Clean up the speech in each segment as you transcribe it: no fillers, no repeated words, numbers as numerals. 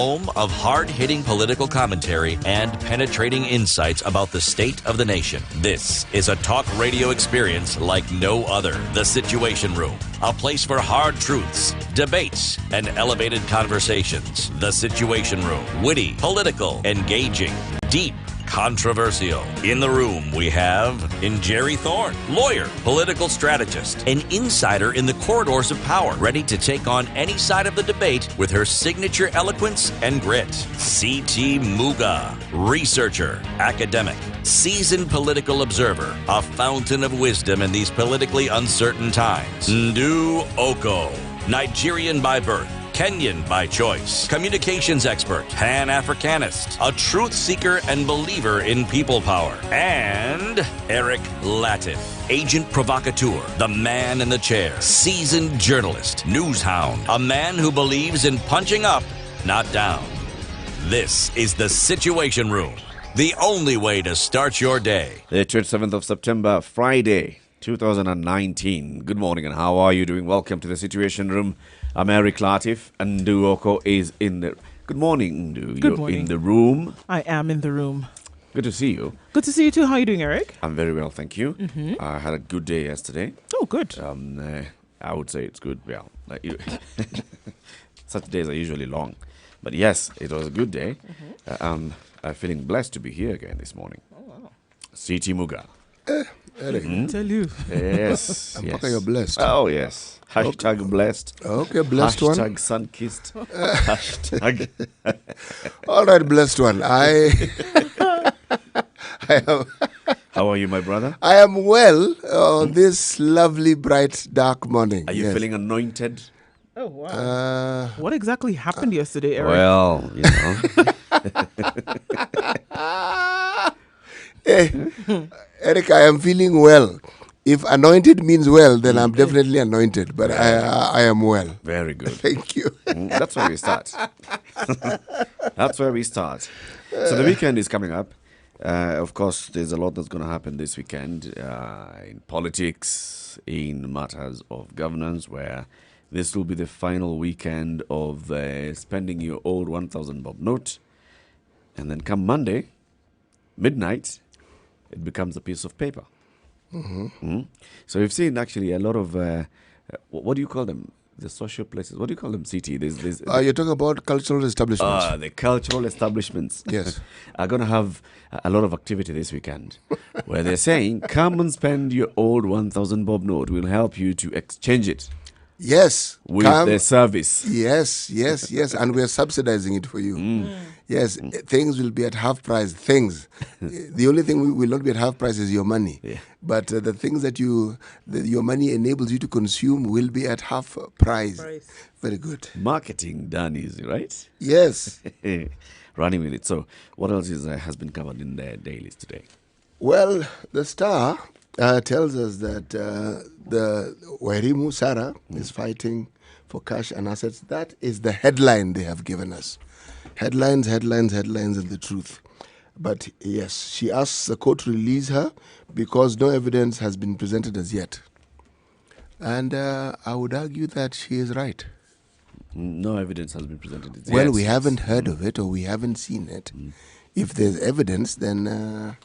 home of hard-hitting political commentary and penetrating insights about the state of the nation. This is a talk radio experience like no other. The Situation Room, a place for hard truths, debates, and elevated conversations. The Situation Room, witty, political, engaging, deep, controversial. In the room, we have Jerry Thorne, lawyer, political strategist, an insider in the corridors of power, ready to take on any side of the debate with her signature eloquence and grit. C.T. Muga, researcher, academic, seasoned political observer, a fountain of wisdom in these politically uncertain times. Ndu Oko, Nigerian by birth, Kenyan by choice, communications expert, Pan-Africanist, a truth seeker and believer in people power, and Eric Latin, agent provocateur, the man in the chair, seasoned journalist, news hound, a man who believes in punching up, not down. This is the Situation Room, the only way to start your day. The 27th of September, Friday, 2019. Good morning, and how are you doing? Welcome to the Situation Room. I'm Eric Latif, and Ndu Oko is in the... Good morning, Ndu. Good morning. In the room. I am in the room. Good to see you. Good to see you too. How are you doing, Eric? I'm very well, thank you. I had a good day yesterday. Oh, good. I would say it's good. Well, such days are usually long. But yes, it was a good day. I'm feeling blessed to be here again this morning. Oh, wow. C.T. Muga. Eric, tell you. Yes. I'm yes. okay, you're blessed. Oh, yes. Hashtag blessed. Okay, blessed one. Hashtag sun-kissed. Hashtag. All right, blessed one. I am, How are you, my brother? I am well on this lovely, bright, dark morning. Are you feeling anointed? Oh, wow. What exactly happened yesterday, Eric? Well, you know. Hey, Eric, I am feeling well. If anointed means well, then I'm definitely anointed. But I am well. Very good. Thank you. That's where we start. That's where we start. So the weekend is coming up. Of course, there's a lot that's going to happen this weekend in politics, in matters of governance, where this will be the final weekend of spending your old 1,000 bob note. And then come Monday, midnight, it becomes a piece of paper. So we've seen actually a lot of, what do you call them? The social places. What do you call them, CT? You're talking about cultural establishments. The cultural establishments. Yes. Are going to have a lot of activity this weekend where they're saying, come and spend your old 1,000 bob note. We'll help you to exchange it. Yes. With the service. Yes. And we're subsidizing it for you. Yes, things will be at half price. Things. The only thing we will not be at half price is your money. Yeah. But the things that your money enables you to consume will be at half price. Very good. Marketing done easy, right? Yes. Running with it. So what else has been covered in the dailies today? Well, the Star tells us that the Wairimu Sarah is fighting for cash and assets. That is the headline they have given us. Headlines, and the truth. But yes, she asks the court to release her because no evidence has been presented as yet. And I would argue that she is right. No evidence has been presented as yet. Well, we haven't heard of it or we haven't seen it. If there's evidence, then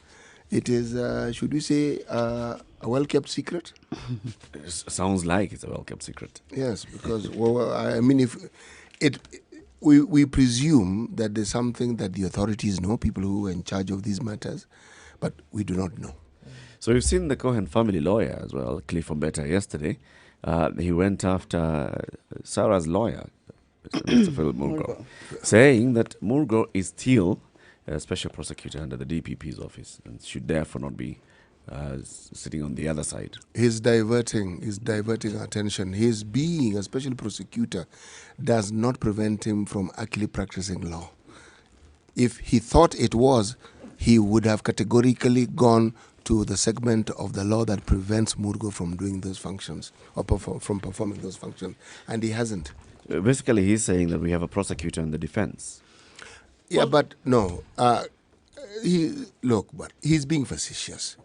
it is, should we say, a well-kept secret? Sounds like it's a well-kept secret. Yes, because, I mean, if it... We presume that there's something that the authorities know, people who are in charge of these matters, but we do not know. So we've seen the Cohen family lawyer as well, Cliff Ombeta, yesterday. He went after Sarah's lawyer, Mr. Philip Murgo, saying that Murgo is still a special prosecutor under the DPP's office and should therefore not be sitting on the other side. He's diverting attention. His being a special prosecutor does not prevent him from actually practicing law. If he thought it was, he would have categorically gone to the segment of the law that prevents Murgo from doing those functions or from performing those functions, and he hasn't. Basically, he's saying that we have a prosecutor in the defense. Yeah, but no. But he's being facetious.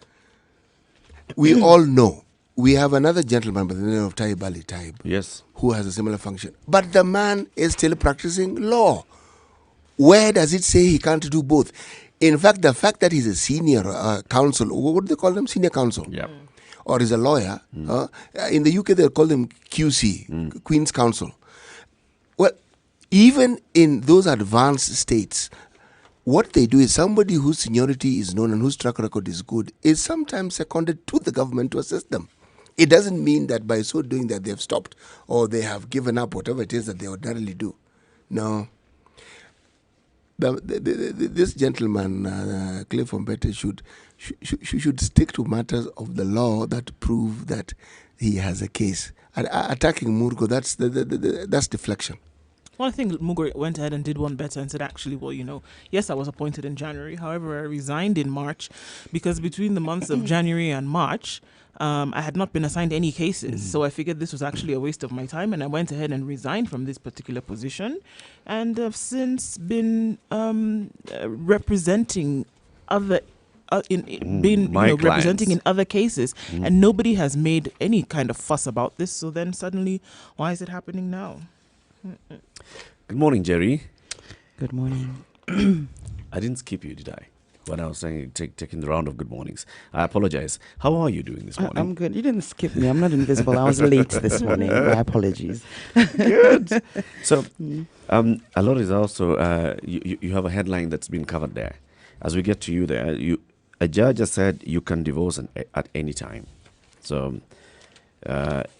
We all know. We have another gentleman by the name of Taib Ali Taib. Yes. Who has a similar function. But the man is still practicing law. Where does it say he can't do both? In fact, the fact that he's a senior counsel, what do they call them? Senior counsel. Yeah. Or is a lawyer. In the UK, they'll call them QC, Queen's Counsel. Well, even in those advanced states, what they do is somebody whose seniority is known and whose track record is good is sometimes seconded to the government to assist them. It doesn't mean that by so doing that they've stopped or they have given up whatever it is that they ordinarily do. No. This gentleman, Cliff Ombete, should stick to matters of the law that prove that he has a case. Attacking Murgo, that's deflection. Well, I think Mugo went ahead and did one better and said, actually, well, yes, I was appointed in January. However, I resigned in March because between the months of January and March, I had not been assigned any cases. So I figured this was actually a waste of my time. And I went ahead and resigned from this particular position and have since been representing other representing in other cases. And nobody has made any kind of fuss about this. So then suddenly, why is it happening now? Good morning, Jerry. Good morning. I didn't skip you, did I? When I was saying taking the round of good mornings. I apologize. How are you doing this morning? I'm good. You didn't skip me. I'm not invisible. I was late this morning. My apologies. Good. So, a lot is also, you have a headline that's been covered there. As we get to you there, a judge has said you can divorce at any time. So,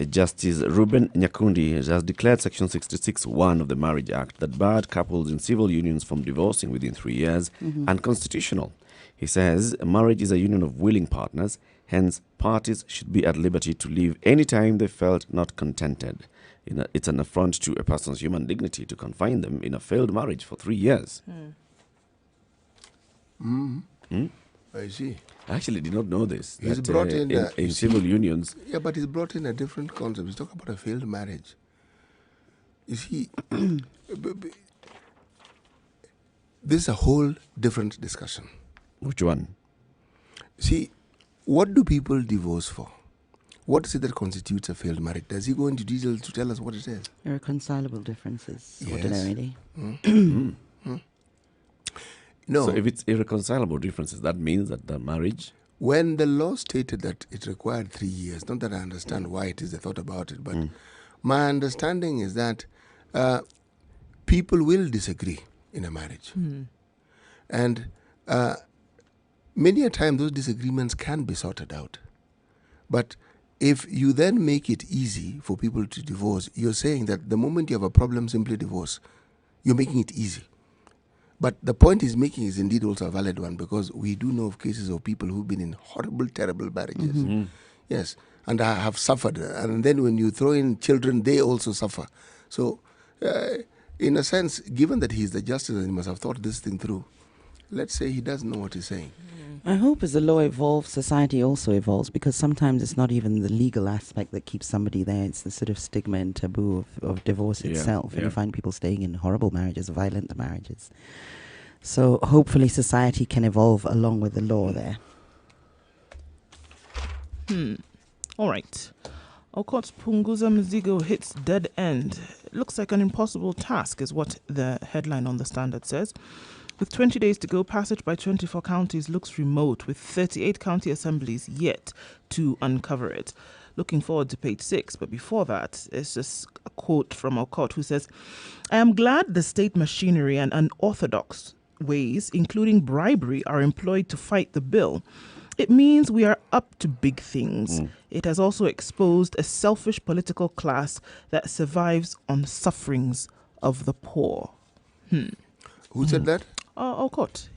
Justice Ruben Nyakundi has declared Section 66(1) of the Marriage Act that barred couples in civil unions from divorcing within 3 years unconstitutional. He says marriage is a union of willing partners, hence parties should be at liberty to leave any time they felt not contented. It's an affront to a person's human dignity to confine them in a failed marriage for 3 years. I see. I actually did not know this. He's that, brought in civil unions. Yeah, but he's brought in a different concept. He's talking about a failed marriage. You see, this is a whole different discussion. Which one? See, what do people divorce for? What is it that constitutes a failed marriage? Does he go into detail to tell us what it is? Irreconcilable differences, Yes. ordinarily. No. So if it's irreconcilable differences, that means that the marriage... When the law stated that it required 3 years, not that I understand why it is they thought about it, but my understanding is that people will disagree in a marriage. And many a time those disagreements can be sorted out. But if you then make it easy for people to divorce, you're saying that the moment you have a problem, simply divorce. You're making it easy. But the point he's making is indeed also a valid one, because we do know of cases of people who've been in horrible, terrible marriages. Yes, and have suffered. And then when you throw in children, they also suffer. So, in a sense, given that he's the justice and he must have thought this thing through, let's say he doesn't know what he's saying. I hope as the law evolves, society also evolves, because sometimes it's not even the legal aspect that keeps somebody there. It's the sort of stigma and taboo of divorce itself. And you find people staying in horrible marriages, violent marriages. So hopefully society can evolve along with the law there. All right. Okot Punguza Mzigo hits dead end. It looks like an impossible task is what the headline on the Standard says. With 20 days to go, passage by 24 counties looks remote, with 38 county assemblies yet to uncover it. Looking forward to page 6, but before that, it's just a quote from Okot who says, "I am glad the state machinery and unorthodox ways, including bribery, are employed to fight the bill. It means we are up to big things. It has also exposed a selfish political class that survives on sufferings of the poor." Who said that? Okot.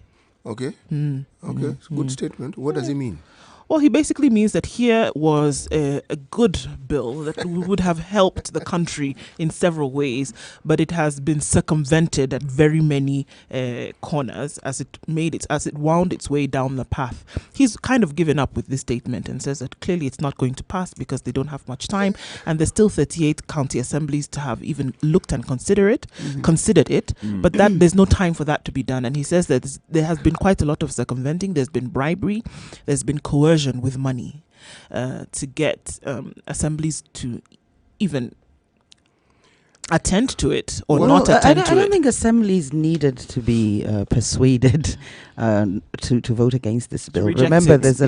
Okay. Okay. Good statement. What does he mean? Well, he basically means that here was a good bill that would have helped the country in several ways, but it has been circumvented at very many corners as it wound its way down the path. He's kind of given up with this statement and says that clearly it's not going to pass because they don't have much time, and there's still 38 county assemblies to have even looked and considered it, but that there's no time for that to be done. And he says that there has been quite a lot of circumventing. There's been bribery, there's been coercion with money to get assemblies to even attend to it or Well, not attend to I don't it. think assemblies needed to be persuaded to vote against this bill. reject Remember, it, there's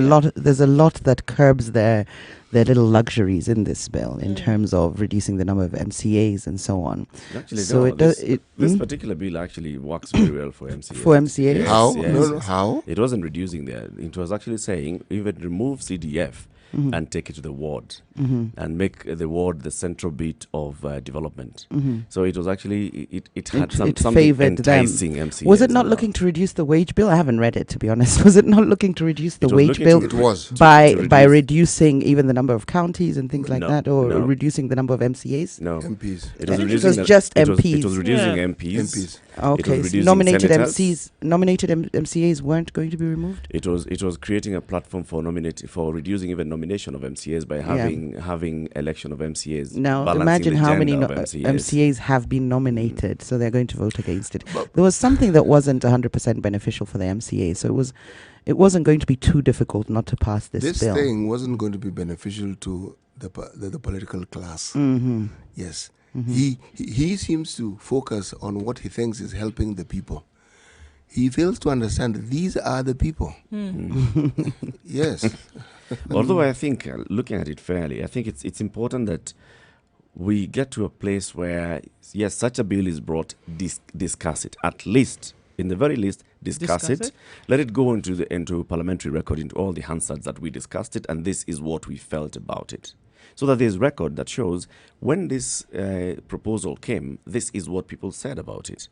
a lot that curbs their little luxuries in this bill in terms of reducing the number of MCAs and so on. Actually, So no, it does. this particular bill actually works very well for MCAs. For MCAs? Yes, How? yes, No, yes. how? It wasn't reducing there. It was actually saying even remove CDF and take it to the ward and make the ward the central bit of development. So it was actually it had something favoured them. enticing MCAs. Was it not around. looking to reduce the wage bill? I haven't read it, to be honest. Was it not looking to reduce the It was wage looking bill to It was. by to by reduce- reducing even the number of counties and things like No, that, or no. reducing the number of MCAs? No, MPs. it was It reducing was the- just it was- It MPs. was reducing Yeah. MPs. MPs. Okay, so reducing nominated senators. MCAs weren't going to be removed. It was creating a platform for reducing even nomination of MCAs by having election of MCAs. Now balancing imagine the how many gender of MCAs have been nominated, so they're going to vote against it. There was something that wasn't 100% beneficial for the MCA, so it wasn't going to be too difficult not to pass this bill. thing wasn't going to be beneficial to the political class. Yes. He seems to focus on what he thinks is helping the people. He fails to understand that these are the people. Yes. Although I think, looking at it fairly, I think it's important that we get to a place where, yes, such a bill is brought, discuss it. At least, in the very least, discuss it. Let it go into parliamentary record, into all the Hansards that we discussed it, and this is what we felt about it. So that there's record that shows when this proposal came, this is what people said about it.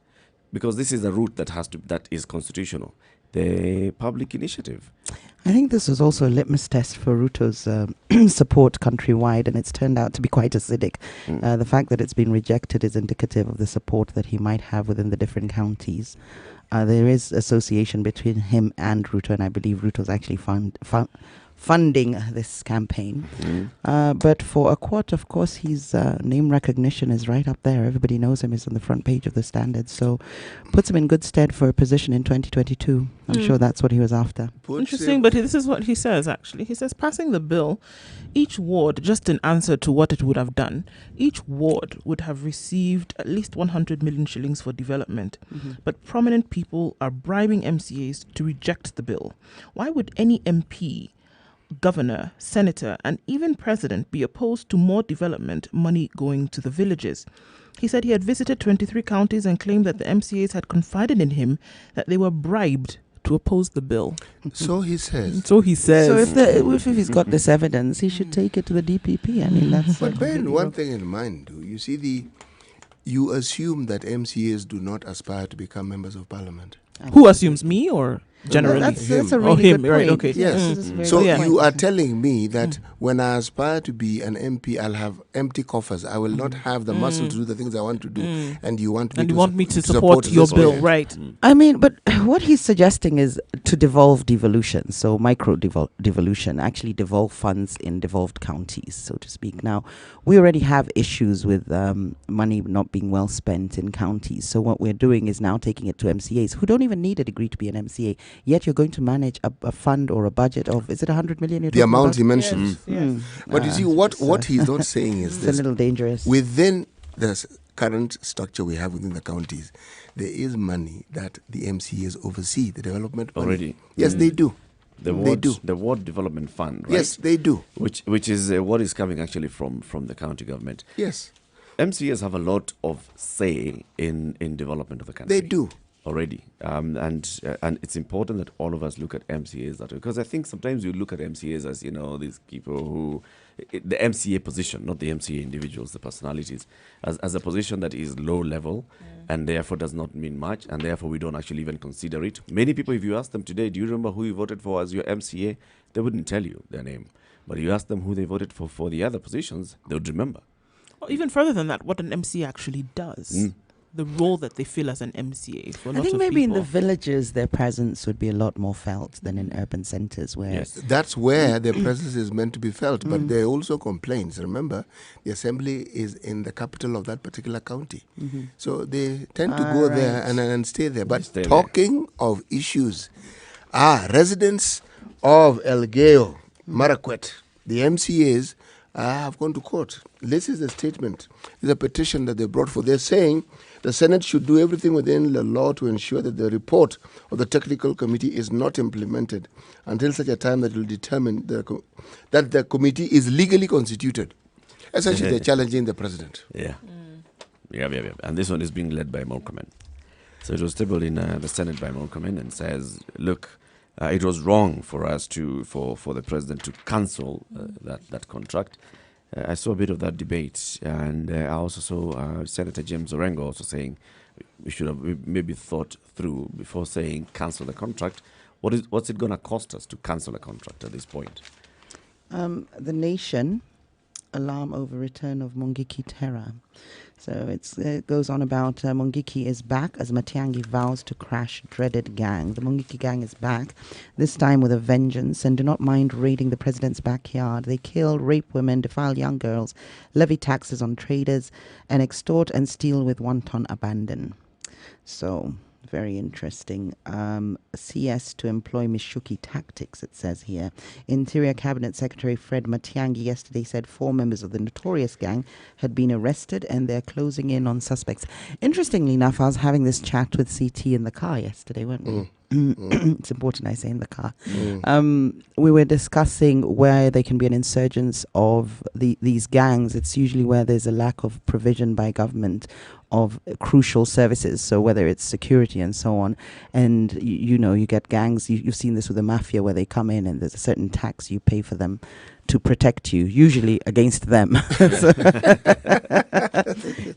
Because this is a route that is constitutional. The public initiative. I think this was also a litmus test for Ruto's support countrywide, and it's turned out to be quite acidic. The fact that it's been rejected is indicative of the support that he might have within the different counties. There is association between him and Ruto, and I believe Ruto's actually funding this campaign. But for Aukot, of course, his name recognition is right up there. Everybody knows him. He's on the front page of the Standard. So puts him in good stead for a position in 2022. I'm sure that's what he was after. Interesting, but this is what he says, actually. He says, passing the bill, each ward, just in answer to what it would have done, each ward would have received at least 100 million shillings for development. But prominent people are bribing MCAs to reject the bill. Why would any MP, governor, senator, and even president be opposed to more development money going to the villages? He said he had visited 23 counties and claimed that the MCAs had confided in him that they were bribed to oppose the bill. So he says. So he says. So if he's got this evidence, he should take it to the DPP. I mean, that's... But bear one thing in mind, you see, you assume that MCAs do not aspire to become members of parliament. Who assumes, me or generally? That's a Him. really him, good right, point. okay. Yes. this is very So good you point. are telling me that when I aspire to be an MP, I'll have empty coffers. I will not have the muscle to do the things I want to do. And you want me to support your this bill, way. right? I mean, but what he's suggesting is to devolve devolution, so devolution, actually devolve funds in devolved counties, so to speak. Now, we already have issues with money not being well spent in counties. So what we're doing is now taking it to MCAs who don't even need a degree to be an MCA. Yet you're going to manage a fund or a budget of, is it 100 million? The amount he mentioned. Yes. But you see, what he's not saying is It's a this. little dangerous. Within the current structure we have within the counties, there is money that the MCAs oversee, the development money. Already. Yes, they do. The They ward, do. the ward development fund, right? Yes, they do. Which is what is coming actually from the county government. Yes, MCAs have a lot of say in development of the country. they do. Already, and it's important that all of us look at MCAs that way, because I think sometimes you look at MCAs as, these people who, the MCA position, not the MCA individuals, the personalities, as a position that is low level and therefore does not mean much, and therefore we don't actually even consider it. Many people, if you ask them today, do you remember who you voted for as your MCA? They wouldn't tell you their name. But you ask them who they voted for the other positions, they would remember. Or even further than that, what an MCA actually does. The role that they fill as an MCA for I lots think of maybe in people. the villages their presence would be a lot more felt than in urban centers where Yes. That's where their presence is meant to be felt. But there are also complaints. Remember, the assembly is in the capital of that particular county. So they tend to go there and stay there. But stay there. talking of issues, residents of Elgeyo Marakwet, the MCAs have gone to court. This is the statement. This is a petition that they brought for. They're saying the Senate should do everything within the law to ensure that the report of the technical committee is not implemented until such a time that it will determine that the committee is legally constituted. Essentially, they're challenging the president. Yeah. Yeah. And this one is being led by Murkomen. So it was tabled in the Senate by Murkomen and says, look, it was wrong for us for the president to cancel that contract. I saw a bit of that debate, and I also saw Senator James Orengo also saying we should have maybe thought through before saying cancel the contract. What's it going to cost us to cancel a contract at this point? The Nation, alarm over return of Mungiki terror. So it goes on about Mungiki is back as Matiang'i vows to crash dreaded gang. The Mungiki gang is back, this time with a vengeance, and do not mind raiding the president's backyard. They kill, rape women, defile young girls, levy taxes on traders, and extort and steal with wanton abandon. So, very interesting. CS to employ Mishuki tactics, it says here. Interior Cabinet Secretary Fred Matiang'i yesterday said 4 members of the notorious gang had been arrested and they're closing in on suspects. Interestingly enough, I was having this chat with CT in the car yesterday, weren't we? It's important I say in the car. We were discussing where there can be an insurgence of these gangs. It's usually where there's a lack of provision by government of crucial services, so whether it's security and so on. And you get gangs, you've seen this with the mafia, where they come in and there's a certain tax you pay for them to protect you, usually against them.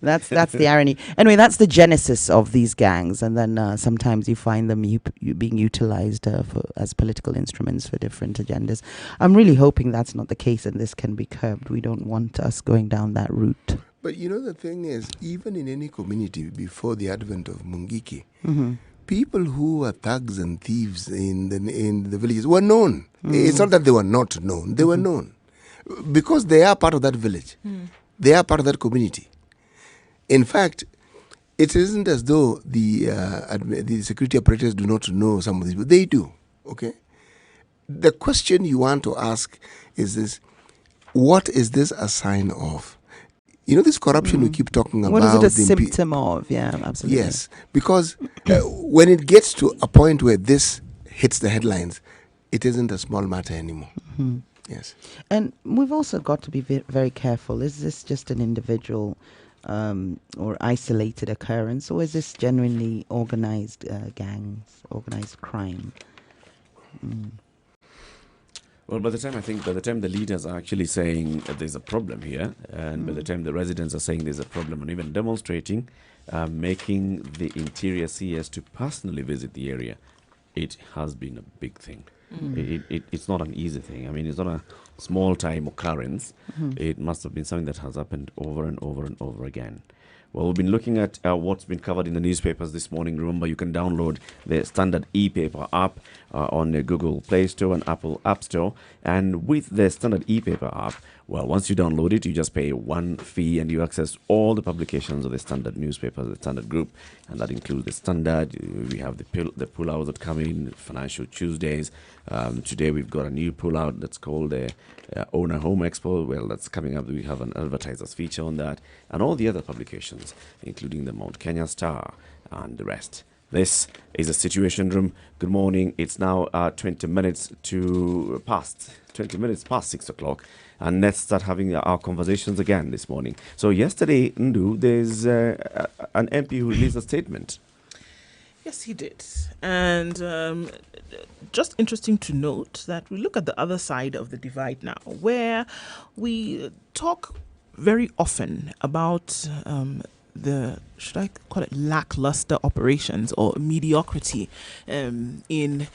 That's the irony. Anyway, that's the genesis of these gangs, and then sometimes you find them being utilized as political instruments for different agendas. I'm really hoping that's not the case and this can be curbed. We don't want us going down that route. But the thing is, even in any community before the advent of Mungiki, people who were thugs and thieves in the villages were known. It's not that they were not known. They were known. Because they are part of that village. They are part of that community. In fact, it isn't as though the security operators do not know some of these people. They do. Okay? The question you want to ask is this: what is this a sign of? This corruption we keep talking about. What is it a symptom of? Yeah, absolutely. Yes, because when it gets to a point where this hits the headlines, it isn't a small matter anymore. Yes. And we've also got to be very careful. Is this just an individual or isolated occurrence, or is this genuinely organized gangs, organized crime? Well, by the time the leaders are actually saying that there's a problem here, and by the time the residents are saying there's a problem and even demonstrating, making the interior CS to personally visit the area, it has been a big thing. It's not an easy thing. I mean, it's not a small-time occurrence. It must have been something that has happened over and over and over again. Well, we've been looking at what's been covered in the newspapers this morning. Remember, you can download the Standard e-paper app on the Google Play Store and Apple App Store. And with the Standard e-paper app, well, once you download it, you just pay one fee and you access all the publications of the Standard newspapers, the Standard Group. And that includes the Standard. We have the pull-outs that come in, Financial Tuesdays. Today we've got a new pull-out that's called the Owner Home Expo. Well, that's coming up. We have an advertisers feature on that. And all the other publications, including the Mount Kenya Star and the rest. This is a Situation Room. Good morning. It's now 20 minutes past 6 o'clock. And let's start having our conversations again this morning. So yesterday, Ndu, there's an MP who released a statement. Yes, he did. And just interesting to note that we look at the other side of the divide now, where we talk very often about should I call it lackluster operations or mediocrity in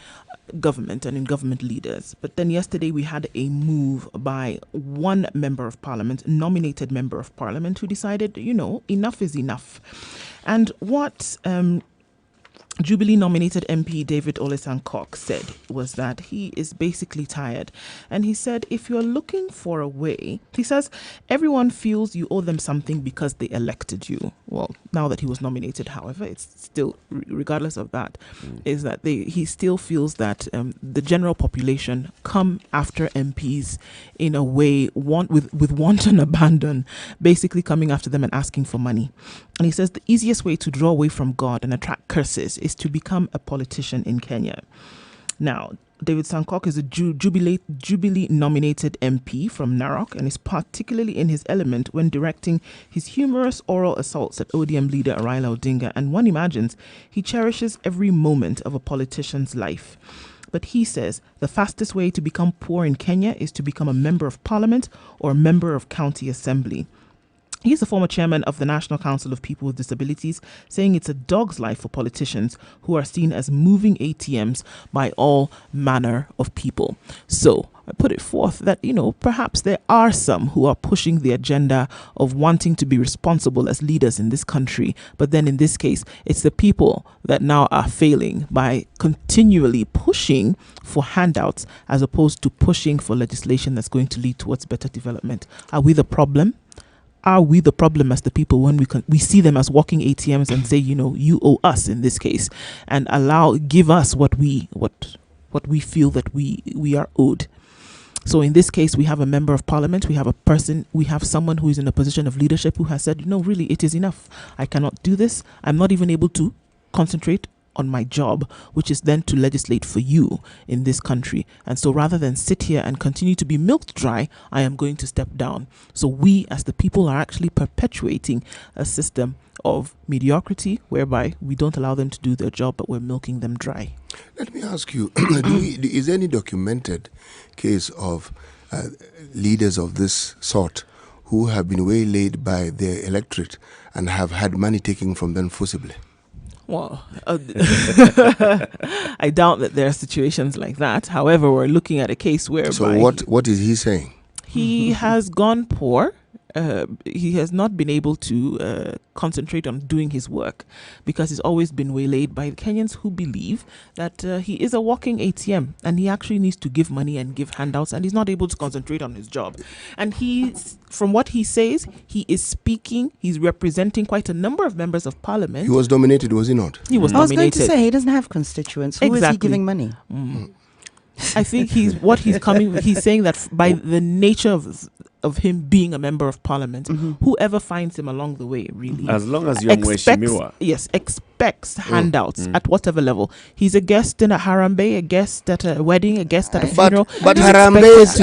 government and in government leaders. But then yesterday we had a move by one member of parliament, nominated member of parliament, who decided, enough is enough. And what Jubilee nominated MP David Ole Sankok said was that he is basically tired. And he said, if you're looking for a way, he says, everyone feels you owe them something because they elected you. Well, now that he was nominated, however, it's still, regardless of that, is that he still feels that the general population come after MPs in a way with wanton abandon, basically coming after them and asking for money. And he says the easiest way to draw away from God and attract curses is to become a politician in Kenya. Now, David Sankok is a Jubilee nominated MP from Narok and is particularly in his element when directing his humorous oral assaults at ODM leader Raila Odinga, and one imagines he cherishes every moment of a politician's life. But he says the fastest way to become poor in Kenya is to become a member of parliament or a member of county assembly. He's the former chairman of the National Council of People with Disabilities, saying it's a dog's life for politicians who are seen as moving ATMs by all manner of people. So I put it forth that, perhaps there are some who are pushing the agenda of wanting to be responsible as leaders in this country. But then in this case, it's the people that now are failing by continually pushing for handouts as opposed to pushing for legislation that's going to lead towards better development. Are we the problem? Are we the problem as the people when we see them as walking ATMs and say, you owe us in this case, and give us what we feel that we are owed? So in this case, we have a member of parliament, we have someone who is in a position of leadership who has said, really, it is enough. I cannot do this. I'm not even able to concentrate on my job, which is then to legislate for you in this country. And so rather than sit here and continue to be milked dry, I am going to step down. So we as the people are actually perpetuating a system of mediocrity whereby we don't allow them to do their job, but we're milking them dry. Let me ask you, is there any documented case of leaders of this sort who have been waylaid by their electorate and have had money taken from them forcibly? Well, I doubt that there are situations like that. However, we're looking at a case where. So what is he saying? He has gone poor. He has not been able to concentrate on doing his work because he's always been waylaid by Kenyans who believe that he is a walking ATM and he actually needs to give money and give handouts, and he's not able to concentrate on his job. And from what he says, he is speaking, he's representing quite a number of members of parliament. He was nominated, was he not? He was I was nominated. going to say, he doesn't have constituents. Who is he giving money? I think he's saying that by the nature of him being a member of parliament, whoever finds him along the way, really, as long as you're expects handouts at whatever level. He's a guest in a harambe, a guest at a wedding, a guest at a funeral. But harambes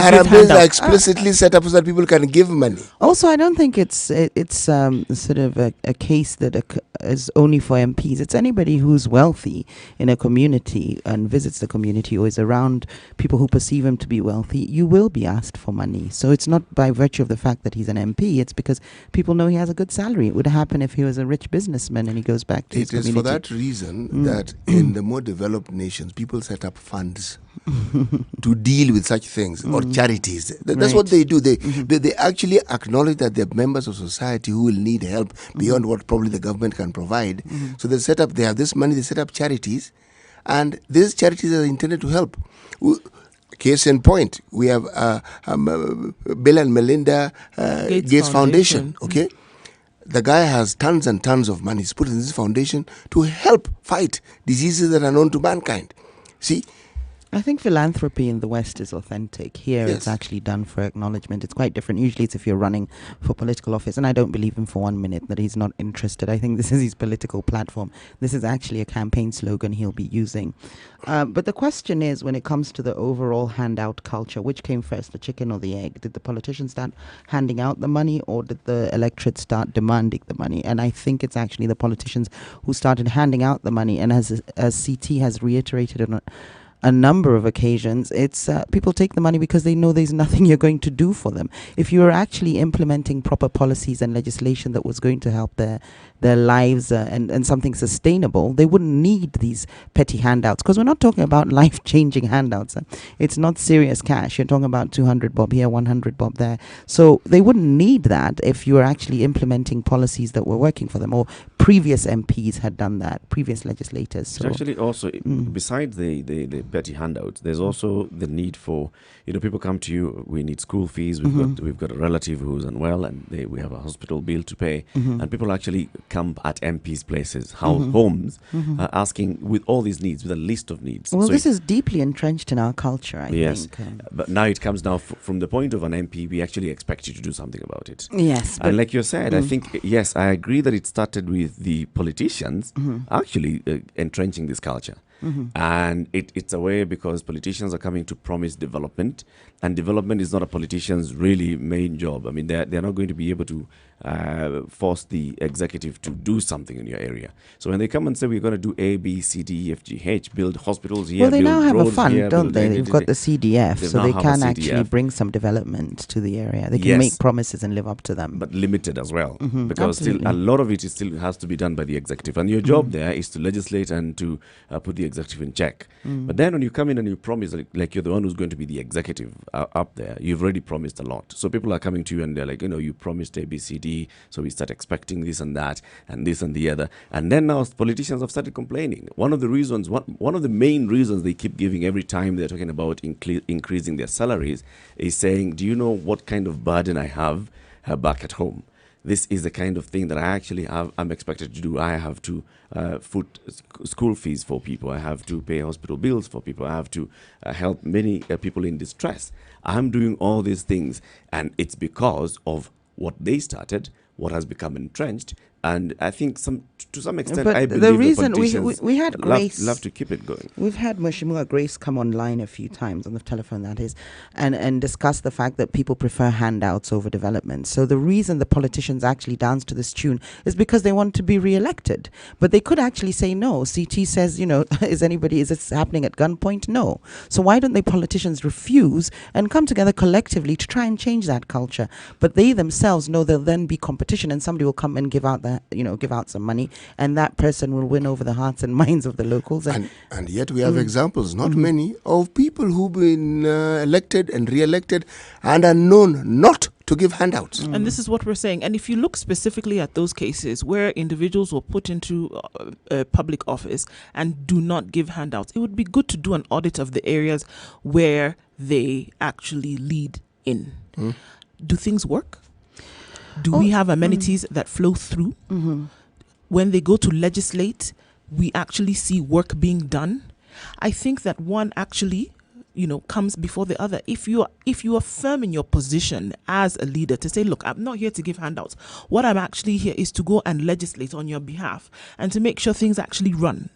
are explicitly set up so that people can give money. Also, I don't think it's sort of a case that is only for MPs. It's anybody who's wealthy in a community and visits the community or is around people who perceive him to be wealthy. You will be asked for money. So it's not by virtue of the fact that he's an MP. It's because people know he has a good salary. It would happen if he was a rich businessman and he goes back to his community. It is for that reason that in the more developed nations, people set up funds to deal with such things, or charities. That's what they do. They actually acknowledge that they're members of society who will need help beyond what probably the government can provide. So they have this money, they set up charities, and these charities are intended to help. Case in point, we have Bill and Melinda Gates Foundation. Okay, the guy has tons and tons of money. He's put in this foundation to help fight diseases that are known to mankind. See, I think philanthropy in the West is authentic. Here it's actually done for acknowledgement. It's quite different. Usually it's if you're running for political office. And I don't believe him for 1 minute that he's not interested. I think this is his political platform. This is actually a campaign slogan he'll be using. But the question is, when it comes to the overall handout culture, which came first, the chicken or the egg? Did the politicians start handing out the money, or did the electorate start demanding the money? And I think it's actually the politicians who started handing out the money. And as CT has reiterated on a number of occasions, it's people take the money because they know there's nothing you're going to do for them. If you were actually implementing proper policies and legislation that was going to help their lives and something sustainable, they wouldn't need these petty handouts, because we're not talking about life-changing handouts. It's not serious cash. You're talking about 200 bob here, 100 bob there. So they wouldn't need that if you were actually implementing policies that were working for them, or previous MPs had done that, previous legislators. So Actually, also, besides the petty handouts, there's also the need for, people come to you, we need school fees, we've got a relative who's unwell, and we have a hospital bill to pay, and people actually come at MPs' places, homes, asking with all these needs, with a list of needs. Well, So this is deeply entrenched in our culture, I yes, think. but now it comes now from the point of an MP, we actually expect you to do something about it. Yes. And like you said, I think, yes, I agree that it started with the politicians actually entrenching this culture. And it's a way because politicians are coming to promise development, and development is not a politician's really main job. I mean, they're not going to be able to force the executive to do something in your area. So when they come and say we're going to do A, B, C, D, E, F, G, H, build hospitals here, Well, they build now have a roads fund, here, don't build they? They've got the CDF, They so now they have a can actually CDF. bring some development to the area. They can Yes. make promises and live up to them. but limited as well, because still absolutely. a lot of it is still has to be done by the executive, and your job there is to legislate and to put the executive in check. But then when you come in and you promise, like you're the one who's going to be the executive up there, you've already promised a lot. So people are coming to you and they're like, you promised A, B, C, D, so we start expecting this and that and this and the other, and then now politicians have started complaining. One of the main reasons they keep giving every time they're talking about increasing their salaries is saying, do you know what kind of burden I have back at home? This is the kind of thing that I actually I'm expected to do. I have to foot school fees for people. I have to pay hospital bills for people. I have to help many people in distress. I'm doing all these things, and it's because of what they started, what has become entrenched. And I think to some extent, But I believe the reason politicians we had Grace, love to keep it going. We've had Mheshimiwa Grace come online a few times on the telephone, that is, and discuss the fact that people prefer handouts over development. So the reason the politicians actually dance to this tune is because they want to be re-elected. But they could actually say no. CT says, is this happening at gunpoint? No. So why don't the politicians refuse and come together collectively to try and change that culture? But they themselves know there'll then be competition, and somebody will come and give out some money, and that person will win over the hearts and minds of the locals. And yet we have examples, not many, of people who've been elected and re-elected and are known not to give handouts. And this is what we're saying. And if you look specifically at those cases where individuals were put into public office and do not give handouts, it would be good to do an audit of the areas where they actually lead in. Do things work? Do we have amenities that flow through? When they go to legislate, we actually see work being done. I think that one actually, comes before the other. If you are firm in your position as a leader to say, look, I'm not here to give handouts. What I'm actually here is to go and legislate on your behalf and to make sure things actually run.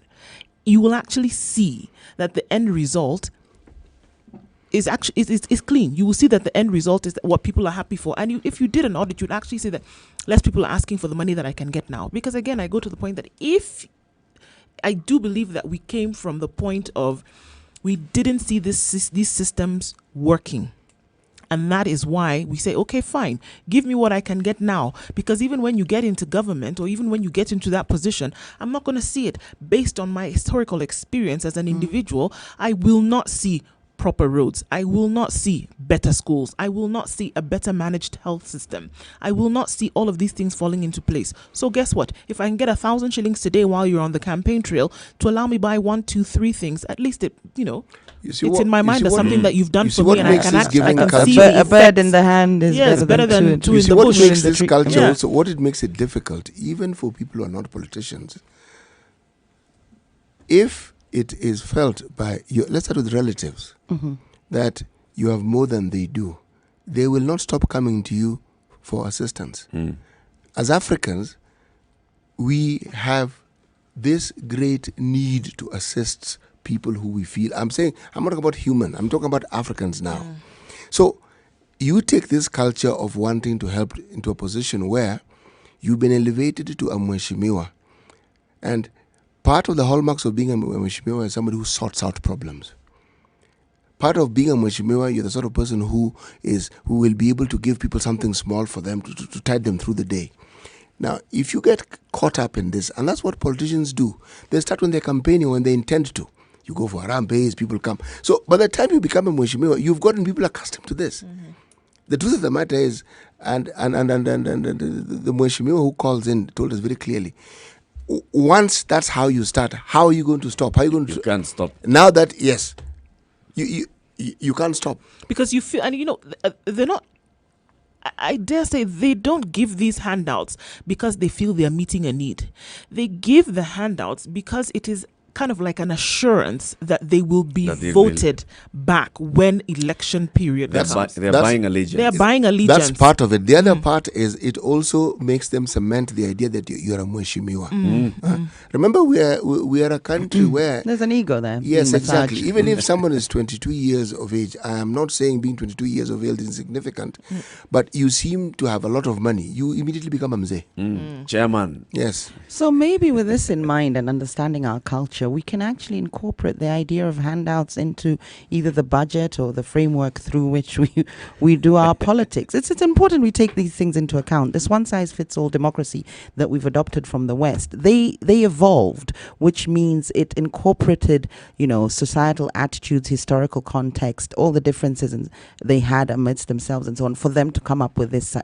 You will actually see that the end result is actually is clean. You will see that the end result is what people are happy for. And if you did an audit, you'd actually see that less people are asking for the money that I can get now. Because again, I go to the point that if I do believe that we came from the point of we didn't see these systems working. And that is why we say, okay, fine, give me what I can get now. Because even when you get into government or even when you get into that position, I'm not going to see it. Based on my historical experience as an individual, I will not see proper roads. I will not see better schools. I will not see a better managed health system. I will not see all of these things falling into place. So guess what? If I can get 1,000 shillings today while you're on the campaign trail to allow me buy 1, 2, 3 things, at least it's in my mind as something that you've done for me, and I can see a bird in the hand is better than two in the bush. What makes this culture also, what it makes it difficult, even for people who are not politicians, if it is felt by let's start with relatives, that you have more than they do, they will not stop coming to you for assistance. As Africans, we have this great need to assist people who we feel. I'm not talking about human, I'm talking about Africans now. So you take this culture of wanting to help into a position where you've been elevated to a Mheshimiwa, and part of the hallmarks of being a Mheshimiwa is somebody who sorts out problems. Part of being a Mheshimiwa, you're the sort of person who will be able to give people something small for them to tide them through the day. Now, if you get caught up in this, and that's what politicians do, they start when they're campaigning, when they intend to. You go for a rampage, people come. So by the time you become a Mheshimiwa, you've gotten people accustomed to this. The truth of the matter is, and the Mheshimiwa who calls in told us very clearly, once that's how you start, how are you going to stop? How are you going to? You can't stop. Now that yes, you can't stop because you feel, and they're not. I dare say they don't give these handouts because they feel they're meeting a need. They give the handouts because it is kind of like an assurance that they will be voted back when election period comes. They're buying allegiance. They're buying allegiance. That's part of it. The other part is it also makes them cement the idea that you're a mweshimiwa. Remember, we are a country where there's an ego there. Yes, exactly. Even if someone is 22 years of age, I am not saying being 22 years of age is insignificant, but you seem to have a lot of money. You immediately become a mzee. Chairman. Yes. So maybe with this in mind and understanding our culture, we can actually incorporate the idea of handouts into either the budget or the framework through which we do our politics. It's important we take these things into account. This one-size-fits-all democracy that we've adopted from the West, they evolved, which means it incorporated, societal attitudes, historical context, all the differences they had amidst themselves and so on, for them to come up with this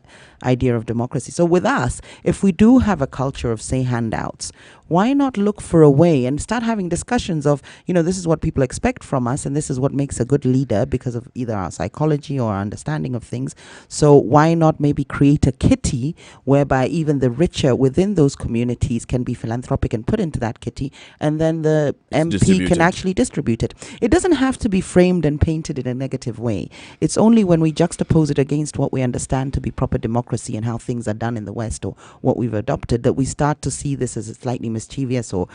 idea of democracy. So with us, if we do have a culture of, say, handouts, why not look for a way and start having discussions of, this is what people expect from us and this is what makes a good leader because of either our psychology or our understanding of things. So why not maybe create a kitty whereby even the richer within those communities can be philanthropic and put into that kitty, and then the MP can actually distribute it. It doesn't have to be framed and painted in a negative way. It's only when we juxtapose it against what we understand to be proper democracy and how things are done in the West or what we've adopted that we start to see this as a slightly mischievous or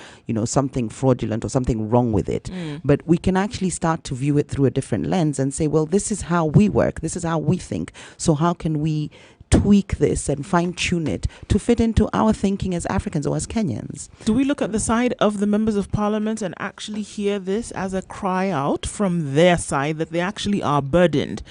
something fraudulent or something wrong with it. But we can actually start to view it through a different lens and say, well, this is how we work, this is how we think, so how can we tweak this and fine-tune it to fit into our thinking as Africans or as Kenyans? Do we look at the side of the members of parliament and actually hear this as a cry out from their side that they actually are burdened?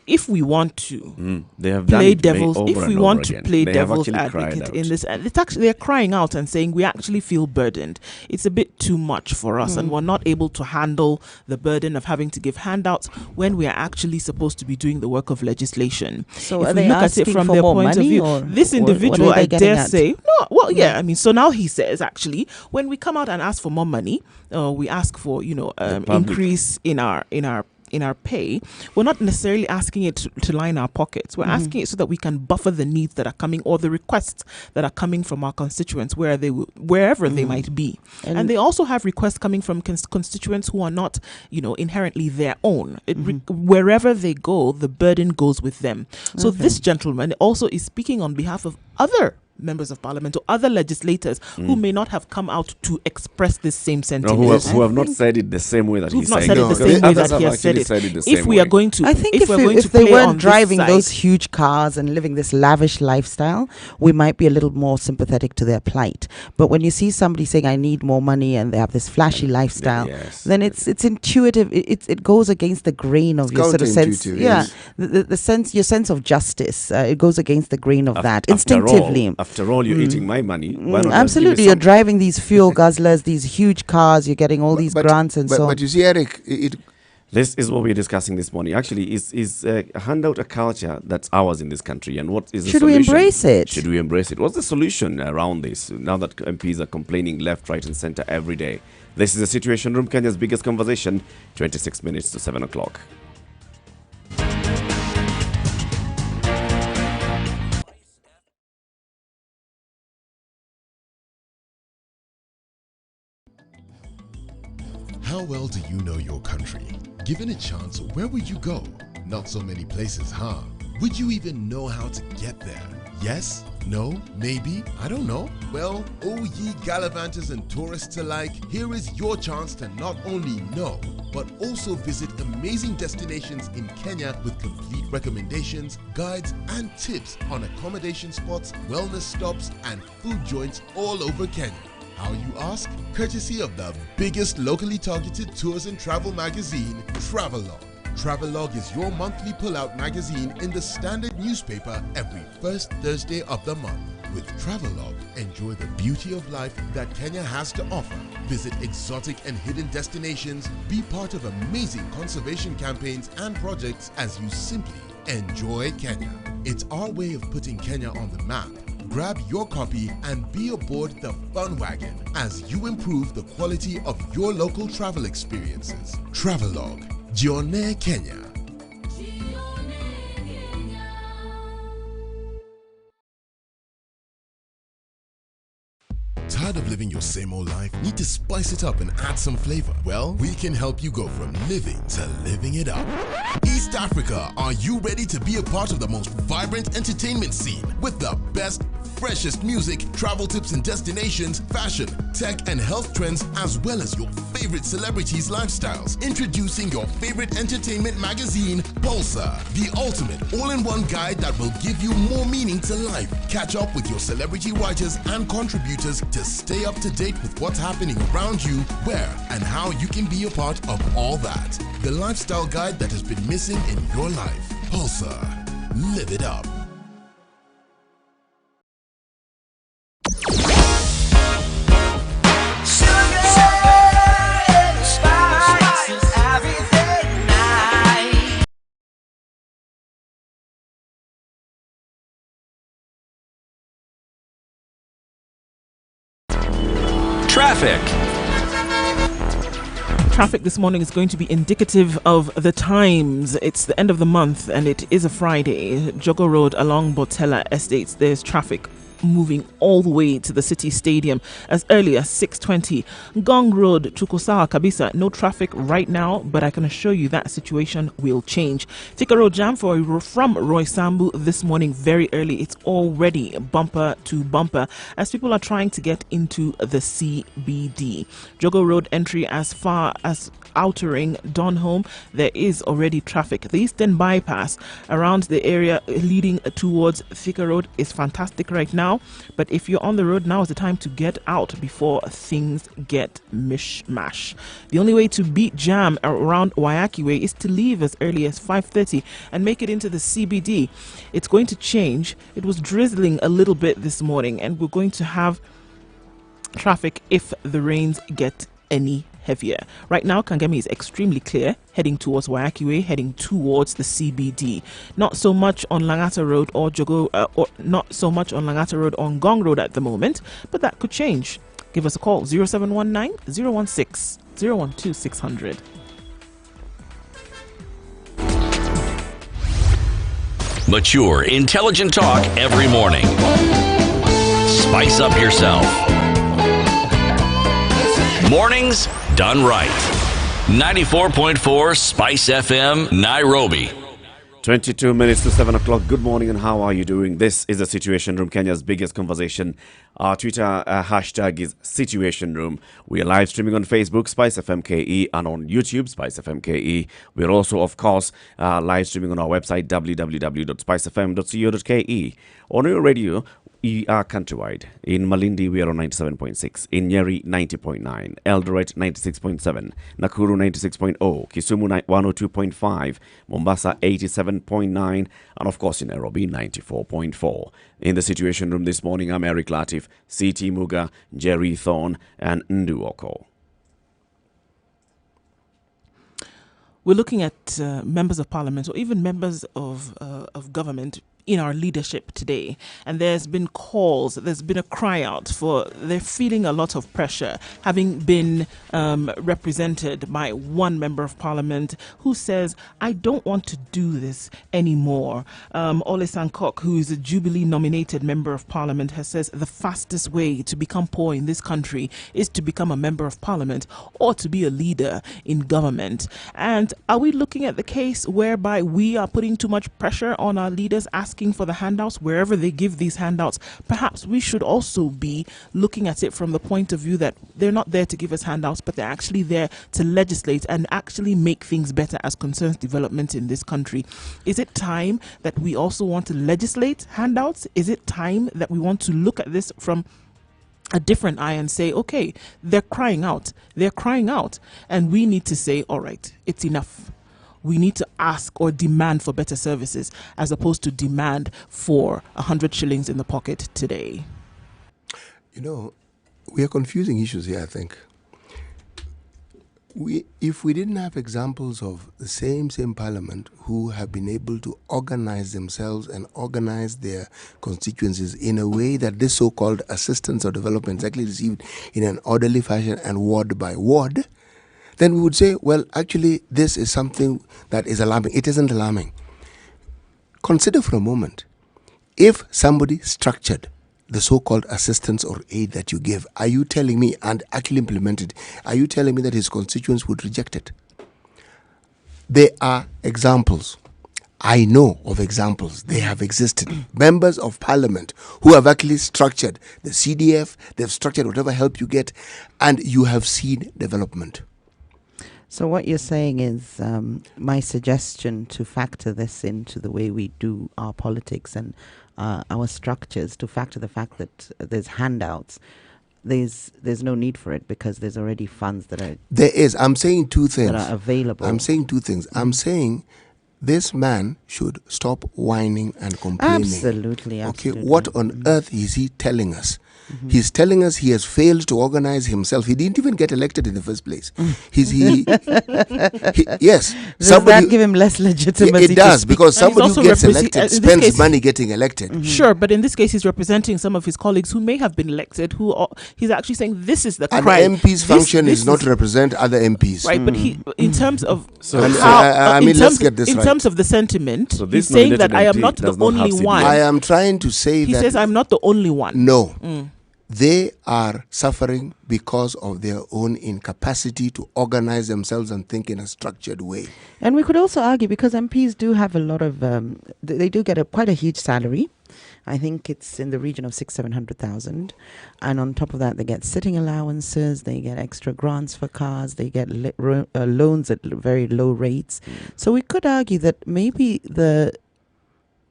If we want to they have play done devil's, over if we and want over to again. play They have devil's actually advocate cried in out. this, it's actually they're crying out and saying we actually feel burdened. It's a bit too much for us, and we're not able to handle the burden of having to give handouts when we are actually supposed to be doing the work of legislation. So if are we they look at it asking from for their more point of money, view, or this what individual, are they I getting dare at? say, no. Well, yeah. I mean, so now he says actually, when we come out and ask for more money, we ask for increase in our pay, we're not necessarily asking it to line our pockets. We're asking it so that we can buffer the needs that are coming or the requests that are coming from our constituents wherever they might be. And they also have requests coming from constituents who are not, inherently their own. Wherever they go, the burden goes with them. So this gentleman also is speaking on behalf of other members of parliament or other legislators who may not have come out to express this same sentiment. Who have not said it the same way that he's not saying said it the same way that he has said it. If we are going to, I think if they play weren't on driving this those side, huge cars and living this lavish lifestyle, we might be a little more sympathetic to their plight. But when you see somebody saying, I need more money, and they have this flashy lifestyle, then it's intuitive. It goes against the grain of your sort of sense. Yes. The sense, your sense of justice. It goes against the grain of that instinctively. After all, you're eating my money. Why not Absolutely, you're driving these fuel guzzlers, these huge cars. You're getting all these grants and so on. But you see, Eric, this is what we're discussing this morning. Actually, is a handout a culture that's ours in this country, and what is the Should solution? we embrace it? Should we embrace it? What's the solution around this? Now that MPs are complaining left, right, and center every day. This is the Situation Room, Kenya's biggest conversation. 26 minutes to 7 o'clock. How well do you know your country? Given a chance, where would you go? Not so many places, huh? Would you even know how to get there? Yes? No? Maybe? I don't know. Well, oh ye gallivanters and tourists alike, here is your chance to not only know, but also visit amazing destinations in Kenya with complete recommendations, guides, and tips on accommodation spots, wellness stops, and food joints all over Kenya. How, you ask? Courtesy of the biggest locally targeted tours and travel magazine, Travelog. Travelog is your monthly pull-out magazine in the Standard newspaper every first Thursday of the month. With Travelog, enjoy the beauty of life that Kenya has to offer. Visit exotic and hidden destinations, be part of amazing conservation campaigns and projects as you simply enjoy Kenya. It's our way of putting Kenya on the map, grab your copy and be aboard the fun wagon as you improve the quality of your local travel experiences. Travelogue, Jione Kenya. Tired of living your same old life? Need to spice it up and add some flavor? Well, we can help you go from living to living it up. East Africa, are you ready to be a part of the most vibrant entertainment scene with the best, freshest music, travel tips and destinations, fashion, tech and health trends, as well as your favorite celebrities' lifestyles? Introducing your favorite entertainment magazine, Pulsar, the ultimate all-in-one guide that will give you more meaning to life. Catch up with your celebrity writers and contributors to stay up to date with what's happening around you, where and how you can be a part of all that. The lifestyle guide that has been missing in your life. Pulsar. Live it up. Traffic. Traffic this morning is going to be indicative of the times. It's the end of the month and it is a Friday. Jogo Road along Botella Estates, there's traffic moving all the way to the City Stadium as early as 6:20. Gong Road, Chukwusawa Kabisa, no traffic right now, but I can assure you that situation will change. Thika Road jam from Roy Sambu this morning very early. It's already bumper to bumper as people are trying to get into the CBD. Jogo Road entry as far as Outer Ring, Donholm, there is already traffic. The Eastern Bypass around the area leading towards Thika Road is fantastic right now, but if you're on the road, now is the time to get out before things get mishmash. The only way to beat jam around Wayaki Way is to leave as early as 5:30 and make it into the CBD. It's going to change. It was drizzling a little bit this morning, and we're going to have traffic if the rains get any heavier. Right now, Kangemi is extremely clear, heading towards Wayaki Way, heading towards the CBD. Not so much on Langata Road or not so much on Langata Road on Gong Road at the moment, but that could change. Give us a call, 0719 016 012 600. Mature, intelligent talk every morning. Spice up yourself. Mornings done right. 94.4 Spice FM, Nairobi. 22 minutes to 7 o'clock. Good morning and how are you doing? This is the Situation Room, Kenya's biggest conversation. Our Twitter hashtag is Situation Room. We are live streaming on Facebook, Spice FM KE, and on YouTube, Spice FM KE. We are also, of course, live streaming on our website, www.spicefm.co.ke. On your radio, we are countrywide. In Malindi, we are on 97.6. In Nyeri, 90.9. Eldoret, 96.7. Nakuru, 96.0. Kisumu, 102.5. Mombasa, 87.9. And of course, in Nairobi, 94.4. In the Situation Room this morning, I'm Eric Latif, C.T. Muga, Jerry Thorne, and Nduoko. We're looking at members of parliament or even members of government in our leadership today, and there's been a cry out for, they're feeling a lot of pressure, having been represented by one member of parliament who says, I don't want to do this anymore. Ole Sankok, who is a Jubilee nominated member of parliament, has says the fastest way to become poor in this country is to become a member of parliament or to be a leader in government. And are we looking at the case whereby we are putting too much pressure on our leaders, asking for the handouts wherever they give these handouts? Perhaps we should also be looking at it from the point of view that they're not there to give us handouts, but they're actually there to legislate and actually make things better as concerns development in this country. Is it time that we also want to legislate handouts? Is it time that we want to look at this from a different eye and say, okay, they're crying out, and we need to say, all right, it's enough. We need to ask or demand for better services as opposed to demand for 100 shillings in the pocket today. You know, we are confusing issues here, I think. If we didn't have examples of the same parliament who have been able to organize themselves and organize their constituencies in a way that this so-called assistance or development is actually received in an orderly fashion and ward by ward, then we would say, well, actually, this is something that is alarming. It isn't alarming. Consider for a moment, if somebody structured the so-called assistance or aid that you give, are you telling me, and actually implemented, are you telling me that his constituents would reject it? There are examples. I know of examples. They have existed. Members of parliament who have actually structured the CDF, they've structured whatever help you get, and you have seen development. So what you're saying is my suggestion to factor this into the way we do our politics and our structures, to factor the fact that there's handouts. There's no need for it because there's already funds that are... There is. I'm saying two things. That are available. I'm saying two things. I'm saying this man should stop whining and complaining. Absolutely. Okay, what on earth is he telling us? Mm-hmm. He's telling us he has failed to organize himself. He didn't even get elected in the first place. Yes. Does that give him less legitimacy? It does, because somebody who gets elected spends money getting elected. Mm-hmm. Sure, but in this case, he's representing some of his colleagues who may have been elected, he's actually saying this is the crime. An MP's function is not to represent other MPs. Right, but in terms of... let's get this right. In terms of the sentiment, so he's saying that I am not the only one. I am trying to say that... He says I'm not the only one. No. They are suffering because of their own incapacity to organize themselves and think in a structured way. And we could also argue, because MPs do have a lot of, they do get quite a huge salary. I think it's in the region of 600,000-700,000. And on top of that, they get sitting allowances, they get extra grants for cars, they get loans at very low rates. So we could argue that maybe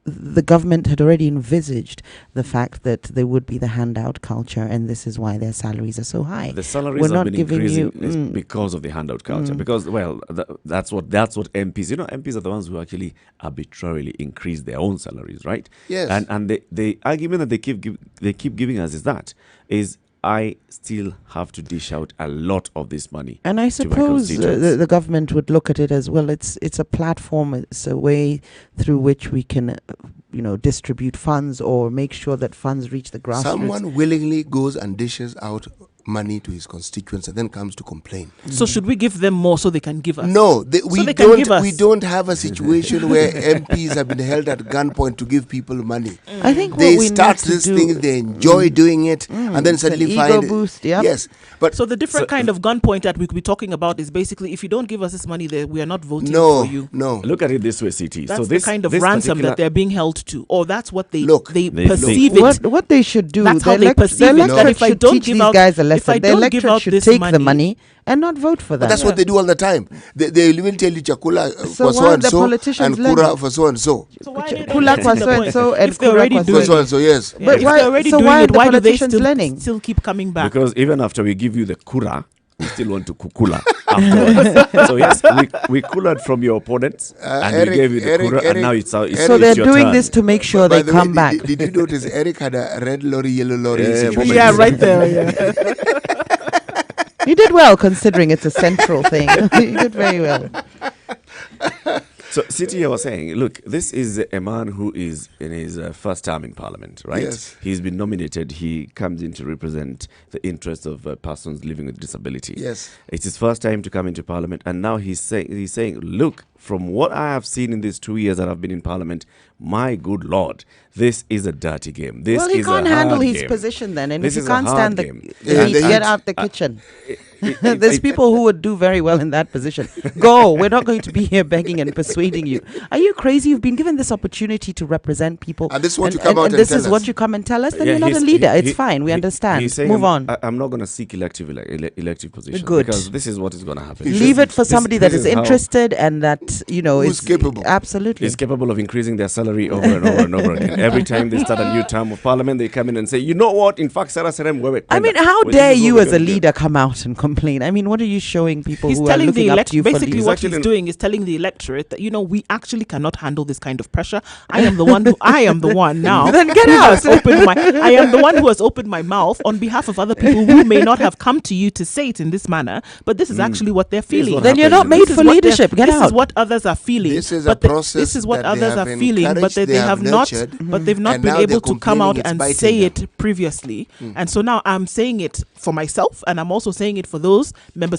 the government had already envisaged the fact that there would be the handout culture, and this is why their salaries are so high. The salaries have been increasing because of the handout culture. Because, well, that's what MPs, MPs are the ones who actually arbitrarily increase their own salaries, right? Yes. And the argument that they keep giving us is I still have to dish out a lot of this money. And I suppose the government would look at it as, well, it's a platform, it's a way through which we can, distribute funds or make sure that funds reach the grassroots. Someone willingly goes and dishes out money to his constituents and then comes to complain. So should we give them more so they can give us? No, we don't have a situation where MPs have been held at gunpoint to give people money. I think they start this thing, they enjoy doing it, and then suddenly find ego boost. Yep. Yes, but so the different kind of gunpoint that we could be talking about is basically, if you don't give us this money, we are not voting for you. No, look at it this way, CT. That's so the kind of ransom that they're being held to, or that's what they perceive it. What they should do. That's how they perceive it. That if I don't give these guys a lesson, the electorate should take the money and not vote for them. But that's what they do all the time. They will tell you chakula for so and so, and kura for so and so. Kula for so and so, and kura for so and so. Yes. But why do they still keep coming back? Because even after we give you the kura, we still want to kukula afterwards. So yes, we kulaed from your opponents, and we gave you the kura, and now it's so they're doing this to make sure they come back. Did you notice Eric had a red lorry, yellow lorry? Yeah, right there. Yeah. You did well, considering it's a central thing. You did very well. So, City, was saying, look, this is a man who is in his first term in Parliament, right? Yes. He's been nominated. He comes in to represent the interests of persons living with disability. Yes. It's his first time to come into Parliament, and now he's saying, look, from what I have seen in these 2 years that I've been in Parliament, my good Lord, this is a dirty game. He can't handle his position then, and if you can't stand the heat, get out the kitchen. There's people who would do very well in that position. Go. We're not going to be here begging and persuading you. Are you crazy? You've been given this opportunity to represent people. And this is what you come out and this tell is us. what you come and tell us? Then you're not a leader. It's fine. We understand. He's saying, move on. I'm not going to seek elective positions. Good. Because this is what is going to happen. Leave it for somebody that is interested and that that, Who's capable? Absolutely. Is capable of increasing their salary over and over and over again. Every time they start a new term of parliament, they come in and say, you know what? In fact, Sarah Serem, I mean, how dare you as a leader come out and complain? I mean, what are you showing people who are looking up to you for basically leaders? what he's doing is telling the electorate that, we actually cannot handle this kind of pressure. I am the one now. Then get out. I am the one who has opened my mouth on behalf of other people who may not have come to you to say it in this manner, but this is actually what they're feeling. Then you're not made for leadership. Get out. This is what others are feeling. This is a process. This is what that others are feeling, but they have not. But they've not been able to come out and say it previously. And so now I'm saying it for myself, and I'm also saying it for those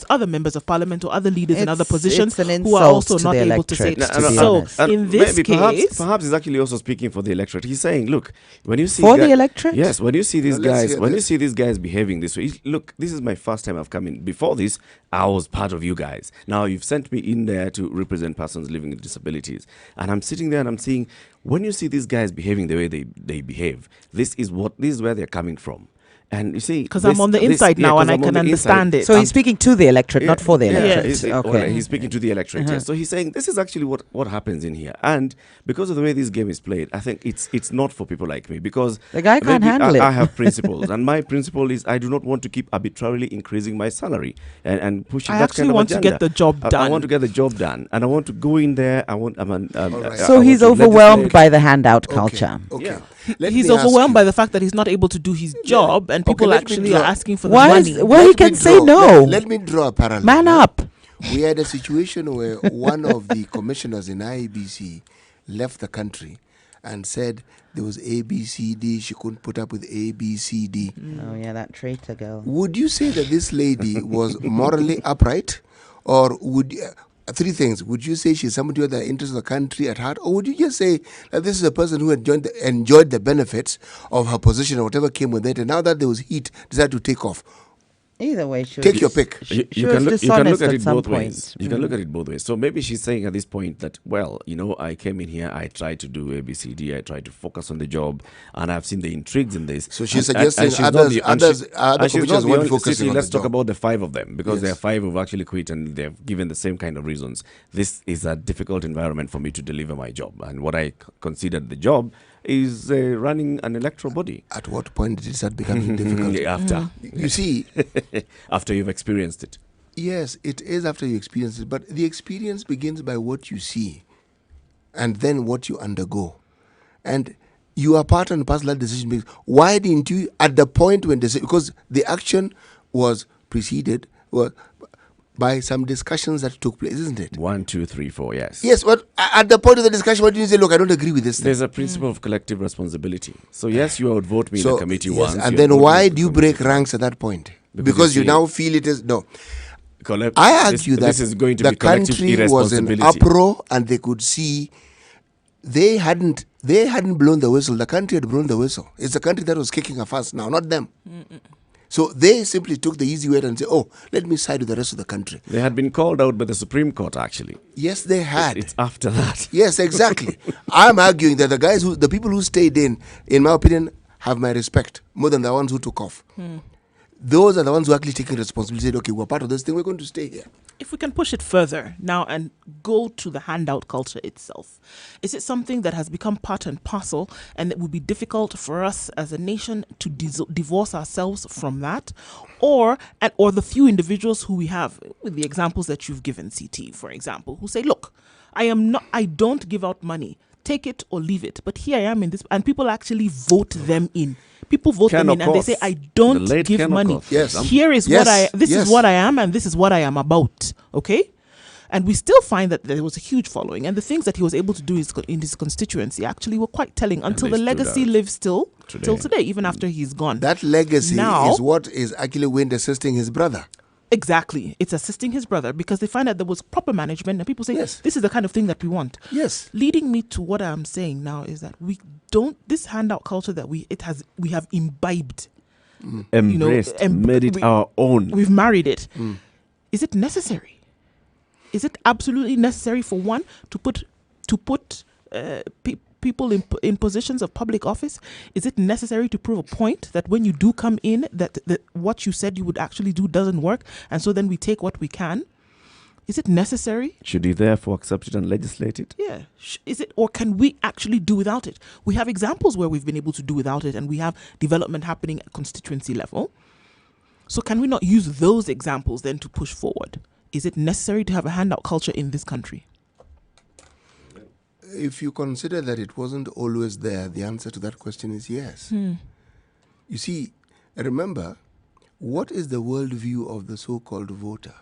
other members of parliament or other leaders in other positions who are also not able to say it. So in this case, perhaps he's actually also speaking for the electorate. He's saying, look, when you see the electorate, yes, when you see these guys, you see these guys behaving this way, look, this is my first time I've come in. Before this, I was part of you guys. Now you've sent me in there to represent persons living with disabilities, and I'm sitting there and I'm seeing, when you see these guys behaving the way they behave, this is where they're coming from. And you see, because I'm on the inside now and I can understand it. So he's speaking to the electorate, not for the electorate. Okay. He's speaking to the electorate. Yes. So he's saying this is actually what happens in here. And because of the way this game is played, I think it's not for people like me, because the guy can't handle it. I have principles, and my principle is I do not want to keep arbitrarily increasing my salary and pushing that kind of agenda. I actually want to get the job done. I want to get the job done, and I want to go in there. So he's overwhelmed by the handout culture. Okay. Yeah. He's overwhelmed by the fact that he's not able to do his job, and people actually are asking for the money. He can say no. Let me draw a parallel. Man up. We had a situation where one of the commissioners in IEBC left the country and said there was ABCD, she couldn't put up with ABCD. Oh yeah, that traitor girl. Would you say that this lady was morally upright, or would three things? Would you say she's somebody with the interests of the country at heart, or would you just say that this is a person who had enjoyed the benefits of her position or whatever came with it, and now that there was heat, decided to take off? Either way, take your pick. You can look at it both ways. You can look at it both ways. So maybe she's saying at this point that, well, I came in here, I tried to do ABCD, I tried to focus on the job, and I've seen the intrigues in this. So she's suggesting other commissioners weren't focusing on let's the talk job. about the five of them, because there are five who've actually quit and they've given the same kind of reasons. This is a difficult environment for me to deliver my job, and what I considered the job is running an electoral body. At what point did it start becoming difficult? After. You see, after you've experienced it. Yes, it is after you experience it, but the experience begins by what you see and then what you undergo. And you are part and parcel of that decision making. Why didn't you, at the point when because the action was preceded by some discussions that took place, isn't it? 1, 2, 3, 4, yes. Yes, but at the point of the discussion, what did you say? Look, I don't agree with this thing. There's a principle of collective responsibility. So yes, you outvote me in the committee once. And then why do you break ranks at that point? Because you now feel it is, no. I argue that this is going to the be collective country was in uproar and they could see they hadn't blown the whistle. The country had blown the whistle. It's the country that was kicking a fuss now, not them. So they simply took the easy way and said, oh, let me side with the rest of the country. They had been called out by the Supreme Court, actually. Yes, they had. It's after that. Yes, exactly. I'm arguing that the people who stayed in my opinion, have my respect more than the ones who took off. Those are the ones who actually taking responsibility, said, okay, we're part of this thing, we're going to stay here. If we can push it further now and go to the handout culture itself, is it something that has become part and parcel and it would be difficult for us as a nation to divorce ourselves from that? Or the few individuals who we have, with the examples that you've given, CT, for example, who say, look, I don't give out money. Take it or leave it. But here I am in this, and people actually vote them in. People vote them in and they say, I don't give money. Yes. Here is this is what I am and this is what I am about. Okay? And we still find that there was a huge following, and the things that he was able to do in his constituency actually were quite telling until the legacy lives till today, even after he's gone. That legacy is what is actually Wind assisting his brother. Exactly. It's assisting his brother because they find that there was proper management and people say, this is the kind of thing that we want. Yes. Leading me to what I'm saying now is that this handout culture that we have imbibed. Embraced, made it our own. We've married it. Is it necessary? Is it absolutely necessary for one to put people in positions of public office? Is it necessary to prove a point that when you do come in that what you said you would actually do doesn't work, and so then we take what we can? Is it necessary? Should he therefore accept it and legislate it? Yeah. Is it, or can we actually do without it? We have examples where we've been able to do without it, and we have development happening at constituency level. So can we not use those examples then to push forward? Is it necessary to have a handout culture in this country? If you consider that it wasn't always there, the answer to that question is yes. You see, remember, what is the worldview of the so-called voter?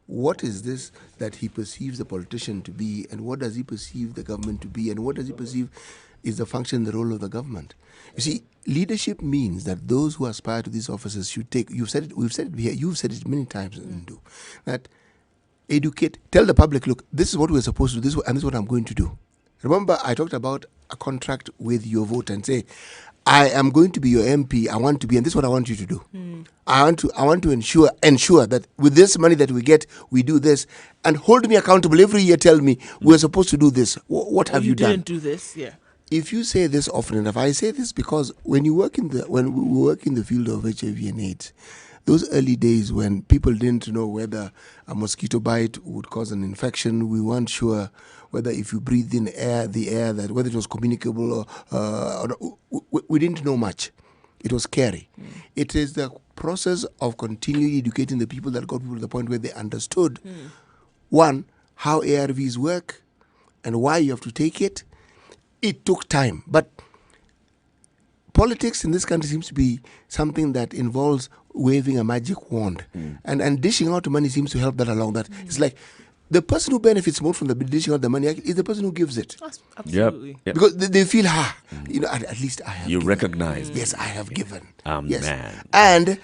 What is this that he perceives the politician to be, and what does he perceive the government to be, and what does he perceive is the function, the role of the government? You see, leadership means that those who aspire to these offices should take, you've said it, we've said it here, you've said it many times, Ndu, that educate, tell the public, look, this is what we're supposed to do, and this is what I'm going to do. Remember, I talked about a contract with your voter and say, I am going to be your MP, I want to be, and this is what I want you to do. I want to ensure that with this money that we get, we do this, and hold me accountable every year. Tell me we're supposed to do this. What have you done? You didn't do this, yeah. If you say this often enough, I say this because when we work in the field of HIV and AIDS, those early days when people didn't know whether a mosquito bite would cause an infection, we weren't sure whether if you breathe in the air that whether it was communicable or we didn't know much. It was scary. It is the process of continually educating the people that got people to the point where they understood, one, how ARVs work and why you have to take it. It took time, but politics in this country seems to be something that involves waving a magic wand, and dishing out money seems to help that along. That it's like the person who benefits more from the dishing out the money is the person who gives it. Absolutely. Yep. Because they feel, at least I have. You given. recognize. Yes, I have given. Yes. Man. And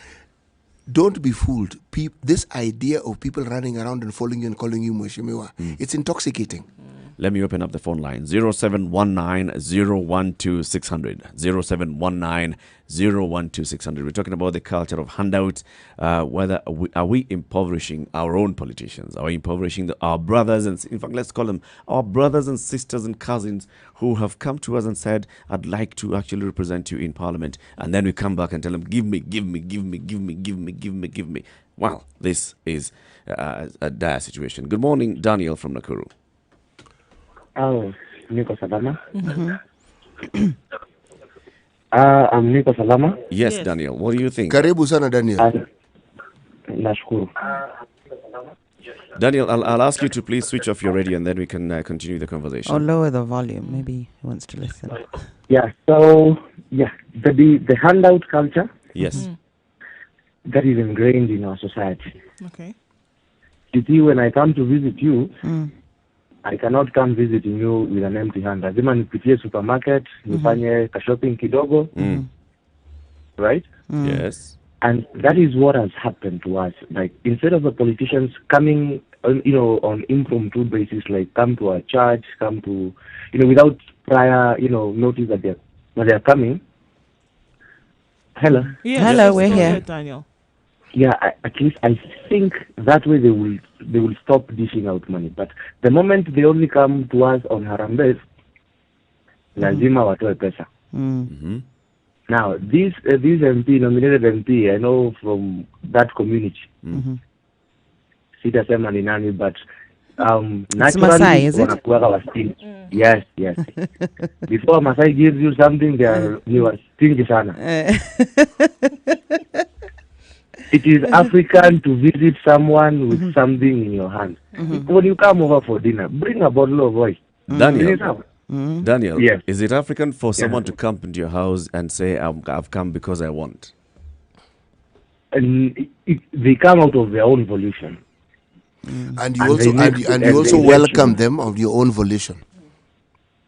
don't be fooled. This idea of people running around and following you and calling you Mheshimiwa, it's intoxicating. Let me open up the phone line. 0719-012-600. 0719-012-600. We're talking about the culture of handouts. Whether are we impoverishing our own politicians? Are we impoverishing our brothers and, in fact, let's call them our brothers and sisters and cousins who have come to us and said, I'd like to actually represent you in Parliament. And then we come back and tell them, give me. Well, this is a dire situation. Good morning, Daniel from Nakuru. Oh, Niko Salama. I'm Niko Salama. Yes, Daniel. What do you think? Karibu sana, Daniel. Nashukuru. Daniel, I'll ask you to please switch off your radio and then we can continue the conversation. Or lower the volume. Maybe he wants to listen. Yeah, so, the handout culture. Yes. That is ingrained in our society. Okay. You see, when I come to visit you, I cannot come visiting you with an empty hand. Lazima nipitie supermarket, nifanye ka shopping kidogo, right? Yes. And that is what has happened to us. Like, instead of the politicians coming, on impromptu basis, like come to our church, come to, without prior, notice that they're coming. Hello. Yeah, Hello, we're here. Ahead, Daniel. Yeah, at least I think that way they will stop dishing out money. But the moment they only come to us on Harambee, lazima watoe pesa. Now, this MP, nominated MP, I know from that community. Sitasema ni nani, but naturally, Masai, is it? wanakuwaga wastingi. Yes. Before Masai gives you something, they are stingy sana. It is African to visit someone with something in your hand. When you come over for dinner, bring a bottle of oil. Daniel, Yes. Is it African for someone to come into your house and say, I've come because I want? And they come out of their own volition. And you also welcome them of your own volition.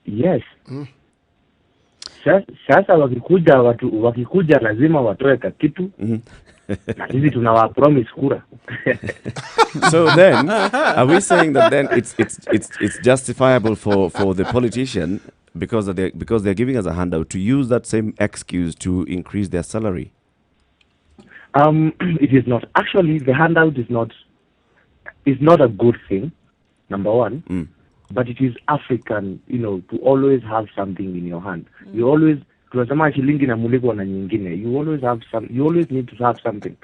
Yes. Sasa wakikuja lazima watoe kakitu. Na sisi tunawa promise kura. So then, are we saying that then it's justifiable for the politician because they're giving us a handout to use that same excuse to increase their salary? It is not. Actually, the handout is not a good thing, number one. But it is African, to always have something in your hand. You always, tunasema shilingi na muliko na nyingine. You always need to have something.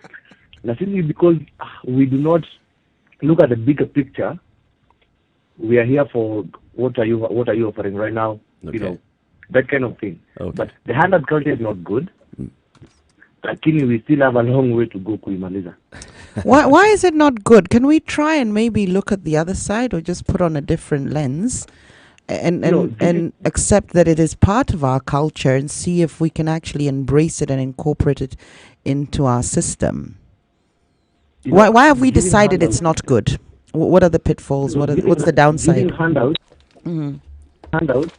Na sisi, because we do not look at the bigger picture. We are here for what are you offering right now? Okay. You know, that kind of thing. Okay. But the handout culture is not good. Lakini we still have a long way to go kuimaliza. Why is it not good? Can we try and maybe look at the other side, or just put on a different lens and accept that it is part of our culture and see if we can actually embrace it and incorporate it into our system? Why have we decided it's not good? What are the pitfalls? What's the downside? Giving handouts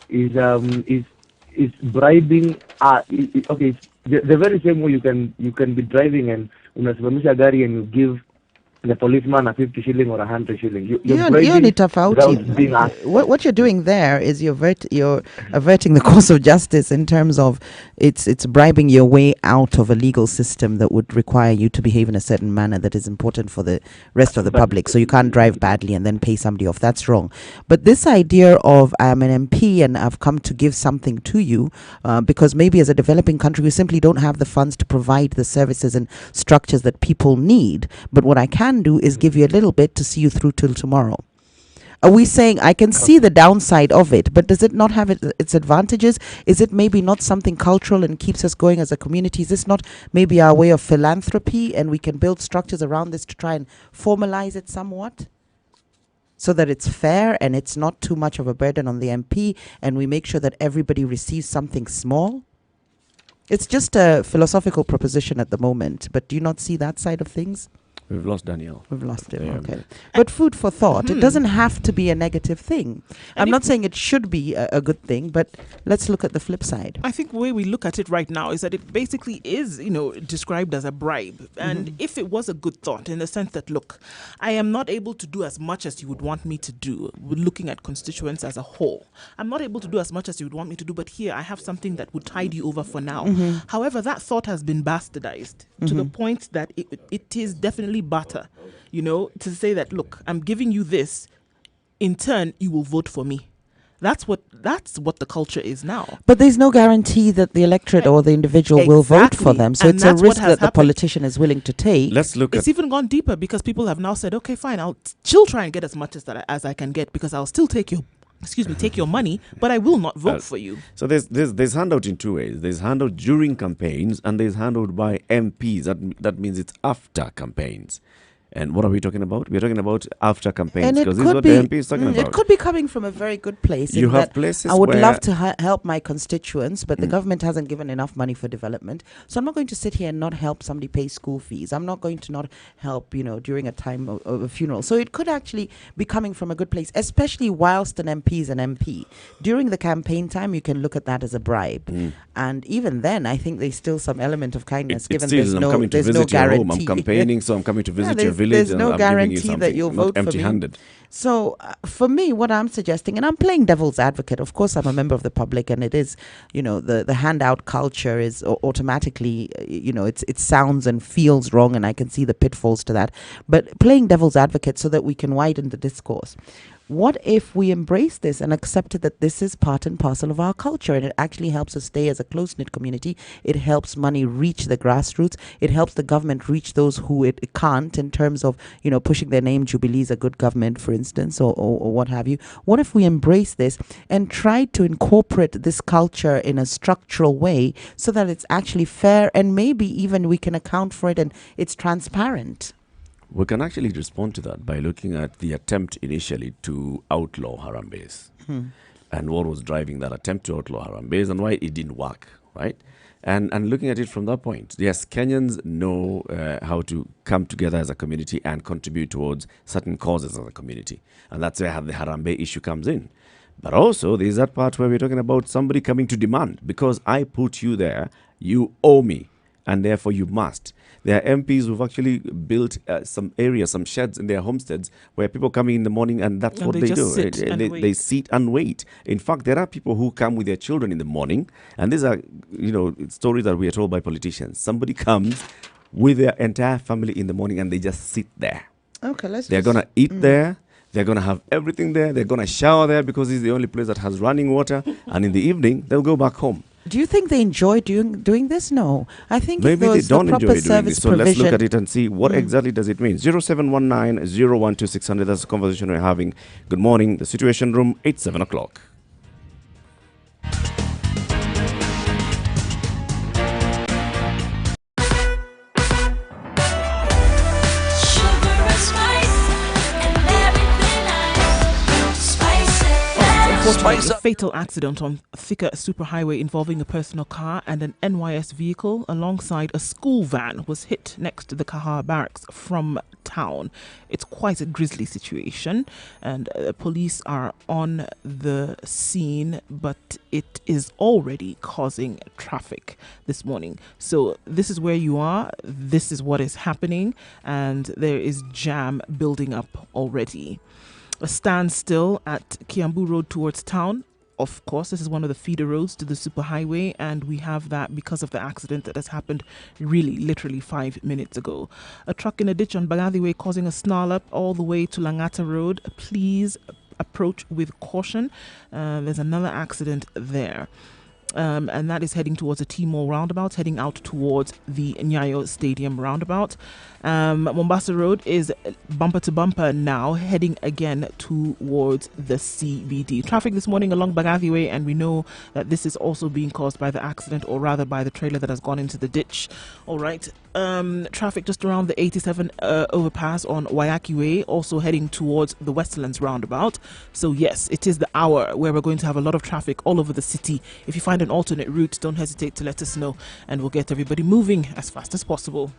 is bribing. Okay, the very same way you can be driving and unasimamisha gari and you give the policeman a 50 shilling or 100 shilling. You're bribing without being asked. What you're doing there is you're averting the course of justice in terms of it's bribing your way out of a legal system that would require you to behave in a certain manner that is important for the rest of the public. So you can't drive badly and then pay somebody off. That's wrong. But this idea of I'm an MP and I've come to give something to you because maybe as a developing country we simply don't have the funds to provide the services and structures that people need. But what I can do is give you a little bit to see you through till tomorrow. Are we saying I can see the downside of it, but does it not have its advantages? Is it maybe not something cultural and keeps us going as a community? Is this not maybe our way of philanthropy, and we can build structures around this to try and formalize it somewhat so that it's fair and it's not too much of a burden on the MP, and we make sure that everybody receives something small? It's just a philosophical proposition at the moment, but do you not see that side of things? We've lost Danielle. We've lost him, okay. But food for thought. It doesn't have to be a negative thing. I'm not saying it should be a good thing, but let's look at the flip side. I think the way we look at it right now is that it basically is, described as a bribe. And if it was a good thought, in the sense that, look, I am not able to do as much as you would want me to do, looking at constituents as a whole. I'm not able to do as much as you would want me to do, but here I have something that would tide you over for now. However, that thought has been bastardized to the point that it is definitely butter, to say that, look, I'm giving you this, in turn you will vote for me. That's what the culture is now. But there's no guarantee that the electorate or the individual will vote for them. So it's a risk that the politician is willing to take. It's even gone deeper, because people have now said, okay, fine, I'll still try and get as much as I can get, because I'll still take your money, but I will not vote for you. So there's handout in two ways. There's handout during campaigns, and there's handout by MPs. That means it's after campaigns. And what are we talking about? We're talking about after campaigns, because this is what the MP is talking about. It could be coming from a very good place. You have places I would love to help my constituents, but the government hasn't given enough money for development. So I'm not going to sit here and not help somebody pay school fees. I'm not going to not help, during a time of a funeral. So it could actually be coming from a good place, especially whilst an MP is an MP. During the campaign time, you can look at that as a bribe. And even then, I think there's still some element of kindness, given there's no guarantee. I'm campaigning, so I'm coming to visit your village. There's no guarantee that you'll vote for me. Empty-handed. So for me, what I'm suggesting, and I'm playing devil's advocate, of course I'm a member of the public, and it is, the handout culture is automatically, it sounds and feels wrong, and I can see the pitfalls to that. But playing devil's advocate so that we can widen the discourse. What if we embrace this and accepted that this is part and parcel of our culture, and it actually helps us stay as a close-knit community? It helps money reach the grassroots. It helps the government reach those who it can't, in terms of, pushing their name, Jubilee's a good government, for instance, or what have you. What if we embrace this and try to incorporate this culture in a structural way so that it's actually fair, and maybe even we can account for it and it's transparent? We can actually respond to that by looking at the attempt initially to outlaw Harambes and what was driving that attempt to outlaw Harambes and why it didn't work, right? And looking at it from that point, yes, Kenyans know how to come together as a community and contribute towards certain causes as a community. And that's where the Harambee issue comes in. But also, there's that part where we're talking about somebody coming to demand, because I put you there, you owe me, and therefore you must. There are MPs who've actually built some areas, some sheds in their homesteads where people come in the morning, and that's what they do. They sit and wait. In fact, there are people who come with their children in the morning, and these are, stories that we are told by politicians. Somebody comes with their entire family in the morning, and they just sit there. Okay, they're going to eat there. They're going to have everything there. They're going to shower there because it's the only place that has running water. And in the evening, they'll go back home. Do you think they enjoy doing this? No. I think maybe they don't enjoy doing service this. So let's look at it and see what exactly does it mean. 0719 012 600. That's the conversation we're having. Good morning. The Situation Room, 7 o'clock. A fatal accident on Thika Superhighway involving a personal car and an NYS vehicle alongside a school van was hit next to the Kahar barracks from town. It's quite a grisly situation, and police are on the scene, but it is already causing traffic this morning. So this is where you are, this is what is happening, and there is jam building up already. A standstill at Kiambu Road towards town. Of course, this is one of the feeder roads to the superhighway, and we have that because of the accident that has happened literally 5 minutes ago. A truck in a ditch on Bagathi Way causing a snarl up all the way to Langata Road. Please approach with caution. There's another accident there. And that is heading towards the T-Mall roundabout, heading out towards the Nyayo Stadium roundabout. Mombasa Road is bumper to bumper now, heading again towards the CBD. Traffic this morning along Bagathi Way, and we know that this is also being caused by the accident, or rather by the trailer that has gone into the ditch. All right. Traffic just around the 87 overpass on Wayaki Way, also heading towards the Westlands roundabout. So yes, it is the hour where we're going to have a lot of traffic all over the city. If you find an alternate route, don't hesitate to let us know, and we'll get everybody moving as fast as possible.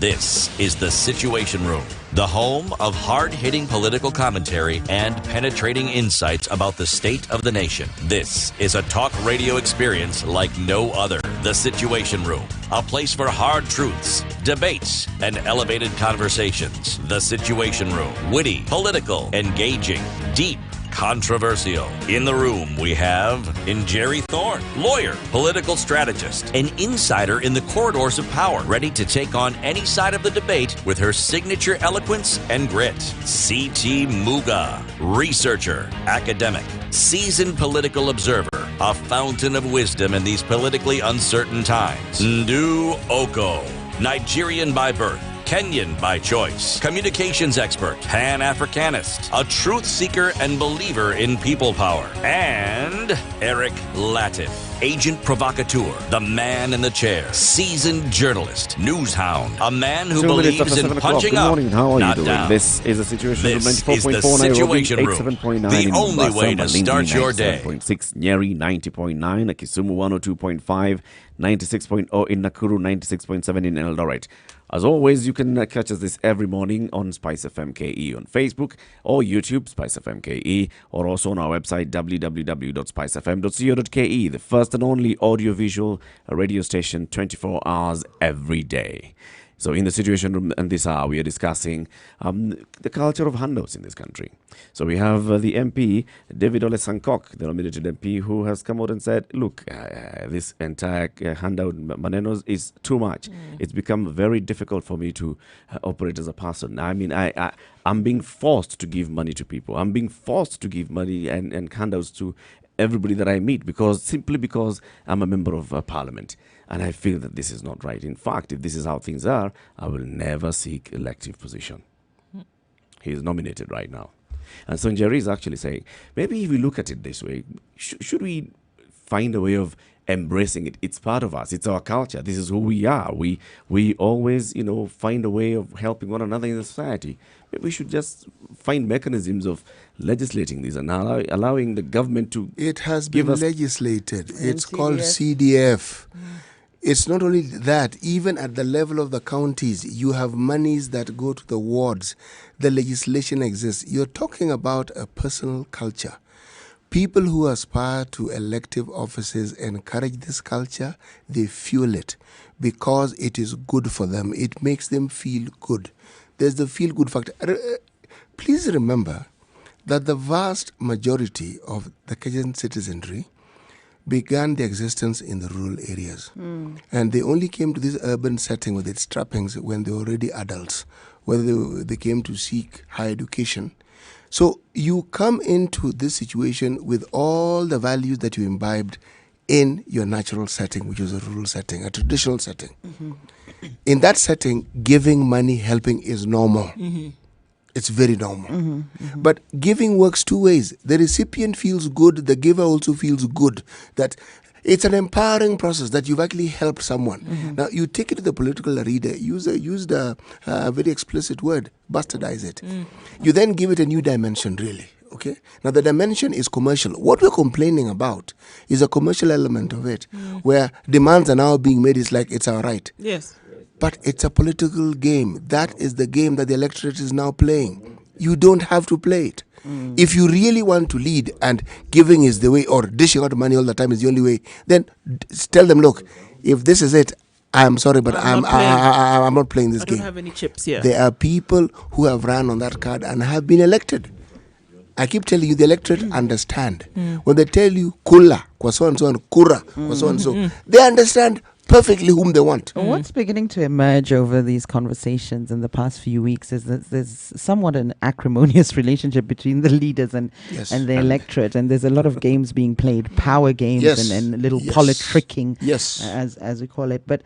This is the Situation Room, the home of hard-hitting political commentary and penetrating insights about the state of the nation. This is a talk radio experience like no other. The Situation Room, a place for hard truths, debates, and elevated conversations. The Situation Room, witty, political, engaging, deep, controversial. In the room, we have Jerry Thorne, lawyer, political strategist, an insider in the corridors of power, ready to take on any side of the debate with her signature eloquence and grit. C.T. Muga, researcher, academic, seasoned political observer, a fountain of wisdom in these politically uncertain times. Ndu Oko, Nigerian by birth, Kenyan by choice, communications expert, Pan-Africanist, a truth seeker and believer in people power, and Eric Latin, agent provocateur, the man in the chair, seasoned journalist, news hound, a man who believes in punching up, not down. This is the Situation Room. This is the Situation Room, the only way to start your day. 97.6, Nyeri 90.9, Kisumu 102.5, 96.0 in Nakuru, 96.7 in Eldoret. As always, you can catch us this every morning on Spice FM KE on Facebook or YouTube, Spice FM KE, or also on our website, www.spicefm.co.ke, the first and only audiovisual radio station 24 hours every day. So in the Situation Room and this hour, we are discussing the culture of handouts in this country. So we have the MP, David Ole Sankok, the nominated MP, who has come out and said, look, this entire handout manenos is too much. It's become very difficult for me to operate as a person. I mean, I'm being forced to give money to people. I'm being forced to give money and handouts to everybody that I meet simply because I'm a member of parliament. And I feel that this is not right. In fact, if this is how things are, I will never seek elective position. He is nominated right now. And so Jerry is actually saying, maybe if we look at it this way, should we find a way of embracing it? It's part of us. It's our culture. This is who we are. We always, find a way of helping one another in the society. Maybe we should just find mechanisms of legislating this and allowing the government to It has been legislated. It's called CDF. It's not only that, even at the level of the counties, you have monies that go to the wards. The legislation exists. You're talking about a personal culture. People who aspire to elective offices encourage this culture. They fuel it because it is good for them. It makes them feel good. There's the feel-good factor. Please remember that the vast majority of the Kenyan citizenry began their existence in the rural areas. And they only came to this urban setting with its trappings when they were already adults, whether they came to seek higher education. So you come into this situation with all the values that you imbibed in your natural setting, which is a rural setting, a traditional setting. In that setting, giving money, helping is normal. It's very normal. But giving works two ways. The recipient feels good, the giver also feels good. That it's an empowering process that you've actually helped someone. Now, you take it to the political arena, use a very explicit word, bastardize it. You then give it a new dimension, really. Okay. Now the dimension is commercial. What we're complaining about is a commercial element of it, where demands are now being made. It's like it's our right. Yes. But it's a political game. That is the game that the electorate is now playing. You don't have to play it. If you really want to lead and giving is the way, or dishing out money all the time is the only way, then tell them, look, if this is it, I'm sorry, but I'm not playing this game. I don't have any chips here. There are people who have run on that card and have been elected. I keep telling you, the electorate understand. When they tell you kula, kwa so and so, and kura, kwa so and so, they understand perfectly whom they want. What's beginning to emerge over these conversations in the past few weeks is that there's somewhat an acrimonious relationship between the leaders and the electorate, and there's a lot of games being played, power games and little politricking, as we call it. But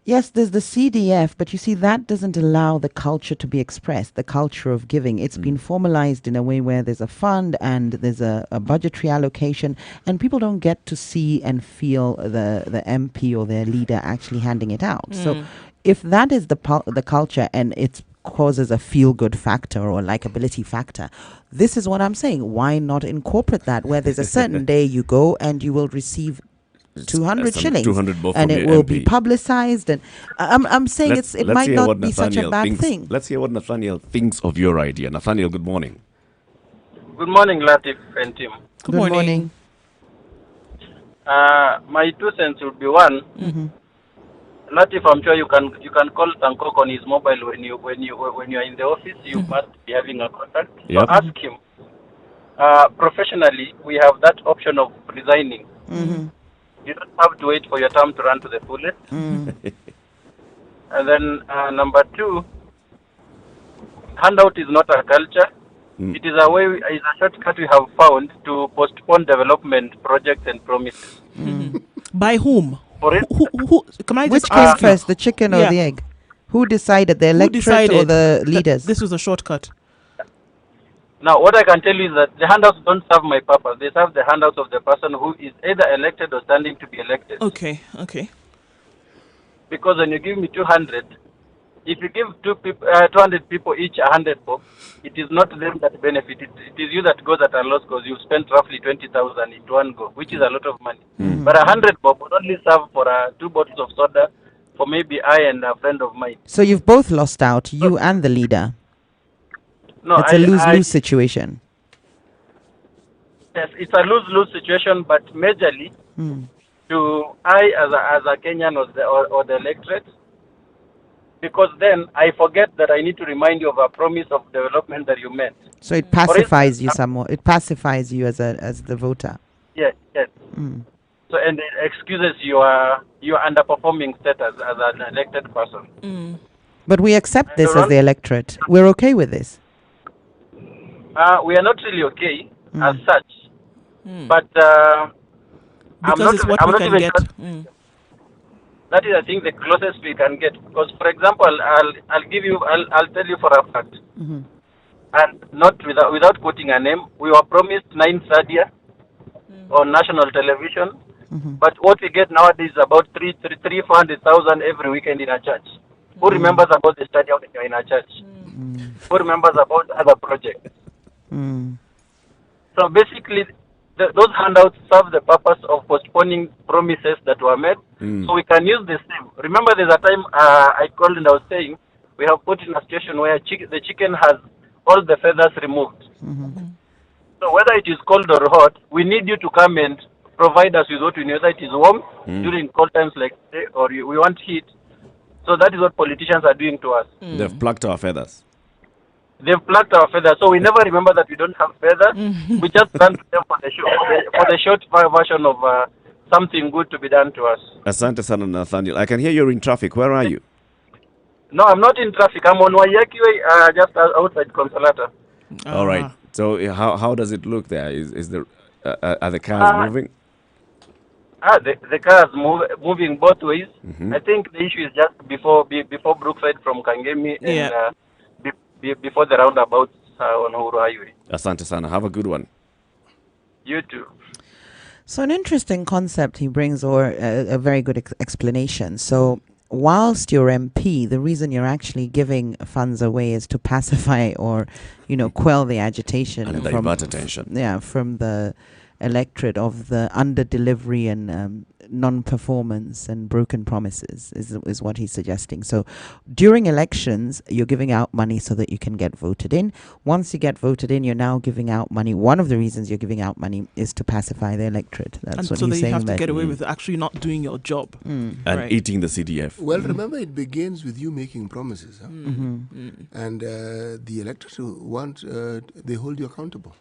yes, there's the CDF, but you see, that doesn't allow the culture to be expressed, the culture of giving. It's been formalized in a way where there's a fund and there's a budgetary allocation, and people don't get to see and feel the MP or their leader actually handing it out. So if that is the culture and it causes a feel-good factor or likability factor, this is what I'm saying. Why not incorporate that, where there's a certain day you go and you will receive 200 shillings, 200 both and it will be publicized, and I'm saying it might not be such a bad thing. Let's hear what Nathaniel thinks of your idea. Nathaniel, good morning. Good morning, Latif and Tim. Good morning. My 2 cents would be one. Latif, I'm sure you can call Tankok on his mobile when you're in the office. You must be having a contact. So ask him. Professionally, we have that option of resigning. You don't have to wait for your term to run to the fullest. And then number 2, handout is not a culture. It is a shortcut we have found to postpone development projects and promises. By whom? Who can I Which just came ask first, the chicken or the egg? Who decided, the electorate or the leaders? This was a shortcut. Now, what I can tell you is that the handouts don't serve my purpose. They serve the handouts of the person who is either elected or standing to be elected. Okay. Because when you give me 200, if you give 200 people each 100 bob, it is not them that benefit. It is you that goes at a loss because you spent roughly 20,000 in one go, which is a lot of money. But 100 bob would only serve for 2 bottles of soda for maybe I and a friend of mine. So you've both lost out, you and the leader. No, it's a lose-lose situation. Yes, it's a lose-lose situation, but majorly to I as a Kenyan or the electorate, because then I forget that I need to remind you of a promise of development that you made. So it pacifies you somewhat. It pacifies you as the voter. Yes. So and it excuses your underperforming status as an elected person. But we accept this as the electorate. We're okay with this. We are not really okay as such, but I'm not even get. Sure. That is, I think, the closest we can get. Because, for example, I'll tell you for a fact, and not without quoting a name, we were promised 9 Sadia on national television, but what we get nowadays is about 400,000 every weekend in a church. Who remembers about the study when you're in a church? Who remembers about other projects? So basically, those handouts serve the purpose of postponing promises that were made, so we can use the same. Remember, there's a time I called and I was saying we have put in a situation where the chicken has all the feathers removed. So whether it is cold or hot, we need you to come and provide us with what we need. Whether it is warm during cold times like today, or we want heat. So that is what politicians are doing to us. They've plucked our feathers. they've plucked our feathers, so we never remember that we don't have feathers. We just run to them for the short version of something good to be done to us. Asante sana Nathaniel. I can hear you're in traffic. Where are you? No, I'm not in traffic. I'm on Waiyaki Way, just outside Consolata. All right. So how does it look there? Is there are the cars moving? The cars moving both ways. I think the issue is just before Brookside from Kangemi and before the roundabouts on Uhuru Highway. Asante sana. Have a good one. You too. So an interesting concept he brings, or a very good explanation. So whilst you're MP, the reason you're actually giving funds away is to pacify or, quell the agitation and divert attention. From the electorate of the under-delivery and non-performance and broken promises is what he's suggesting. So during elections, you're giving out money so that you can get voted in. Once you get voted in, you're now giving out money. One of the reasons you're giving out money is to pacify the electorate. That's what he's saying. So you have to get away with actually not doing your job. And eating the CDF. Well, remember, it begins with you making promises. Huh? And the electorate they hold you accountable.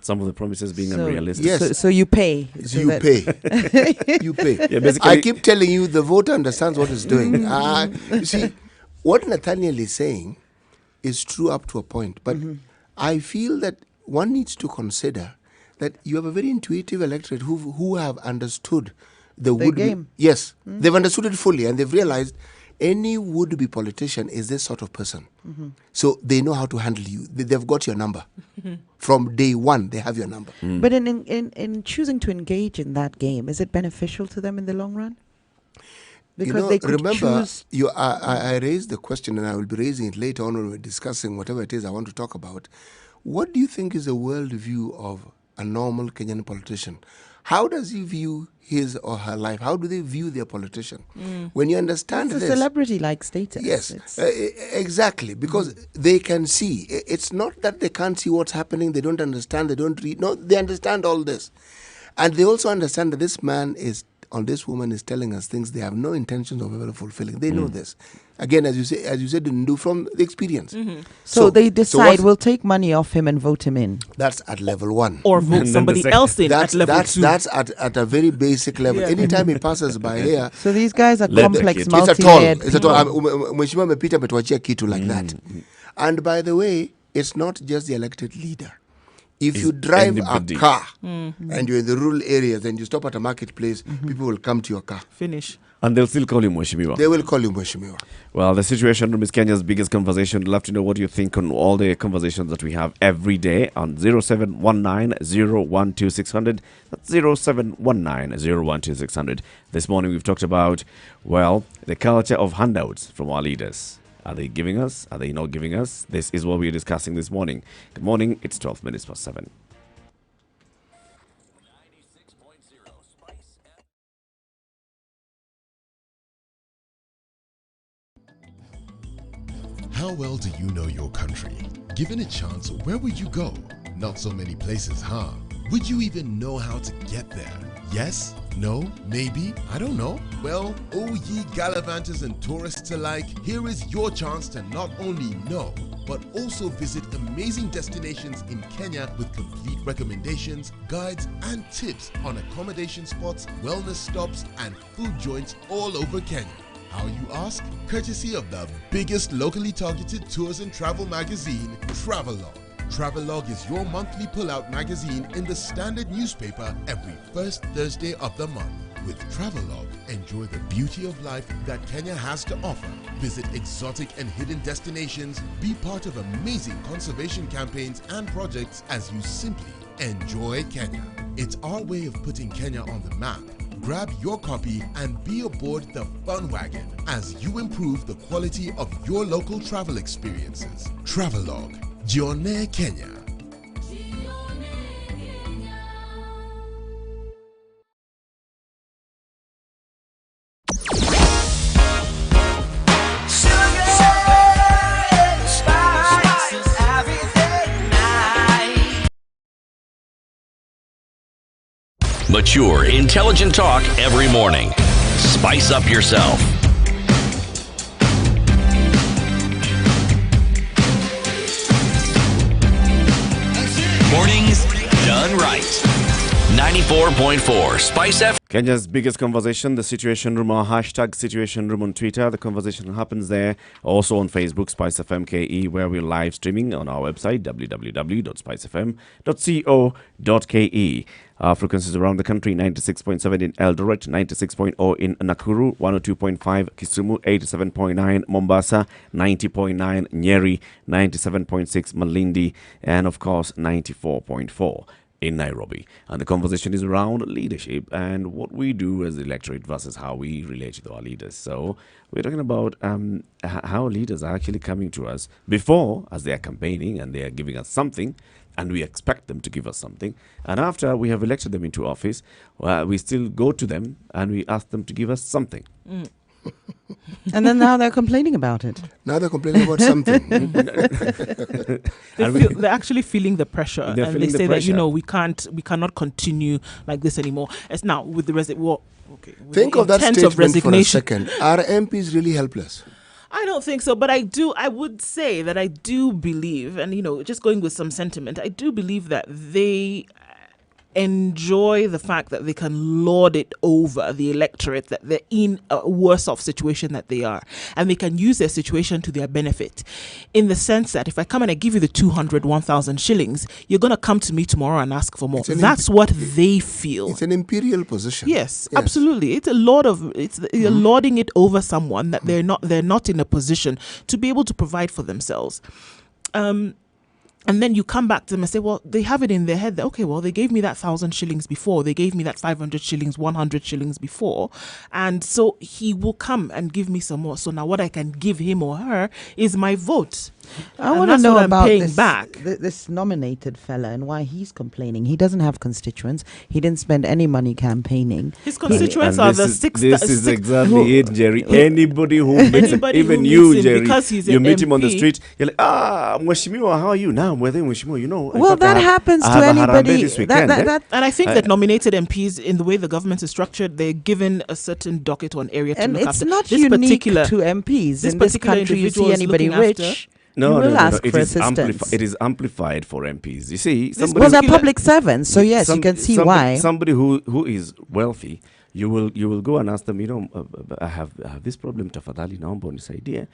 Some of the promises being unrealistic. Yes. So you pay. You pay. You pay. Yeah, I keep telling you, the voter understands what it's doing. You see, what Nathaniel is saying is true up to a point. But I feel that one needs to consider that you have a very intuitive electorate who have understood the game. Yes. They've understood it fully, and they've realized any would-be politician is this sort of person. So they know how to handle you. They've got your number. From day one, they have your number. But in choosing to engage in that game, is it beneficial to them in the long run? Because they could remember, choose... I raised the question, and I will be raising it later on when we're discussing whatever it is I want to talk about. What do you think is the world view of a normal Kenyan politician? How does he view his or her life? How do they view their politician? When you understand it's this... a celebrity-like status. Yes, exactly, because they can see. It's not that they can't see what's happening, they don't understand, they don't read. No, they understand all this. And they also understand that this man this woman is telling us things they have no intentions of ever fulfilling. They know this. Again, as you said, Ndu, from the experience. So they decide we'll take money off him and vote him in. That's at level 1. Or vote somebody else in at level 2. That's at a very basic level. Anytime he passes by here. So these guys are complex, multi-layered. It's a toll. Mheshimiwa amepita ametuachia kitu like that. And by the way, it's not just the elected leader. If you drive a car and you're in the rural areas and you stop at a marketplace, people will come to your car. Finish. And they'll still call you Mheshimiwa. They will call you Mheshimiwa. Well, the Situation Room is Kenya's biggest conversation. I'd love to know what you think on all the conversations that we have every day on 0719-012-600. That's 0719-012-600. This morning we've talked about, the culture of handouts from our leaders. Are they giving us? Are they not giving us? This is what we're discussing this morning. Good morning. It's 12 minutes past 7. How well do you know your country? Given a chance, where would you go? Not so many places, huh? Would you even know how to get there? Yes? No? Maybe? I don't know. Well, oh ye gallivanters and tourists alike, here is your chance to not only know, but also visit amazing destinations in Kenya with complete recommendations, guides, and tips on accommodation spots, wellness stops, and food joints all over Kenya. How, you ask? Courtesy of the biggest locally targeted tours and travel magazine, Travelog. Travelog is your monthly pull-out magazine in the Standard newspaper every first Thursday of the month. With Travelog, enjoy the beauty of life that Kenya has to offer. Visit exotic and hidden destinations, be part of amazing conservation campaigns and projects as you simply enjoy Kenya. It's our way of putting Kenya on the map. Grab your copy and be aboard the fun wagon as you improve the quality of your local travel experiences. Travelog. Jione Kenya. Mature, intelligent talk every morning. Spice up yourself. Mornings done right. 94.4 Spice FM. Kenya's biggest conversation, the Situation Room, or hashtag Situation Room on Twitter. The conversation happens there. Also on Facebook, Spice FM KE, where we're live streaming on our website, www.spicefm.co.ke. Our frequencies around the country, 96.7 in Eldoret, 96.0 in Nakuru, 102.5 Kisumu, 87.9 Mombasa, 90.9 Nyeri, 97.6 Malindi, and of course 94.4 in Nairobi. And the conversation is around leadership and what we do as the electorate versus how we relate to our leaders. So we're talking about how leaders are actually coming to us before, as they are campaigning and they are giving us something, and we expect them to give us something. And after we have elected them into office, we still go to them and we ask them to give us something. And then now they're complaining about it. Now they're complaining about something. They're actually feeling the pressure, and they say that we cannot continue like this anymore. It's now with the Think of that statement for a second. Are MPs really helpless? I don't think so, but I would say that I do believe, and just going with some sentiment, I do believe that they enjoy the fact that they can lord it over the electorate, that they're in a worse off situation that they are, and they can use their situation to their benefit, in the sense that if I come and I give you the 1,000 shillings, you're going to come to me tomorrow and ask for more. That's what they feel. It's an imperial position. Yes, absolutely. It's you're lording it over someone that they're not in a position to be able to provide for themselves. And then you come back to them and say, well, they have it in their head that, okay, well, they gave me that 1,000 shillings before. They gave me that 500 shillings, 100 shillings before. And so he will come and give me some more. So now what I can give him or her is my vote. I want to know about this nominated fella and why he's complaining. He doesn't have constituents. He didn't spend any money campaigning. His constituents are the six. This is exactly it, Jerry. Anybody who meets him, even you, Jerry, you meet him on the street, you're like, Mheshimiwa, how are you now? Mheshimiwa, well, that happens to anybody. And I think that nominated MPs, in the way the government is structured, they're given a certain docket or an area to look after. And it's not unique to MPs. In this country, you see anybody rich, No. Ask it for is assistance. It is amplified for MPs. You see, they're public servants, so yes, you can see why. Somebody who is wealthy, you will go and ask them. I have this problem. Tafadhali naomba unisaidie.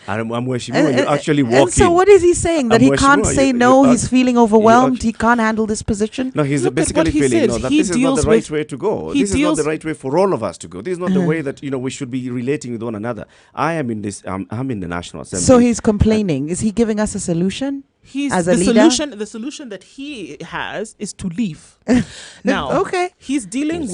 I'm Mheshimiwa, you actually walk and so in. what is he saying? That he can't say no, he's feeling overwhelmed, he can't handle this position? No, he's basically feeling that this is not the right way to go. This is not the right way for all of us to go. This is not the way that we should be relating with one another. I'm in the National Assembly. So he's complaining. Is he giving us a solution? The solution that he has is to leave. Now, okay, he's dealing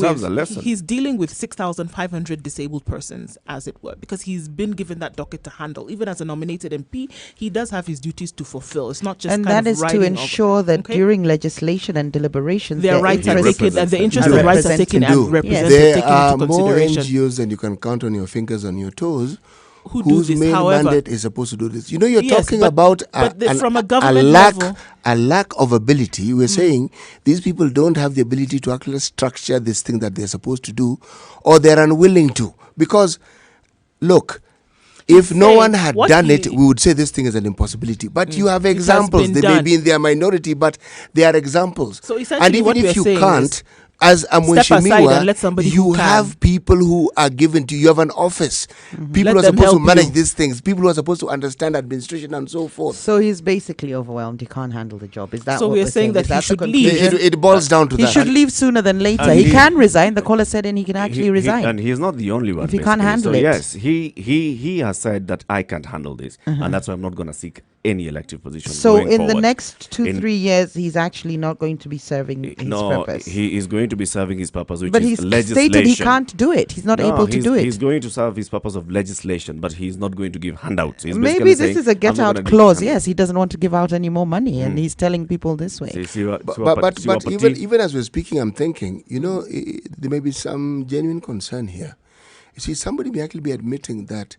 with 6,500 disabled persons, as it were, because he's been given that docket to handle. Even as a nominated MP, he does have his duties to fulfill. It's not just to ensure that during legislation and deliberations, their rights are taken, and the interests and rights are taken and represented. There are more NGOs than you can count on your fingers on your toes. Whose main mandate is supposed to do this? You're talking about from a government level, a lack of ability. We're saying these people don't have the ability to actually structure this thing that they're supposed to do, or they're unwilling to. Because, look, if no one had done it, we would say this thing is an impossibility. But you have examples. They may be in their minority, but they are examples. So essentially, and even if you can't, as a Mheshimiwa, you have people who are given to you. You have an office. People who are supposed to manage these things. People who are supposed to understand administration and so forth. So he's basically overwhelmed. He can't handle the job. Is that so what we're saying? That he should leave. It boils down to that. He should leave sooner than later. He can resign. The caller said, and he can actually resign. And he's not the only one. If he can't handle it. Yes, he has said that I can't handle this, and that's why I'm not going to seek any elective position. So in the next 2-3 years, he's actually not going to be serving his purpose. He is going to be serving his purpose, which but is legislation. But he's stated he can't do it. He's not able to do it. He's going to serve his purpose of legislation, but he's not going to give handouts. Maybe this is a get-out clause. Yes, he doesn't want to give out any more money, and he's telling people this way. But even as we're speaking, I'm thinking, there may be some genuine concern here. You see, somebody may actually be admitting that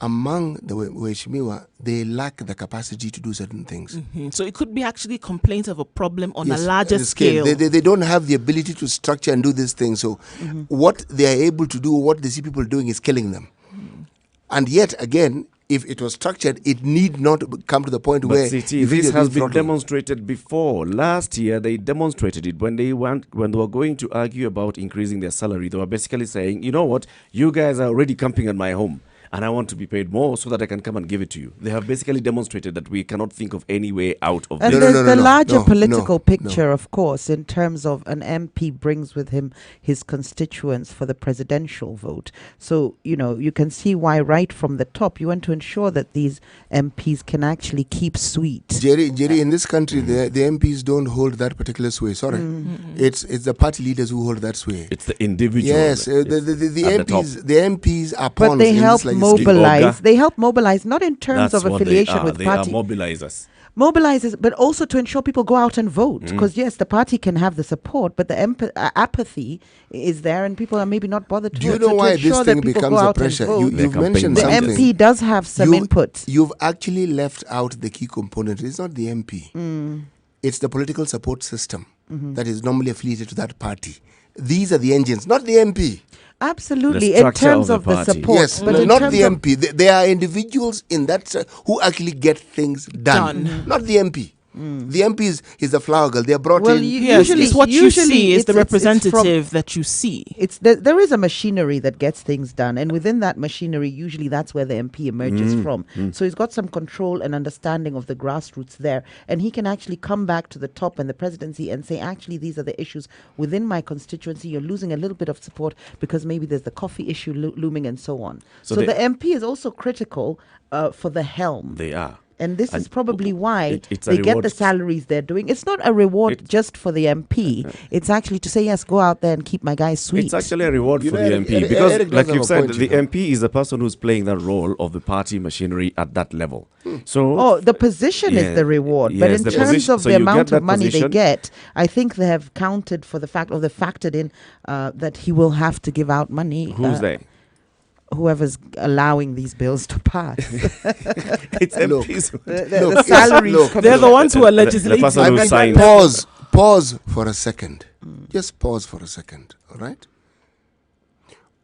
among the Waheshimiwa, they lack the capacity to do certain things. So it could be actually complaints of a problem on a larger scale. They don't have the ability to structure and do these things. So what they are able to do, what they see people doing is killing them. And yet again, if it was structured, it need not come to the point where this has been demonstrated before. Last year, they demonstrated it when they were going to argue about increasing their salary. They were basically saying, you know what, you guys are already camping at my home, and I want to be paid more so that I can come and give it to you. They have basically demonstrated that we cannot think of any way out of this. And there's the larger political picture, of course, in terms of an MP brings with him his constituents for the presidential vote. So, you can see why right from the top, you want to ensure that these MPs can actually keep sweet. Jerry, in this country, the MPs don't hold that particular sway. Sorry. It's the party leaders who hold that sway. It's the individual. Yes, the MPs are pawns. But they help mobilize. They help mobilize, not in terms of affiliation with party. They are mobilizers. Mobilizes, but also to ensure people go out and vote. Because yes, the party can have the support, but the apathy is there, and people are maybe not bothered to. Do you know why this thing becomes a pressure? You've mentioned something. The MP does have some input. You've actually left out the key component. It's not the MP. It's the political support system that is normally affiliated to that party. These are the engines, not the MP. Absolutely, in terms of the support. Yes, but not the MP. There are individuals in that who actually get things done. Not the MP. The MP is the flower girl. They are brought in. Usually, it's what you see is the representative that you see. There is a machinery that gets things done, and within that machinery, usually that's where the MP emerges from. So he's got some control and understanding of the grassroots there, and he can actually come back to the top and the presidency and say, actually, these are the issues within my constituency. You're losing a little bit of support because maybe there's the coffee issue looming and so on. So the MP is also critical for the helm. They are. And this is probably why they get the salaries they're doing. It's not a reward just for the MP. It's actually to say, yes, go out there and keep my guys sweet. It's actually a reward for the MP. Because, like you've said, the MP is the person who's playing that role of the party machinery at that level. So, the position is the reward. But in terms of the amount of money they get, I think they have counted for the fact, or they factored in that he will have to give out money. Who's they? Whoever's allowing these bills to pass. It's MPs. The salaries. They're the ones who are legislating. Pause for a second. Just pause for a second, all right?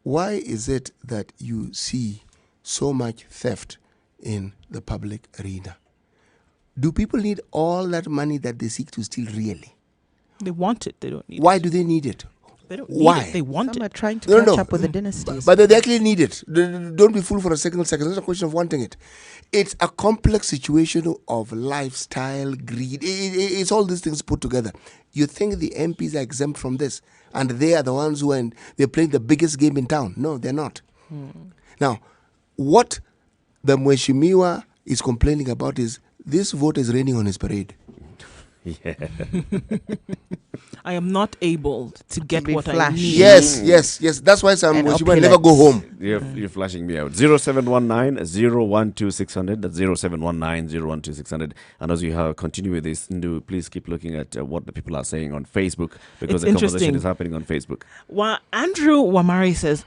Why is it that you see so much theft in the public arena? Do people need all that money that they seek to steal really? They want it. They don't need it. Why do they need it? They don't need it. They want Some it. are trying to catch up with the dynasties. But they actually need it. Don't be fooled for a second. It's not a question of wanting it. It's a complex situation of lifestyle, greed. It's all these things put together. You think the MPs are exempt from this, and they are the ones who they're playing the biggest game in town. No, they're not. Now, what the Mheshimiwa is complaining about is this vote is raining on his parade. Yeah. I am not able to get what I need. Yes. That's why some Mheshimiwa never go home. You're flashing me out. 0719-012-600. That's 0719-012-600. And as you continue with this, please keep looking at what the people are saying on Facebook, because the conversation is happening on Facebook. Well, Andrew Wamari says,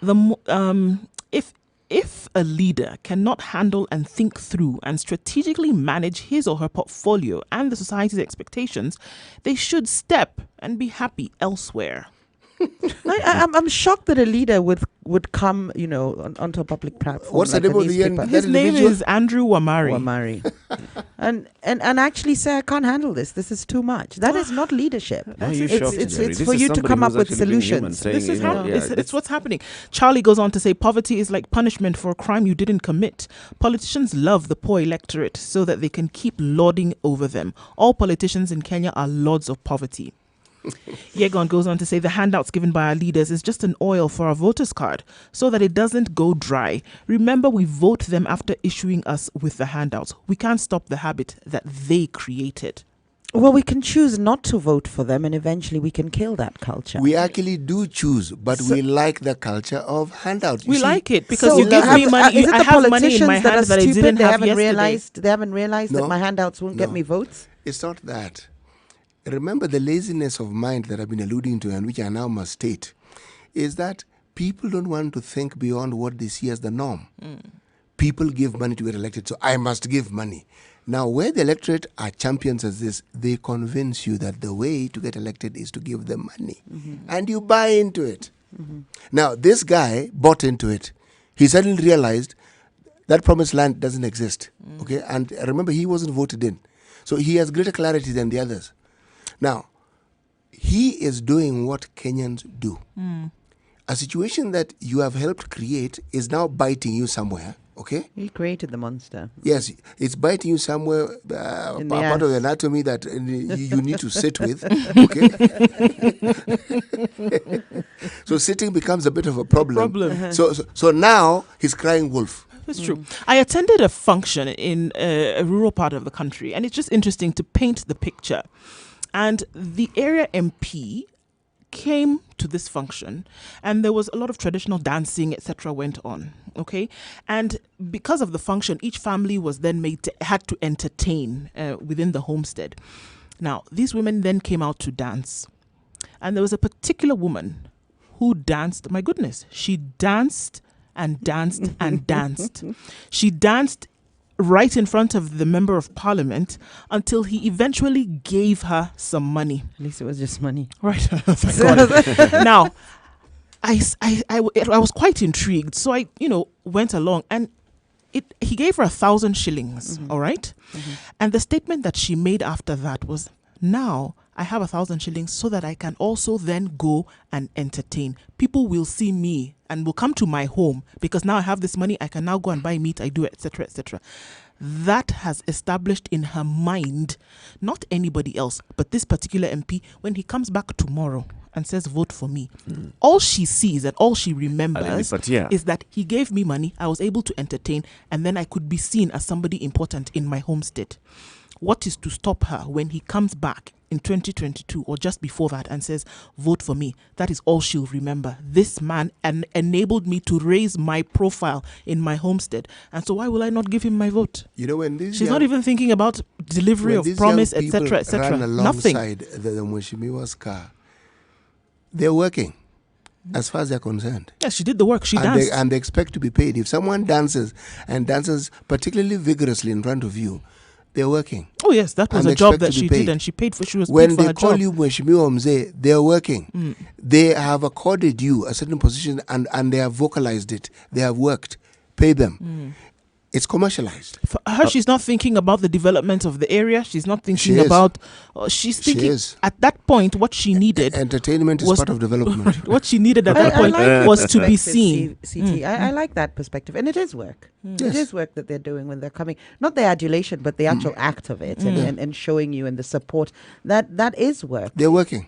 if a leader cannot handle and think through and strategically manage his or her portfolio and the society's expectations, they should step and be happy elsewhere. I'm shocked that a leader would come, onto a public platform. What's the name of the end? His name is Andrew Wamari. and actually say, I can't handle this. This is too much. That is not leadership. It's for you to come up with solutions. This is it's what's happening. Charlie goes on to say, poverty is like punishment for a crime you didn't commit. Politicians love the poor electorate so that they can keep lording over them. All politicians in Kenya are lords of poverty. Yegon goes on to say the handouts given by our leaders is just an oil for our voters card so that it doesn't go dry. Remember, we vote them after issuing us with the handouts. We can't stop the habit that they created. Well, we can choose not to vote for them, and eventually we can kill that culture. We actually do choose, but we like the culture of handouts. We like it because you give me money. Is it I have money in my hand that I didn't have yesterday. They haven't realized that my handouts won't get me votes? It's not that. Remember, the laziness of mind that I've been alluding to, and which I now must state, is that people don't want to think beyond what they see as the norm. People give money to get elected, so I must give money. Now, where the electorate are champions as this, they convince you that the way to get elected is to give them money. And you buy into it. Now, this guy bought into it. He suddenly realized That promised land doesn't exist. Okay, and remember, he wasn't voted in, so he has greater clarity than the others. Now, he is doing what Kenyans do. A situation that you have helped create is now biting you somewhere. Okay, He created the monster. yes, it's biting you somewhere, part of the anatomy that you need to sit with. Okay, so sitting becomes a bit of a problem. So now he's crying wolf. It's true. I attended a function in a rural part of the country, and it's just interesting to paint the picture. And the area MP came to this function, and there was a lot of traditional dancing, etc. went on. Okay, and because of the function, each family was then had to entertain within the homestead. Now, these women then came out to dance, and there was a particular woman who danced. My goodness, she danced and danced and danced. She danced right in front of the member of parliament until he eventually gave her some money. At least it was just money. Right. Thank God. Now, I was quite intrigued. So I, went along, and he gave her 1,000 shillings. All right. And the statement that she made after that was, now I have 1,000 shillings so that I can also then go and entertain. People will see me and will come to my home because now I have this money. I can now go and buy meat. I do it, etc., etc. That has established in her mind, not anybody else, but this particular MP, when he comes back tomorrow and says, vote for me, all she sees and all she remembers is that he gave me money, I was able to entertain, and then I could be seen as somebody important in my homestead. What is to stop her when he comes back in 2022 or just before that and says, vote for me? That is all she'll remember. This man enabled me to raise my profile in my homestead. And so why will I not give him my vote? When she's not even thinking about delivery of promise, etc., etc. Nothing. The Mheshimiwa's car, they're working. As far as they're concerned. Yes, she did the work. She danced. And they expect to be paid. If someone dances particularly vigorously in front of you, they're working. Oh yes, that was a job that she did, and she paid for. She was when paid for they her call job. you Mheshimiwa Mzee, they're working. They have accorded you a certain position, and they have vocalized it. They have worked. Pay them. It's commercialized. For her, she's not thinking about the development of the area. She's not thinking about. She's thinking at that point what she needed. Entertainment is part of development. What she needed at that point was to be seen. CT. I like that perspective, and it is work. Yes. It is work that they're doing when they're coming. Not the adulation, but the actual act of it, and showing you and the support. That is work. They're working,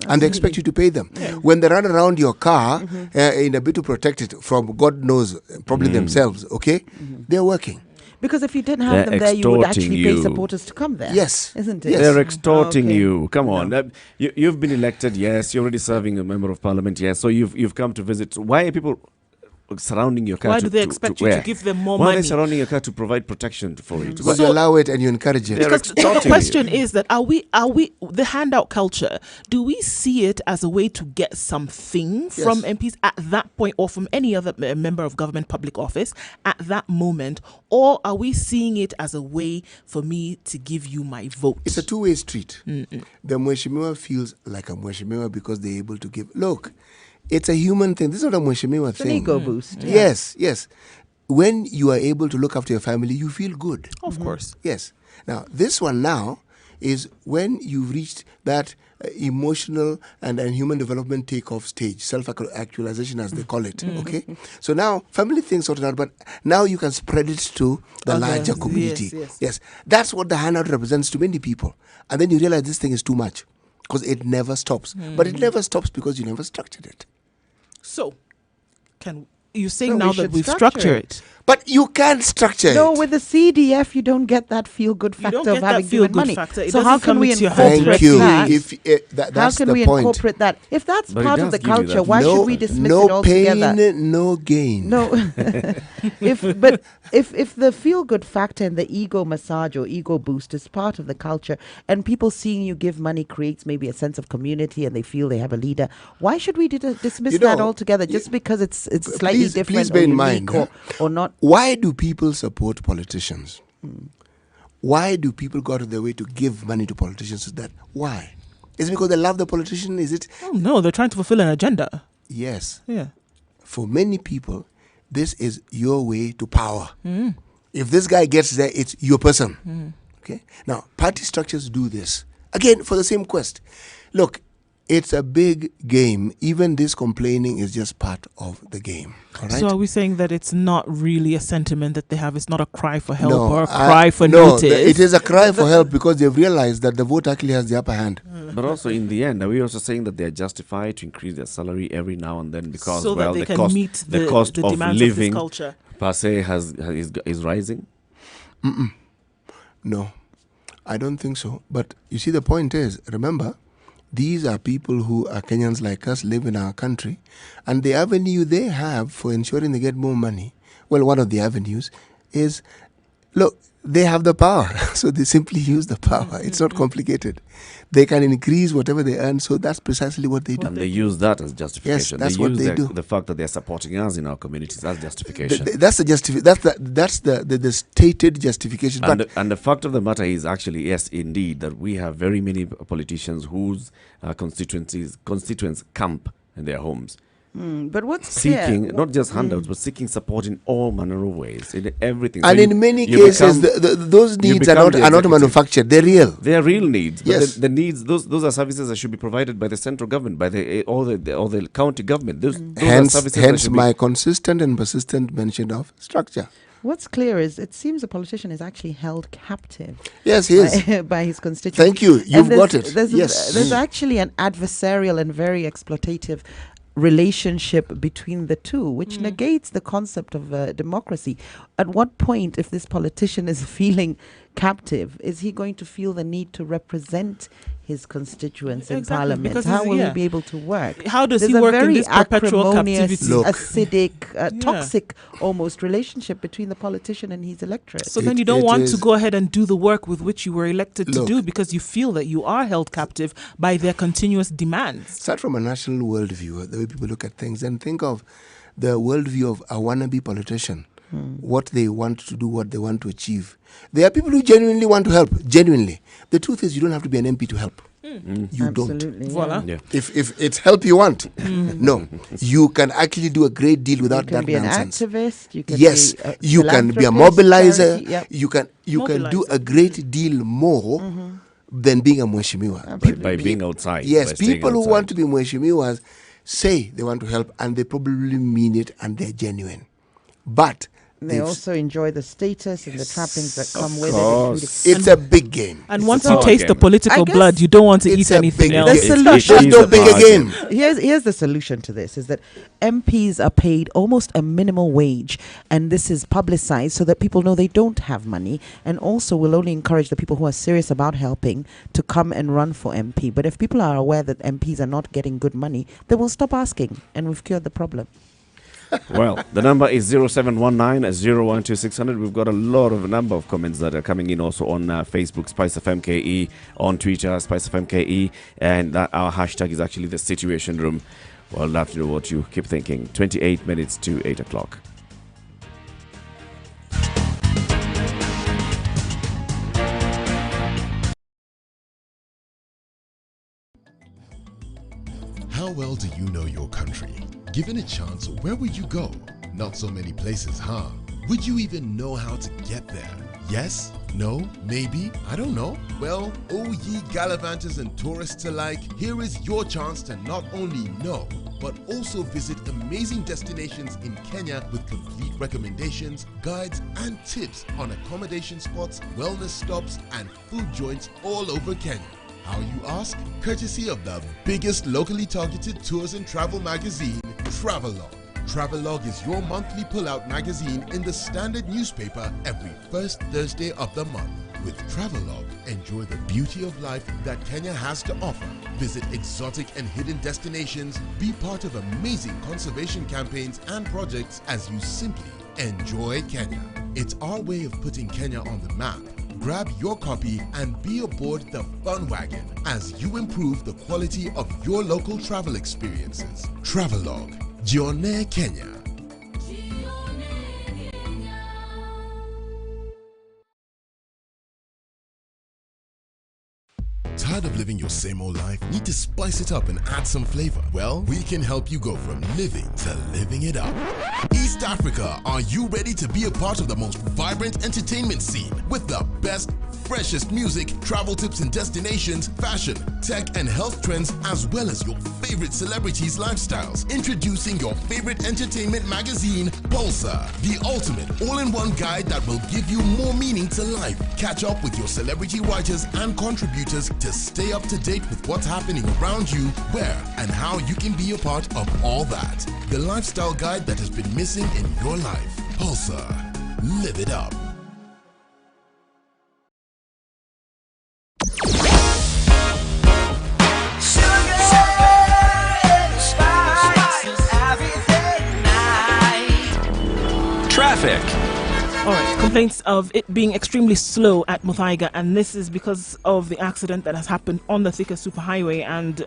and they expect you to pay them. Yeah. When they run around your car in a bit to protect it from God knows, probably themselves. Okay, they're working. Because if you didn't have them there, you would actually pay supporters to come there. Yes. Isn't it? Yes. They're extorting you. Come on. You've been elected, yes. You're already serving a member of parliament, yes. So you've come to visit. Why are people surrounding your car? Why do they expect you to give them more money? Why are they surrounding your car to provide protection for it? Because you allow it and you encourage it. Because the question is that are we the handout culture? Do we see it as a way to get something from MPs at that point, or from any other member of government public office at that moment, or are we seeing it as a way for me to give you my vote? It's a two-way street. The Mheshimiwa feels like a Mheshimiwa because they're able to give. Look, it's a human thing. This is not a Mheshimiwa thing. It's an ego boost. Yes. When you are able to look after your family, you feel good. Of course. Yes. Now, this one now is when you've reached that emotional and human development takeoff stage, self-actualization as they call it, okay? So now, family things sorted out, but now you can spread it to the larger community. Yes. That's what the handout represents to many people. And then you realize this thing is too much because it never stops. But it never stops because you never structured it. So, you're saying now that we've structured it? But you can't structure it. No, with the CDF, you don't get that feel-good factor of having given money. So how can we incorporate that? How can we incorporate that? If that's part of the culture, why should we dismiss it altogether? No pain, no gain. No. If the feel-good factor and the ego massage or ego boost is part of the culture, and people seeing you give money creates maybe a sense of community and they feel they have a leader, why should we dismiss that altogether just because it's slightly different please bear in mind, or not? Why do people support politicians? Why do people go out of their way to give money to politicians? Why? Is it because they love the politician? Is it? Oh, no, they're trying to fulfill an agenda. Yes. Yeah. For many people, this is your way to power. If this guy gets there, it's your person. Okay. Now, party structures do this again for the same quest. Look, it's a big game. Even this complaining is just part of the game. All right? So are we saying that it's not really a sentiment that they have? It's not a cry for help No, or a cry for no, notice? it is a cry for help because they've realized that the vote actually has the upper hand. But also in the end, are we also saying that they are justified to increase their salary every now and then because so that they the can cost, meet the cost of demands of this living culture? per se is rising? No, I don't think so. But you see, the point is, remember, these are people who are Kenyans like us, live in our country, and the avenue they have for ensuring they get more money, well, one of the avenues is, look, they have the power, so they simply use the power. It's not complicated. They can increase whatever they earn, so that's precisely what they do. And they use that as justification. Yes, that's they what use they do. The fact that they're supporting us in our communities as justification. That's the stated justification. And the fact of the matter is actually, yes, indeed, that we have very many politicians whose constituents camp in their homes. But what's seeking clear, not just handouts, but seeking support in all manner of ways, in everything. And so in many cases, those needs are not manufactured; they're real. They are real needs. Yes, but the needs those are services that should be provided by the central government, by all the county government. Those are services. Hence, my consistent and persistent mention of structure. What's clear is it seems the politician is actually held captive. Yes, he is. By his constituents. Thank you. You've got it. There's actually an adversarial and very exploitative relationship between the two, which negates the concept of democracy. At what point, if this politician is feeling captive, is he going to feel the need to represent his constituents in parliament? How will he be able to work? How does he work in this perpetual captivity? Acidic, toxic almost relationship between the politician and his electorate. So then you don't want to go ahead and do the work with which you were elected to do, because you feel that you are held captive by their continuous demands. Start from a national worldview, the way people look at things, and think of the worldview of a wannabe politician. What they want to do, what they want to achieve. There are people who genuinely want to help. Genuinely. The truth is, you don't have to be an MP to help. You Absolutely, don't. Voila. Yeah. If it's help you want, no, you can actually do a great deal without that nonsense. You can be an activist. You can you can be a mobilizer. Yep. You can do a great deal more than being a mheshimiwa. By being outside. Yes, by staying people who outside. want to be mheshimiwas say they want to help, and they probably mean it, and they're genuine. But they also enjoy the status and the trappings that come with course. it. It's a big game. And once you taste the political blood, you don't want to eat anything else. The solution, There's no bigger game. Here's the solution to this: is that MPs are paid almost a minimal wage, and this is publicized so that people know they don't have money, and also will only encourage the people who are serious about helping to come and run for MP. But if people are aware that MPs are not getting good money, they will stop asking, and we've cured the problem. Well, the number is 0719-012-600. We've got a number of comments that are coming in also on Facebook, Spice FM KE, on Twitter, Spice FM KE, and our hashtag is actually the Situation Room. Well, I'd love to know what you keep thinking. 28 minutes to 8 o'clock. How well do you know your country? Given a chance, where would you go? Not so many places, huh? Would you even know how to get there? Yes? No? Maybe? I don't know. Well, oh ye gallivanters and tourists alike, here is your chance to not only know, but also visit amazing destinations in Kenya with complete recommendations, guides, and tips on accommodation spots, wellness stops, and food joints all over Kenya. How you ask? Courtesy of the biggest locally targeted tours and travel magazine, Travelog. Travelog is your monthly pull-out magazine in the Standard newspaper every first Thursday of the month. With Travelog, enjoy the beauty of life that Kenya has to offer. Visit exotic and hidden destinations, be part of amazing conservation campaigns and projects as you simply enjoy Kenya. It's our way of putting Kenya on the map. Grab your copy and be aboard the fun wagon as you improve the quality of your local travel experiences. Travelog, Jione Kenya. Tired of living living your same old life? Need to spice it up and add some flavor? Well, we can help you go from living to living it up. East Africa, are you ready to be a part of the most vibrant entertainment scene with the best, freshest music, travel tips and destinations, fashion, tech and health trends, as well as your favorite celebrities' lifestyles? Introducing your favorite entertainment magazine, Pulsar, the ultimate all-in-one guide that will give you more meaning to life. Catch up with your celebrity writers and contributors to stay up to date with what's happening around you, where and how you can be a part of all that. The lifestyle guide that has been missing in your life. Pulsar, live it up. Traffic. All right, complaints of it being extremely slow at Muthaiga, and this is because of the accident that has happened on the Thika Superhighway, and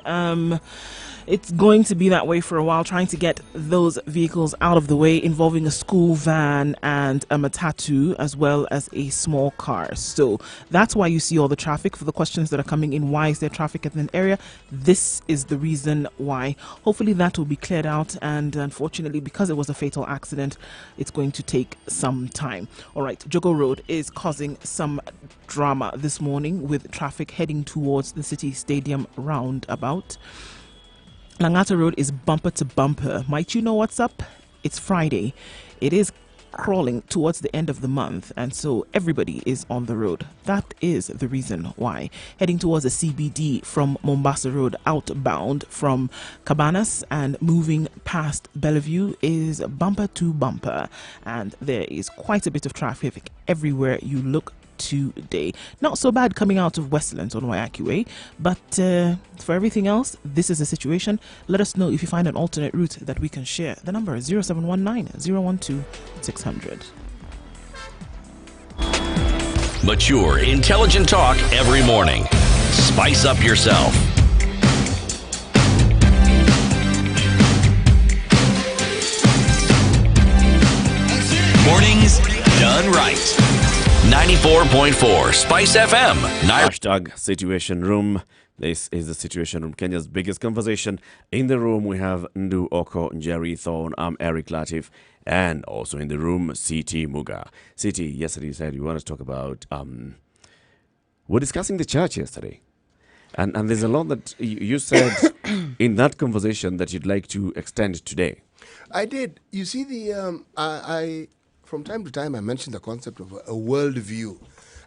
it's going to be that way for a while, trying to get those vehicles out of the way, involving a school van and a matatu, as well as a small car. So that's why you see all the traffic. For the questions that are coming in, why is there traffic in an area? This is the reason why. Hopefully that will be cleared out, and unfortunately, because it was a fatal accident, it's going to take some time. All right, Jogo Road is causing some drama this morning with traffic heading towards the City Stadium roundabout. Langata Road is bumper to bumper. Might you know what's up? It's Friday. It is crawling towards the end of the month, and so everybody is on the road. That is the reason why. Heading towards the CBD from Mombasa Road outbound from Cabanas and moving past Bellevue is bumper to bumper, and there is quite a bit of traffic everywhere you look today. Not so bad coming out of Westlands on Waiaki Way, but for everything else, this is the situation. Let us know if you find an alternate route that we can share. The number is 0719-012-600. Mature, intelligent talk every morning. Spice up yourself. Mornings done right. 94.4 Spice FM. Hashtag Situation Room. This is the Situation Room, Kenya's biggest conversation. In the room, we have Ndu Oko, Jerry Thorne. I'm Eric Latif. And also in the room, CT Muga. CT, yesterday you said you want to talk about... we're discussing the church yesterday. And there's a lot that you said in that conversation that you'd like to extend today. I did. You see, from time to time, I mentioned the concept of a worldview,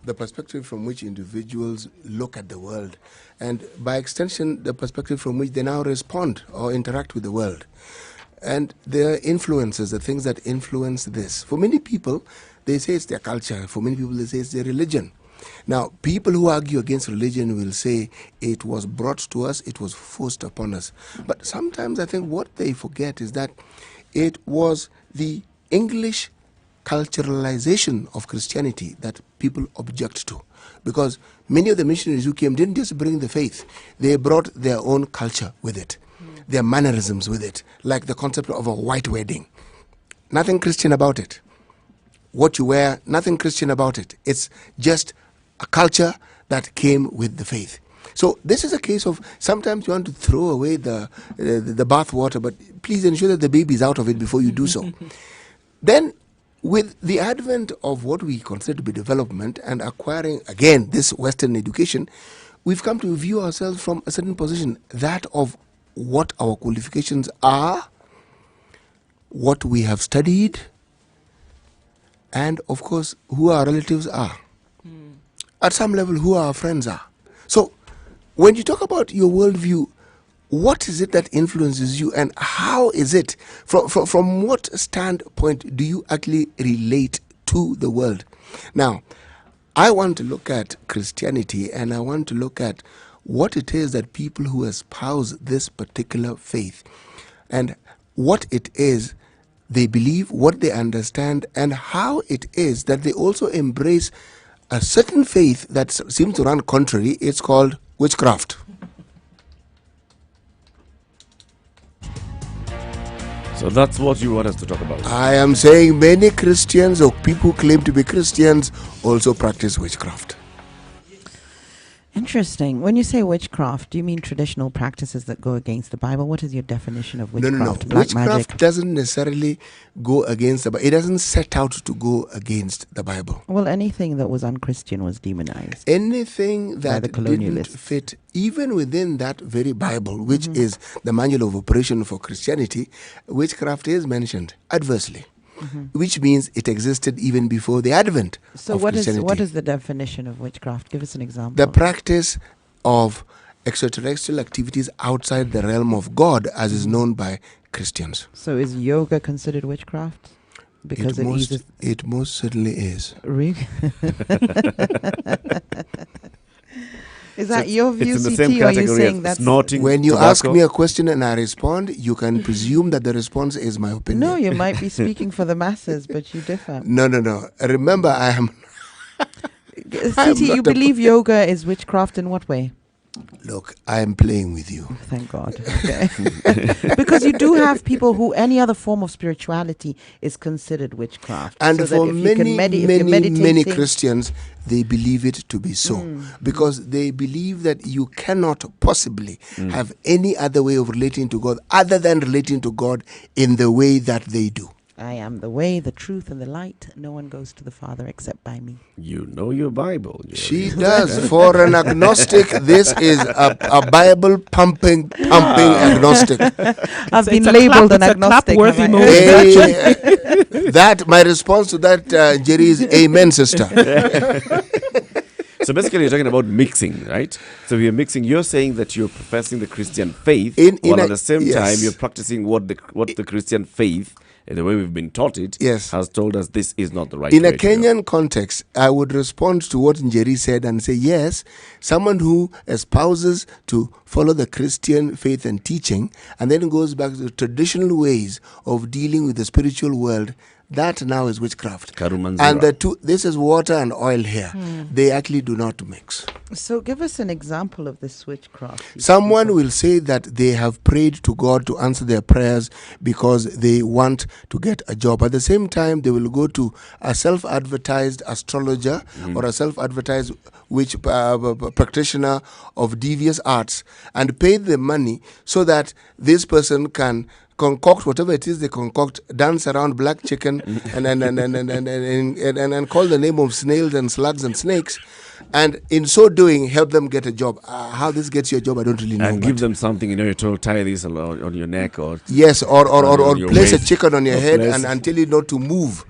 the perspective from which individuals look at the world, and by extension, the perspective from which they now respond or interact with the world. And their influences, the things that influence this. For many people, they say it's their culture. For many people, they say it's their religion. Now, people who argue against religion will say it was brought to us, it was forced upon us. But sometimes I think what they forget is that it was the English culturalization of Christianity that people object to, because many of the missionaries who came didn't just bring the faith, they brought their own culture with it, their mannerisms with it, like the concept of a white wedding. Nothing Christian about it. What you wear, nothing Christian about it. It's just a culture that came with the faith. So this is a case of sometimes you want to throw away the bath water, but please ensure that the baby is out of it before you do so. Then, with the advent of what we consider to be development and acquiring, again, this Western education, we've come to view ourselves from a certain position, that of what our qualifications are, what we have studied, and, of course, who our relatives are. At some level, who our friends are. So, when you talk about your worldview, what is it that influences you, and how is it, from what standpoint do you actually relate to the world? Now, I want to look at Christianity, and I want to look at what it is that people who espouse this particular faith, and what it is they believe, what they understand, and how it is that they also embrace a certain faith that seems to run contrary. It's called witchcraft. So that's what you want us to talk about. I am saying many Christians or people who claim to be Christians also practice witchcraft. Interesting. When you say witchcraft, do you mean traditional practices that go against the Bible? What is your definition of witchcraft? No. Black Witchcraft magic? doesn't necessarily go against the Bible. It doesn't set out to go against the Bible. Well, anything that was unchristian was demonized. Anything that the didn't colonialists. fit, even within that very Bible, which is the manual of operation for Christianity, witchcraft is mentioned adversely. Which means it existed even before the advent of Christianity. What is the definition of witchcraft? Give us an example. The practice of extraterrestrial activities outside the realm of God, as is known by Christians. So is yoga considered witchcraft? Because it most certainly is. Really? Is that your view, it's in the CT, same or are you category saying as that's... snorting When you tobacco? ask me a question and I respond, you can presume that the response is my opinion. No, you might be speaking for the masses, but you differ. No. Remember, I am... CT, you believe yoga is witchcraft in what way? Look, I am playing with you. Thank God. Okay. Because you do have people who any other form of spirituality is considered witchcraft. And so for that if you can many Christians, they believe it to be so. Because they believe that you cannot possibly have any other way of relating to God other than relating to God in the way that they do. I am the way, the truth, and the light. No one goes to the Father except by me. You know your Bible. She does. For an agnostic, this is a Bible pumping agnostic. I've been it's a labeled clap- an it's a agnostic. clap-worthy have I? moment. That my response to that, Jerry, is amen, sister. So basically, you're talking about mixing, right? So you're mixing. You're saying that you're professing the Christian faith, while at the same time you're practicing what the Christian faith, the way we've been taught it, has told us this is not the right way. In a Kenyan context, I would respond to what Njeri said and say, yes, someone who espouses to follow the Christian faith and teaching and then goes back to the traditional ways of dealing with the spiritual world, that now is witchcraft. And the two, this is water and oil here. They actually do not mix. So give us an example of this witchcraft. Someone will say that they have prayed to God to answer their prayers because they want to get a job. At the same time, they will go to a self-advertised astrologer or a self-advertised practitioner of devious arts and pay the money so that this person can concoct whatever it is they concoct, dance around black chicken and call the name of snails and slugs and snakes, and in so doing help them get a job. How this gets you a job, I don't really know. And give them something, you're told, tie this on your neck or yes, or place waist. a chicken on your head and tell you not to move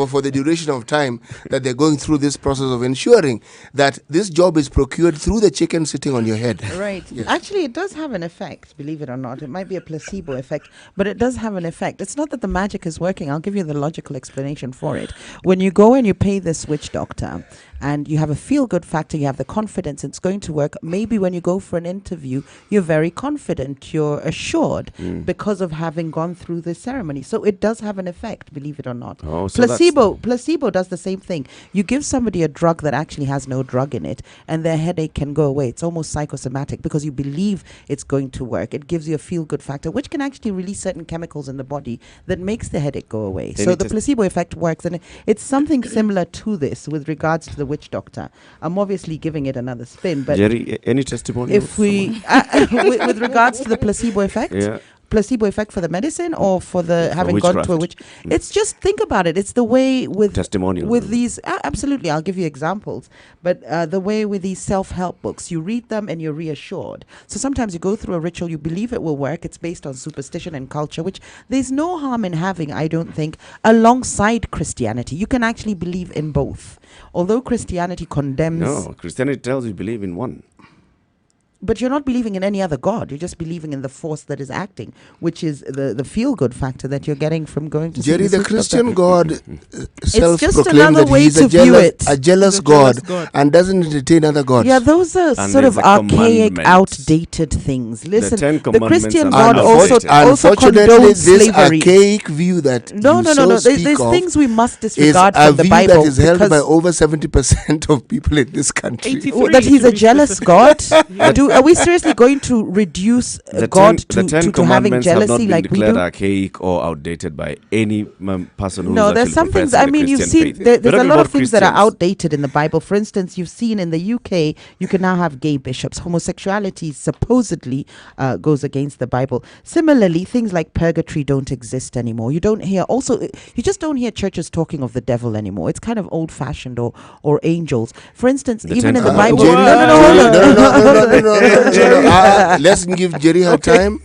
for the duration of time that they're going through this process of ensuring that this job is procured through the chicken sitting on your head. Right. Yes. Actually, it does have an effect, believe it or not. It might be a placebo effect, but it does have an effect. It's not that the magic is working. I'll give you the logical explanation for it. When you go and you pay this witch doctor, and you have a feel-good factor, you have the confidence it's going to work. Maybe when you go for an interview, you're very confident, you're assured because of having gone through this ceremony. So it does have an effect, believe it or not. Oh, so Placebo does the same thing. You give somebody a drug that actually has no drug in it, and their headache can go away. It's almost psychosomatic because you believe it's going to work. It gives you a feel-good factor, which can actually release certain chemicals in the body that makes the headache go away. So the placebo effect works, and it's something similar to this with regards to the witch doctor. I'm obviously giving it another spin, but Jerry, any testimony? if we with regards to the placebo effect, placebo effect for the medicine or for the having gone to a witch, it's just, think about it, it's the way with testimonial with these absolutely, I'll give you examples, but the way with these self-help books, you read them and you're reassured. So sometimes you go through a ritual, you believe it will work, it's based on superstition and culture, which there's no harm in having, I don't think, alongside Christianity. You can actually believe in both. Although Christianity condemns... No, Christianity tells you believe in one. But you're not believing in any other God. You're just believing in the force that is acting, which is the feel-good factor that you're getting from going to Jerry, see the Christian God another self-proclaimed that way he's to view it. a jealous God and doesn't entertain other gods. Yeah, those are And sort of there's a archaic, commandment. outdated things. Listen, Ten the Commandments Christian are God not also outdated. Unfortunately, condones this slavery. archaic view that No. There's things we must is disregard a from the view Bible that is held by because over 70% of people in this country. 83 that he's to a be jealous specific. God. are we seriously going to reduce God to having Commandments have not jealousy been like we declared do? archaic or outdated by any person who's No, there's actually some things. professing I the mean, you've Christian seen faith. there's a lot of things that are Christians. outdated in the Bible. For instance, you've seen in the UK, you can now have gay bishops. Homosexuality supposedly goes against the Bible. Similarly, things like purgatory don't exist anymore. You don't hear. Also, you just don't hear churches talking of the devil anymore. It's kind of old-fashioned or angels. For instance, even in the Bible. Let's give Jerry her time.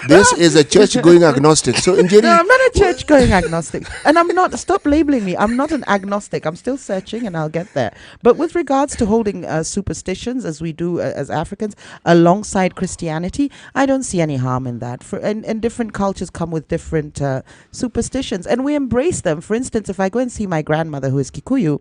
This is a church-going agnostic. So, in Jerry, no, I'm not a church-going agnostic, and I'm not. Stop labeling me. I'm not an agnostic. I'm still searching, and I'll get there. But with regards to holding superstitions, as we do as Africans, alongside Christianity, I don't see any harm in that. And different cultures come with different superstitions, and we embrace them. For instance, if I go and see my grandmother, who is Kikuyu,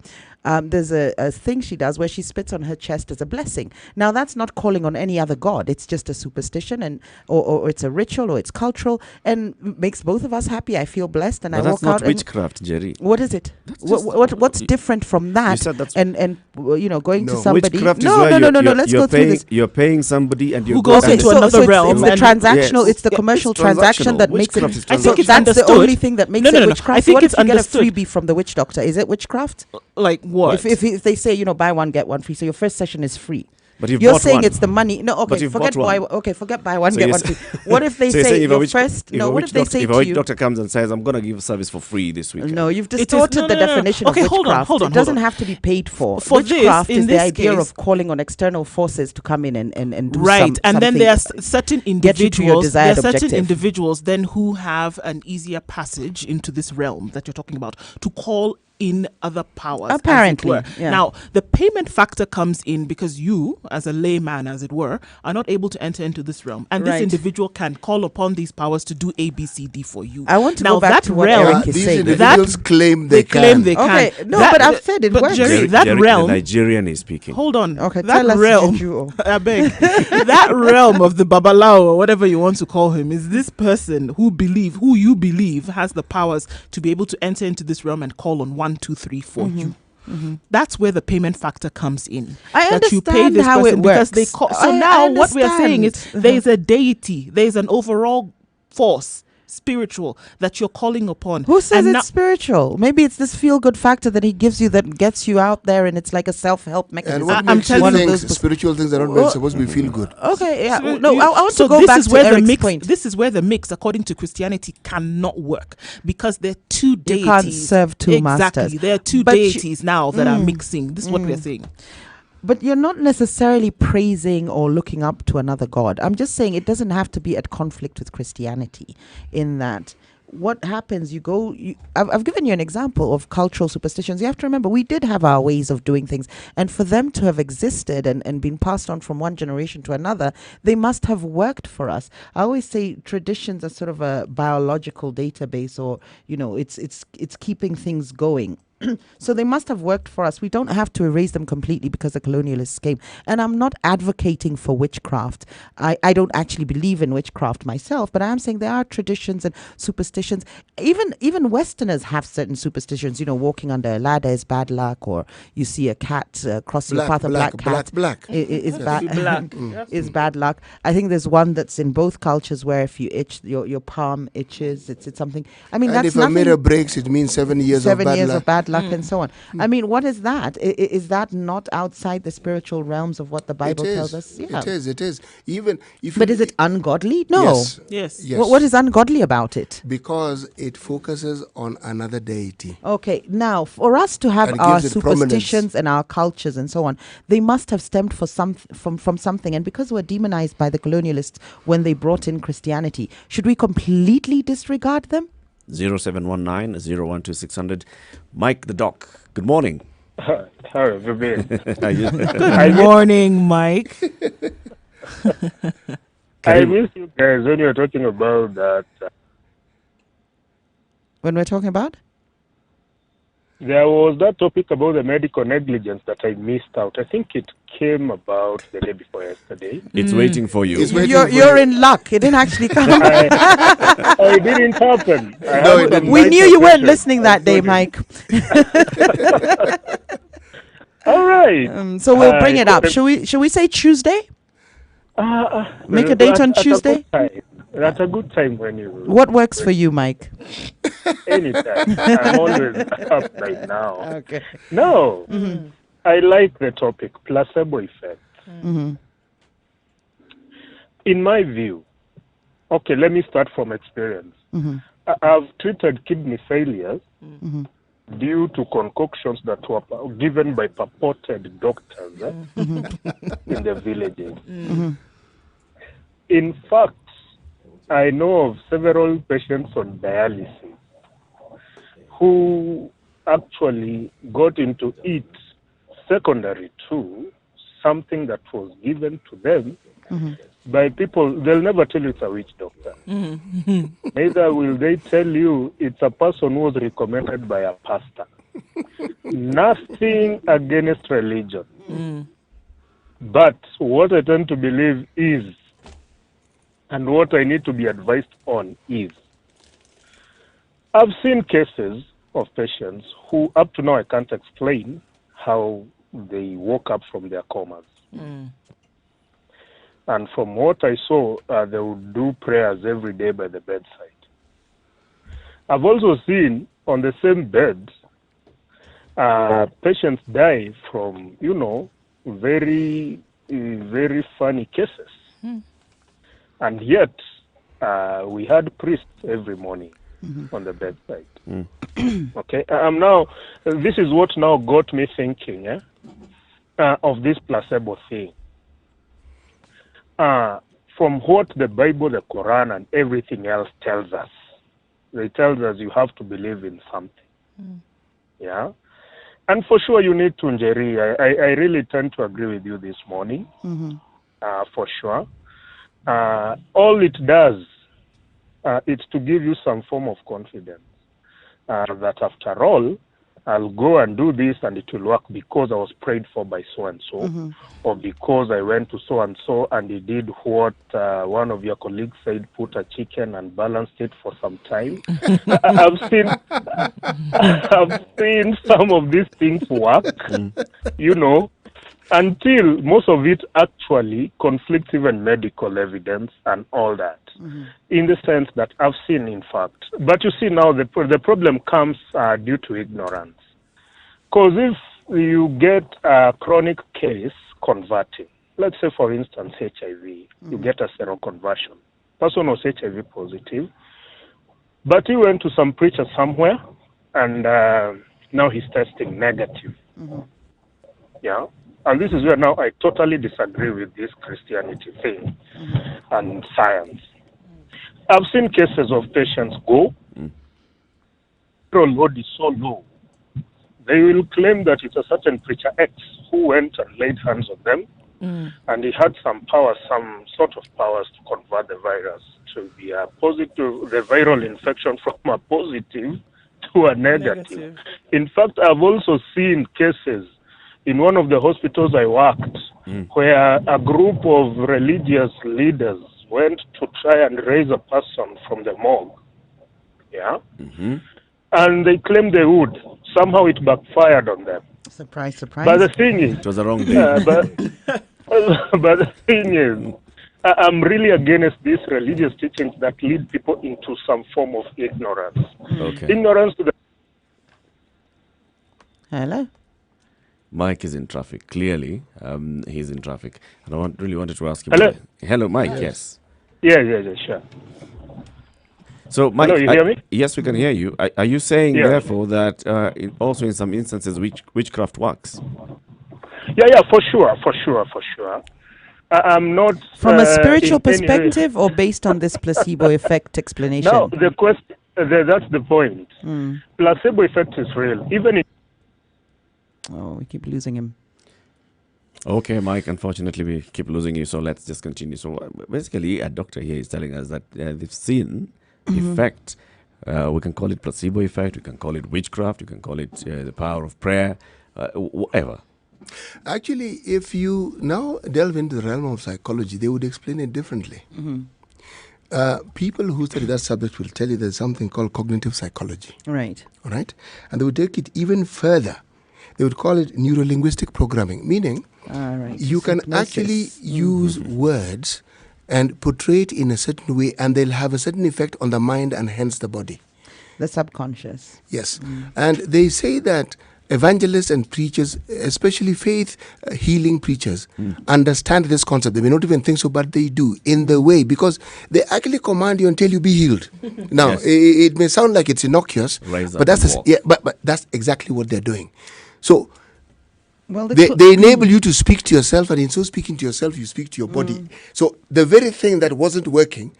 there's a thing she does where she spits on her chest as a blessing. Now, that's not calling on any other god. It's just a superstition, and or it's a ritual, or it's cultural, and makes both of us happy. I feel blessed, and But I that's walk out. not witchcraft, Jerry. What is it? What's different from that? You said that's and going to No. somebody. Witchcraft is No. where Let's you're go through paying, this. You're paying somebody and you're Who goes going- into another realm It's the and- transactional. Yes. It's the Yeah, commercial it's transaction that transactional. makes it. Witchcraft is I think it's That's the understood. only thing that makes No, it no, no. witchcraft. I think What it's if you get a understood. freebie from the witch doctor? Is it witchcraft? Like what? If they say, buy one get one free, so your first session is free. But you've You're bought saying one. it's the money. No, But okay, you've forget bought buy. one. Okay, forget buy one So get you're one sa- free. What if they So you're say saying if a your witch- first? if No, a what witch if they doctor- say if a to witch you? doctor comes and says, "I'm going to give a service for free this weekend." No, you've is- distorted no, the no, no, no. definition Okay, of hold on, witchcraft. hold on, It doesn't hold on. have to be paid for. For this, Witchcraft in is the this idea case- of calling on external forces to come in and do Right, and then something. there are certain get you to your individuals. There are desired certain objective. individuals then who have an easier passage into this realm that you're talking about to call in other powers. as it Apparently, were. yeah. Now, the payment factor comes in because you, as a layman, as it were, are not able to enter into this realm, and Right. this individual can call upon these powers to do A, B, C, D for you. I want to now go back that to what realm, Eric is these saying. individuals claim they claim can. they can. Okay, no, That- but I've said it But works. Jerry, that Jerry, realm. the Nigerian is speaking. Hold on. Okay, that tell us, realm. Juju. I beg. That realm of the Babalao or whatever you want to call him is this person who you believe has the powers to be able to enter into this realm and call on 1, 2, 3 for you. That's where the payment factor comes in. I that you pay understand this how person it because they works. call. So I now what we are saying is understand. there is a deity, there is an overall force, spiritual, that you're calling upon. Who says And it's spiritual? Maybe it's this feel-good factor that he gives you that gets you out there, and it's like a self-help mechanism. And what I'm makes you telling think you- spiritual things are not supposed to be feel good? Okay, yeah. So No, you- I want so to go this back is to where the Eric's mix, point. This is where the mix, according to Christianity, cannot work because they're two deities. You can't serve two exactly. masters. There are two But you- deities now that are mixing. This is what we're saying. But you're not necessarily praising or looking up to another god. I'm just saying it doesn't have to be at conflict with Christianity in that what happens, I've given you an example of cultural superstitions. You have to remember, we did have our ways of doing things. And for them to have existed and been passed on from one generation to another, they must have worked for us. I always say traditions are sort of a biological database, or, it's keeping things going. So they must have worked for us. We don't have to erase them completely because the colonialists came. And I'm not advocating for witchcraft. I don't actually believe in witchcraft myself, but I am saying there are traditions and superstitions. Even Westerners have certain superstitions. Walking under a ladder is bad luck, or you see a cat crossing your path, a black cat is bad. Is bad luck. I think there's one that's in both cultures where if you itch, your palm itches. It's something. I mean, And that's if a nothing. mirror breaks, it means 7 years of bad luck. Of bad luck and so on. I mean, what is that? Is that not outside the spiritual realms of what the Bible tells us? Yeah. It is. Even if But you- is it ungodly? No. Yes. Yes. Yes. What is ungodly about it? Because it focuses on another deity. Okay, now for us to have And our gives it prominence. superstitions and our cultures and so on, they must have stemmed from something. And because we're demonized by the colonialists when they brought in Christianity, should we completely disregard them? 0719 012 600. Mike the Doc. Good morning. How have you been? Good morning, Mike. I miss you guys when you were talking about that. When we're talking about? There was that topic about the medical negligence that I missed out. I think it came about the day before yesterday. It's waiting for you. It's waiting You're in luck. It didn't actually come. It didn't happen. No, it didn't. We knew you weren't listening that day, Mike. All right. So we'll bring it up. Should we say Tuesday? Make a date on Tuesday? At a good time when you... What works for you, Mike? Anytime. I'm always up right now. Okay. No. I like the topic, placebo effect. In my view, okay, let me start from experience. I've treated kidney failures due to concoctions that were given by purported doctors in the villages. In fact, I know of several patients on dialysis who actually got into it secondary to something that was given to them by people. They'll never tell you it's a witch doctor. Neither will they tell you it's a person who was recommended by a pastor. Nothing against religion. But what I tend to believe is, and what I need to be advised on is, I've seen cases of patients who up to now I can't explain how they woke up from their comas. And from what I saw, they would do prayers every day by the bedside. I've also seen on the same bed, patients die from, very, very funny cases. And yet, we had priests every morning on the bedside. Okay, now, this is what now got me thinking of this placebo thing. From what the Bible, the Quran, and everything else tells us, they tell us you have to believe in something. Yeah? And for sure you need to Njeri. I really tend to agree with you this morning. For sure. All it does is to give you some form of confidence that after all, I'll go and do this and it will work because I was prayed for by so-and-so, or because I went to so-and-so and he did what one of your colleagues said, put a chicken and balanced it for some time. I've seen some of these things work, until most of it actually conflicts even medical evidence and all that, in the sense that I've seen, in fact. But you see now, the problem comes due to ignorance. Because if you get a chronic case converting, let's say, for instance, HIV, you get a seroconversion. Person was HIV positive, but he went to some preacher somewhere, and now he's testing negative. Yeah? And this is where now I totally disagree with this Christianity thing and science. I've seen cases of patients go, load is so low. They will claim that it's a certain preacher X who went and laid hands on them, and he had some power, some sort of powers to convert the virus to be a positive, the viral infection from a positive to a negative. In fact, I've also seen cases in one of the hospitals I worked, where a group of religious leaders went to try and raise a person from the morgue. Yeah? And they claimed they would. Somehow it backfired on them. Surprise, surprise. But the thing is... It was the wrong day. But the thing is, I'm really against these religious teachings that lead people into some form of ignorance. Ignorance to the... Hello? Mike is in traffic. Clearly, he's in traffic. And I really wanted to ask him. Hello? Hello, Mike, yes. Yeah, sure. So, Mike, hello, you hear me? Yes, we can hear you. Are you saying, therefore, that also in some instances witchcraft works? Yeah, for sure. I'm not... From a spiritual perspective or based on this placebo effect explanation? No, the question, that's the point. Placebo effect is real. Even in... Oh, we keep losing him. Okay, Mike, unfortunately we keep losing you, so let's just continue. So basically, a doctor here is telling us that they've seen effect. We can call it placebo effect, we can call it witchcraft, you can call it the power of prayer, whatever. Actually, if you now delve into the realm of psychology, they would explain it differently. People who study that subject will tell you there's something called cognitive psychology. Right. All right? And they would take it even further. They would call it neuro-linguistic programming, meaning All right. You can actually use words and portray it in a certain way, and they'll have a certain effect on the mind and hence the body. The subconscious. Yes. And they say that evangelists and preachers, especially faith healing preachers, understand this concept. They may not even think so, but they do in the way, because they actually command you and tell you be healed. Now, it may sound like it's innocuous, but but that's exactly what they're doing. So they enable you to speak to yourself, and in so speaking to yourself, you speak to your body. So the very thing that wasn't working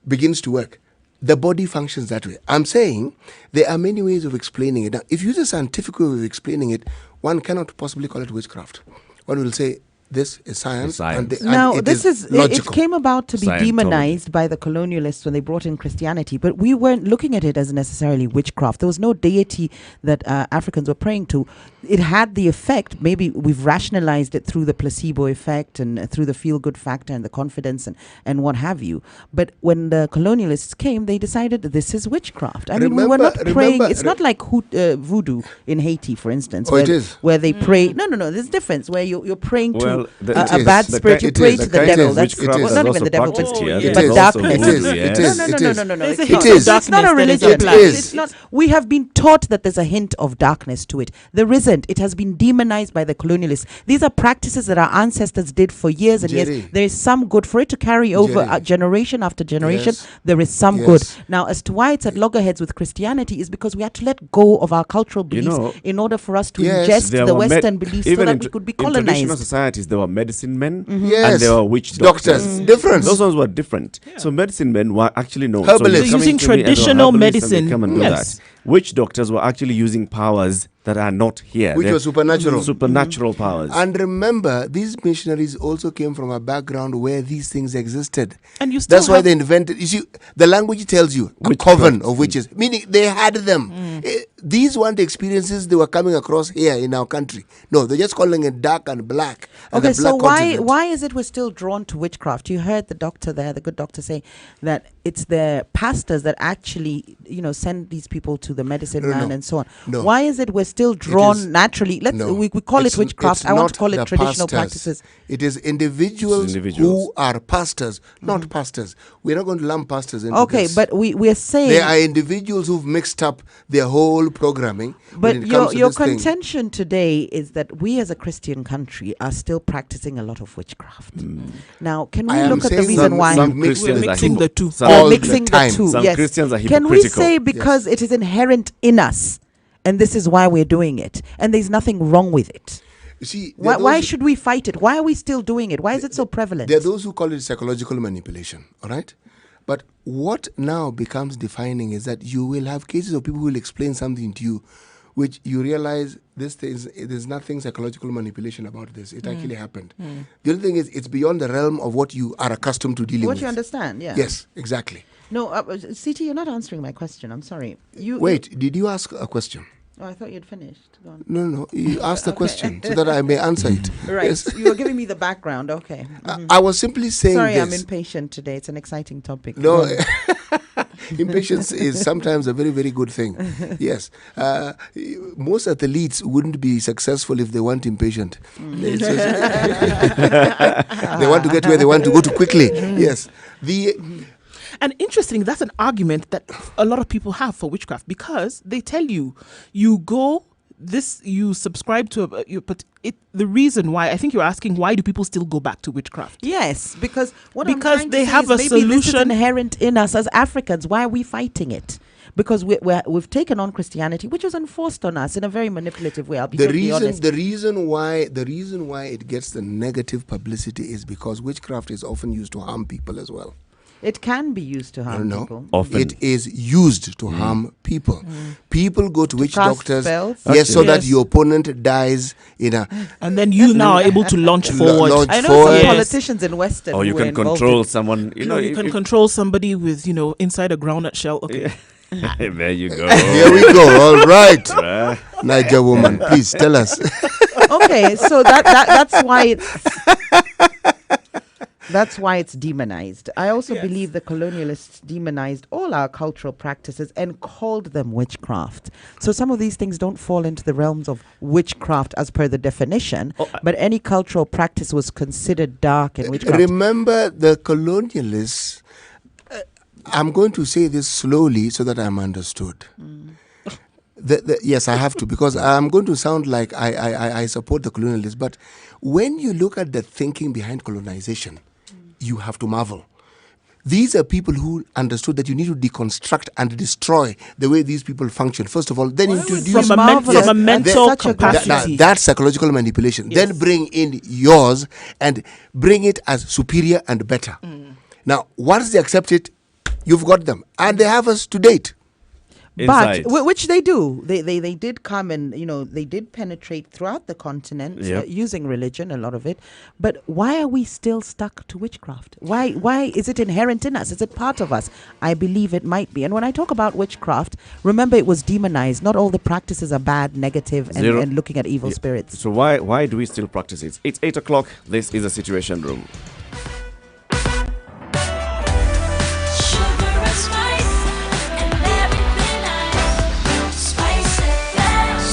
begins to work. The body functions that way. I'm saying there are many ways of explaining it. Now, if you use a scientific way of explaining it, one cannot possibly call it witchcraft. One will say this is science. It came about to be demonized by the colonialists when they brought in Christianity, but we weren't looking at it as necessarily witchcraft. There was no deity that Africans were praying to. It had the effect, maybe we've rationalized it through the placebo effect and through the feel-good factor and the confidence and what have you. But when the colonialists came, they decided this is witchcraft. I mean, we were not praying. It's not like voodoo in Haiti, for instance, where they pray. No, there's a difference where you're praying to a bad spirit. You pray to the devil. That's not even the devil, but darkness. It is. It's not a religion. It's not. We have been taught that there's a hint of darkness to it. There isn't. It has been demonized by the colonialists. These are practices that our ancestors did for years and years. There is some good for it to carry over generation after generation. There is some good. Now, as to why it's at loggerheads with Christianity is because we had to let go of our cultural beliefs in order for us to ingest the Western beliefs so that we could be colonized. In traditional societies, there were medicine men and there were witch doctors. Difference. Those ones were different. So medicine men were actually known. Herbalists. So using traditional medicine. Come and do that. Witch doctors were actually using powers that are not here. Which were supernatural. Supernatural powers. And remember, these missionaries also came from a background where these things existed. And you still That's why they invented. You see, the language tells you a coven of witches, meaning they had them. These weren't experiences they were coming across here in our country. No, they're just calling it dark and black. Okay, so why is it we're still drawn to witchcraft? You heard the doctor there, the good doctor, say that it's the pastors that actually, send these people to the medicine man and so on. No. Why is it we're still drawn naturally? We call it witchcraft. I want to call it traditional practices. It is individuals who are pastors, not pastors. We're not going to lump pastors into this. But we're saying there are individuals who've mixed up their whole programming. But your contention today is that we as a Christian country are still practicing a lot of witchcraft. Now, can we look at the reason why we're mixing the two? Mixing the two. Some Christians are hypocritical. Can we say because it is inherent in us and this is why we're doing it and there's nothing wrong with it? You see, why should we fight it? Why are we still doing it? Why is it so prevalent? There are those who call it psychological manipulation, all right? But what now becomes defining is that you will have cases of people who will explain something to you which you realize there's nothing psychological manipulation about this. It actually happened. The only thing is it's beyond the realm of what you are accustomed to dealing with. What you understand, yeah. Yes, exactly. No, CT, you're not answering my question. I'm sorry. Did you ask a question? Oh, I thought you'd finished. Go on. No. You asked a question so that I may answer it. Right. Yes. You were giving me the background. Okay. I was simply saying Sorry, I'm impatient today. It's an exciting topic. No. Impatience is sometimes a very, very good thing. Yes. Most athletes wouldn't be successful if they weren't impatient. They want to get where they want to go to quickly. Yes. And interesting, that's an argument that a lot of people have for witchcraft because they tell you subscribe to the reason why, I think you're asking, why do people still go back to witchcraft? Yes, because they have a solution. This is inherent in us as Africans. Why are we fighting it? Because we've taken on Christianity, which was enforced on us in a very manipulative way. I'll be totally honest. The reason why it gets the negative publicity is because witchcraft is often used to harm people as well. It can be used to harm people. Often. It is used to harm people. People go to witch doctors, so that your opponent dies in a... And then you now are able to launch forward. I know some politicians in Western or you can control someone. You can control somebody with, inside a groundnut shell. Okay. There you go. Here we go. All right. Niger woman, please tell us. Okay, so that's why it's... That's why it's demonized. I also believe the colonialists demonized all our cultural practices and called them witchcraft. So some of these things don't fall into the realms of witchcraft as per the definition, but any cultural practice was considered dark and witchcraft. Remember the colonialists, I'm going to say this slowly so that I'm understood. Yes, I have to, because I'm going to sound like I support the colonialists, but when you look at the thinking behind colonization, you have to marvel. These are people who understood that you need to deconstruct and destroy the way these people function. First of all, then introduce from a mental capacity. That's psychological manipulation. Yes. Then bring in yours and bring it as superior and better. Now, once they accept it, you've got them, and they have us to date. But which they do. They did come and, they did penetrate throughout the continent using religion, a lot of it. But why are we still stuck to witchcraft? Why is it inherent in us? Is it part of us? I believe it might be. And when I talk about witchcraft, remember it was demonized. Not all the practices are bad, negative, and looking at evil spirits. So why do we still practice it? It's 8 o'clock. This is a Situation Room.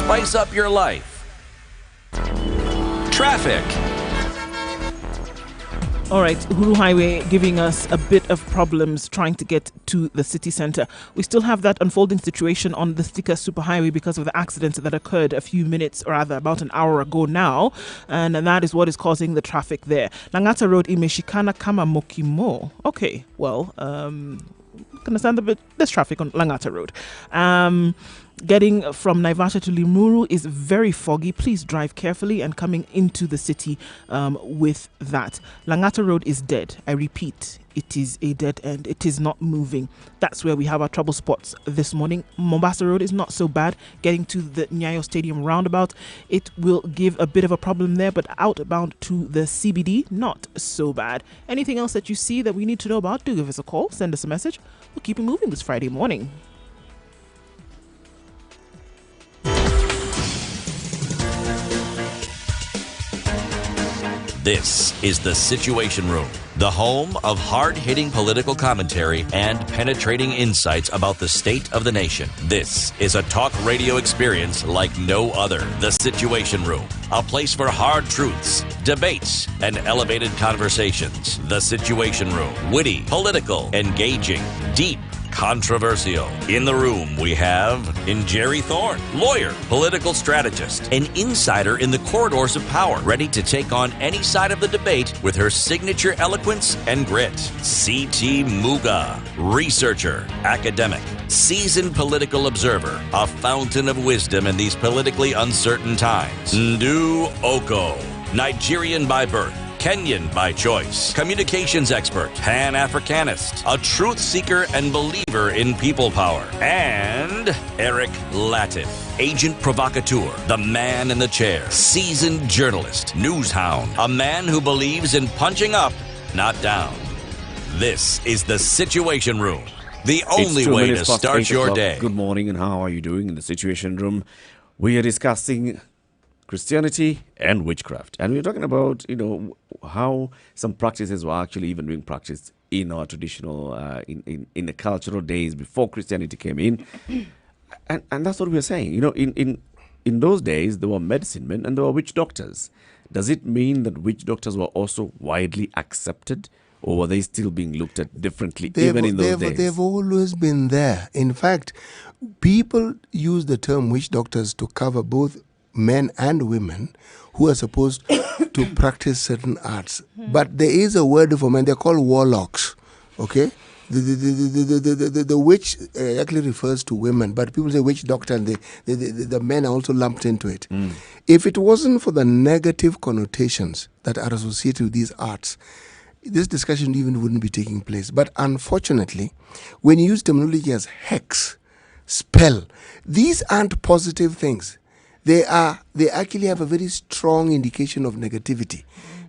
Spice up your life. Traffic. All right, Uhuru Highway giving us a bit of problems trying to get to the city centre. We still have that unfolding situation on the Thika Superhighway because of the accident that occurred a few minutes, or rather about an hour ago now, and that is what is causing the traffic there. Langata Road, Imeshikana Kama Mokimo. Okay, well, understand a bit. There's traffic on Langata Road. Getting from Naivasha to Limuru is very foggy. Please drive carefully and coming into the city with that. Langata Road is dead. I repeat, it is a dead end. It is not moving. That's where we have our trouble spots this morning. Mombasa Road is not so bad. Getting to the Nyayo Stadium roundabout, it will give a bit of a problem there, but outbound to the CBD, not so bad. Anything else that you see that we need to know about, do give us a call, send us a message. We'll keep it moving this Friday morning. This is the Situation Room, the home of hard-hitting political commentary and penetrating insights about the state of the nation. This is a talk radio experience like no other. The Situation Room, a place for hard truths, debates, and elevated conversations. The Situation Room, witty, political, engaging, deep, controversial. In the room, we have Jerry Thorne, lawyer, political strategist, an insider in the corridors of power, ready to take on any side of the debate with her signature eloquence and grit. C.T. Muga, researcher, academic, seasoned political observer, a fountain of wisdom in these politically uncertain times. Ndu Oko, Nigerian by birth, Kenyan by choice, communications expert, Pan-Africanist, a truth seeker and believer in people power, and Eric Latin, agent provocateur, the man in the chair, seasoned journalist, news hound, a man who believes in punching up, not down. This is the Situation Room, the only way to start your day. Good morning, and how are you doing in the Situation Room? We are discussing Christianity and witchcraft, and we're talking about how some practices were actually even being practiced in our traditional in the cultural days before Christianity came in, and that's what we're saying. In those days there were medicine men and there were witch doctors. Does it mean that witch doctors were also widely accepted, or were they still being looked at differently even in those days? They've always been there. In fact, people use the term witch doctors to cover both men and women who are supposed to practice certain arts. But there is a word for men. They're called warlocks. Okay? The witch actually refers to women, but people say witch doctor, and the men are also lumped into it. If it wasn't for the negative connotations that are associated with these arts, this discussion even wouldn't be taking place. But unfortunately, when you use terminology as hex, spell, these aren't positive things. They actually have a very strong indication of negativity,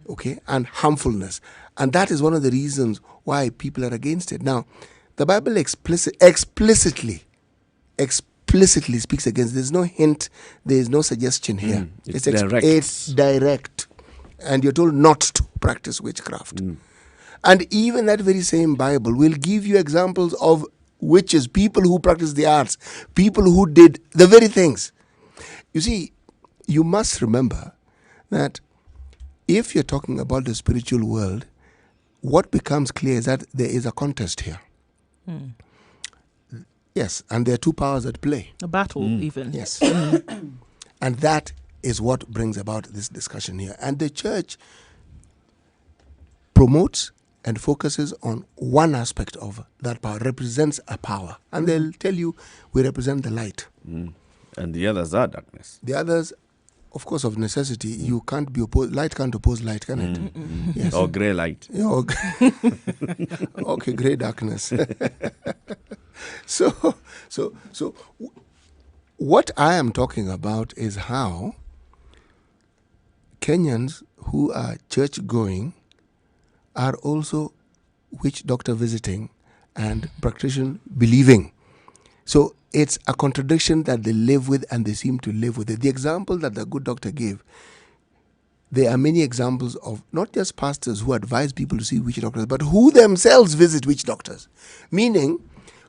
okay, and harmfulness. And that is one of the reasons why people are against it. Now, the Bible explicitly speaks against. There's no hint, there's no suggestion here. It's direct. It's direct. And you're told not to practice witchcraft. And even that very same Bible will give you examples of witches, people who practice the arts, people who did the very things. You see, you must remember that if you're talking about the spiritual world, what becomes clear is that there is a contest here. Yes, and there are two powers at play. A battle, even. Yes. And that is what brings about this discussion here. And the church promotes and focuses on one aspect of that power, represents a power. And they'll tell you, we represent the light. And the others are darkness. The others, of course, of necessity, you can't be opposed. Light can't oppose light, can it? Yes. Or grey light. Yeah, okay, grey darkness. So, what I am talking about is how Kenyans who are church-going are also witch doctor visiting and practitioner believing. So it's a contradiction that they live with, and they seem to live with it. The example that the good doctor gave, there are many examples of not just pastors who advise people to see witch doctors, but who themselves visit witch doctors. Meaning,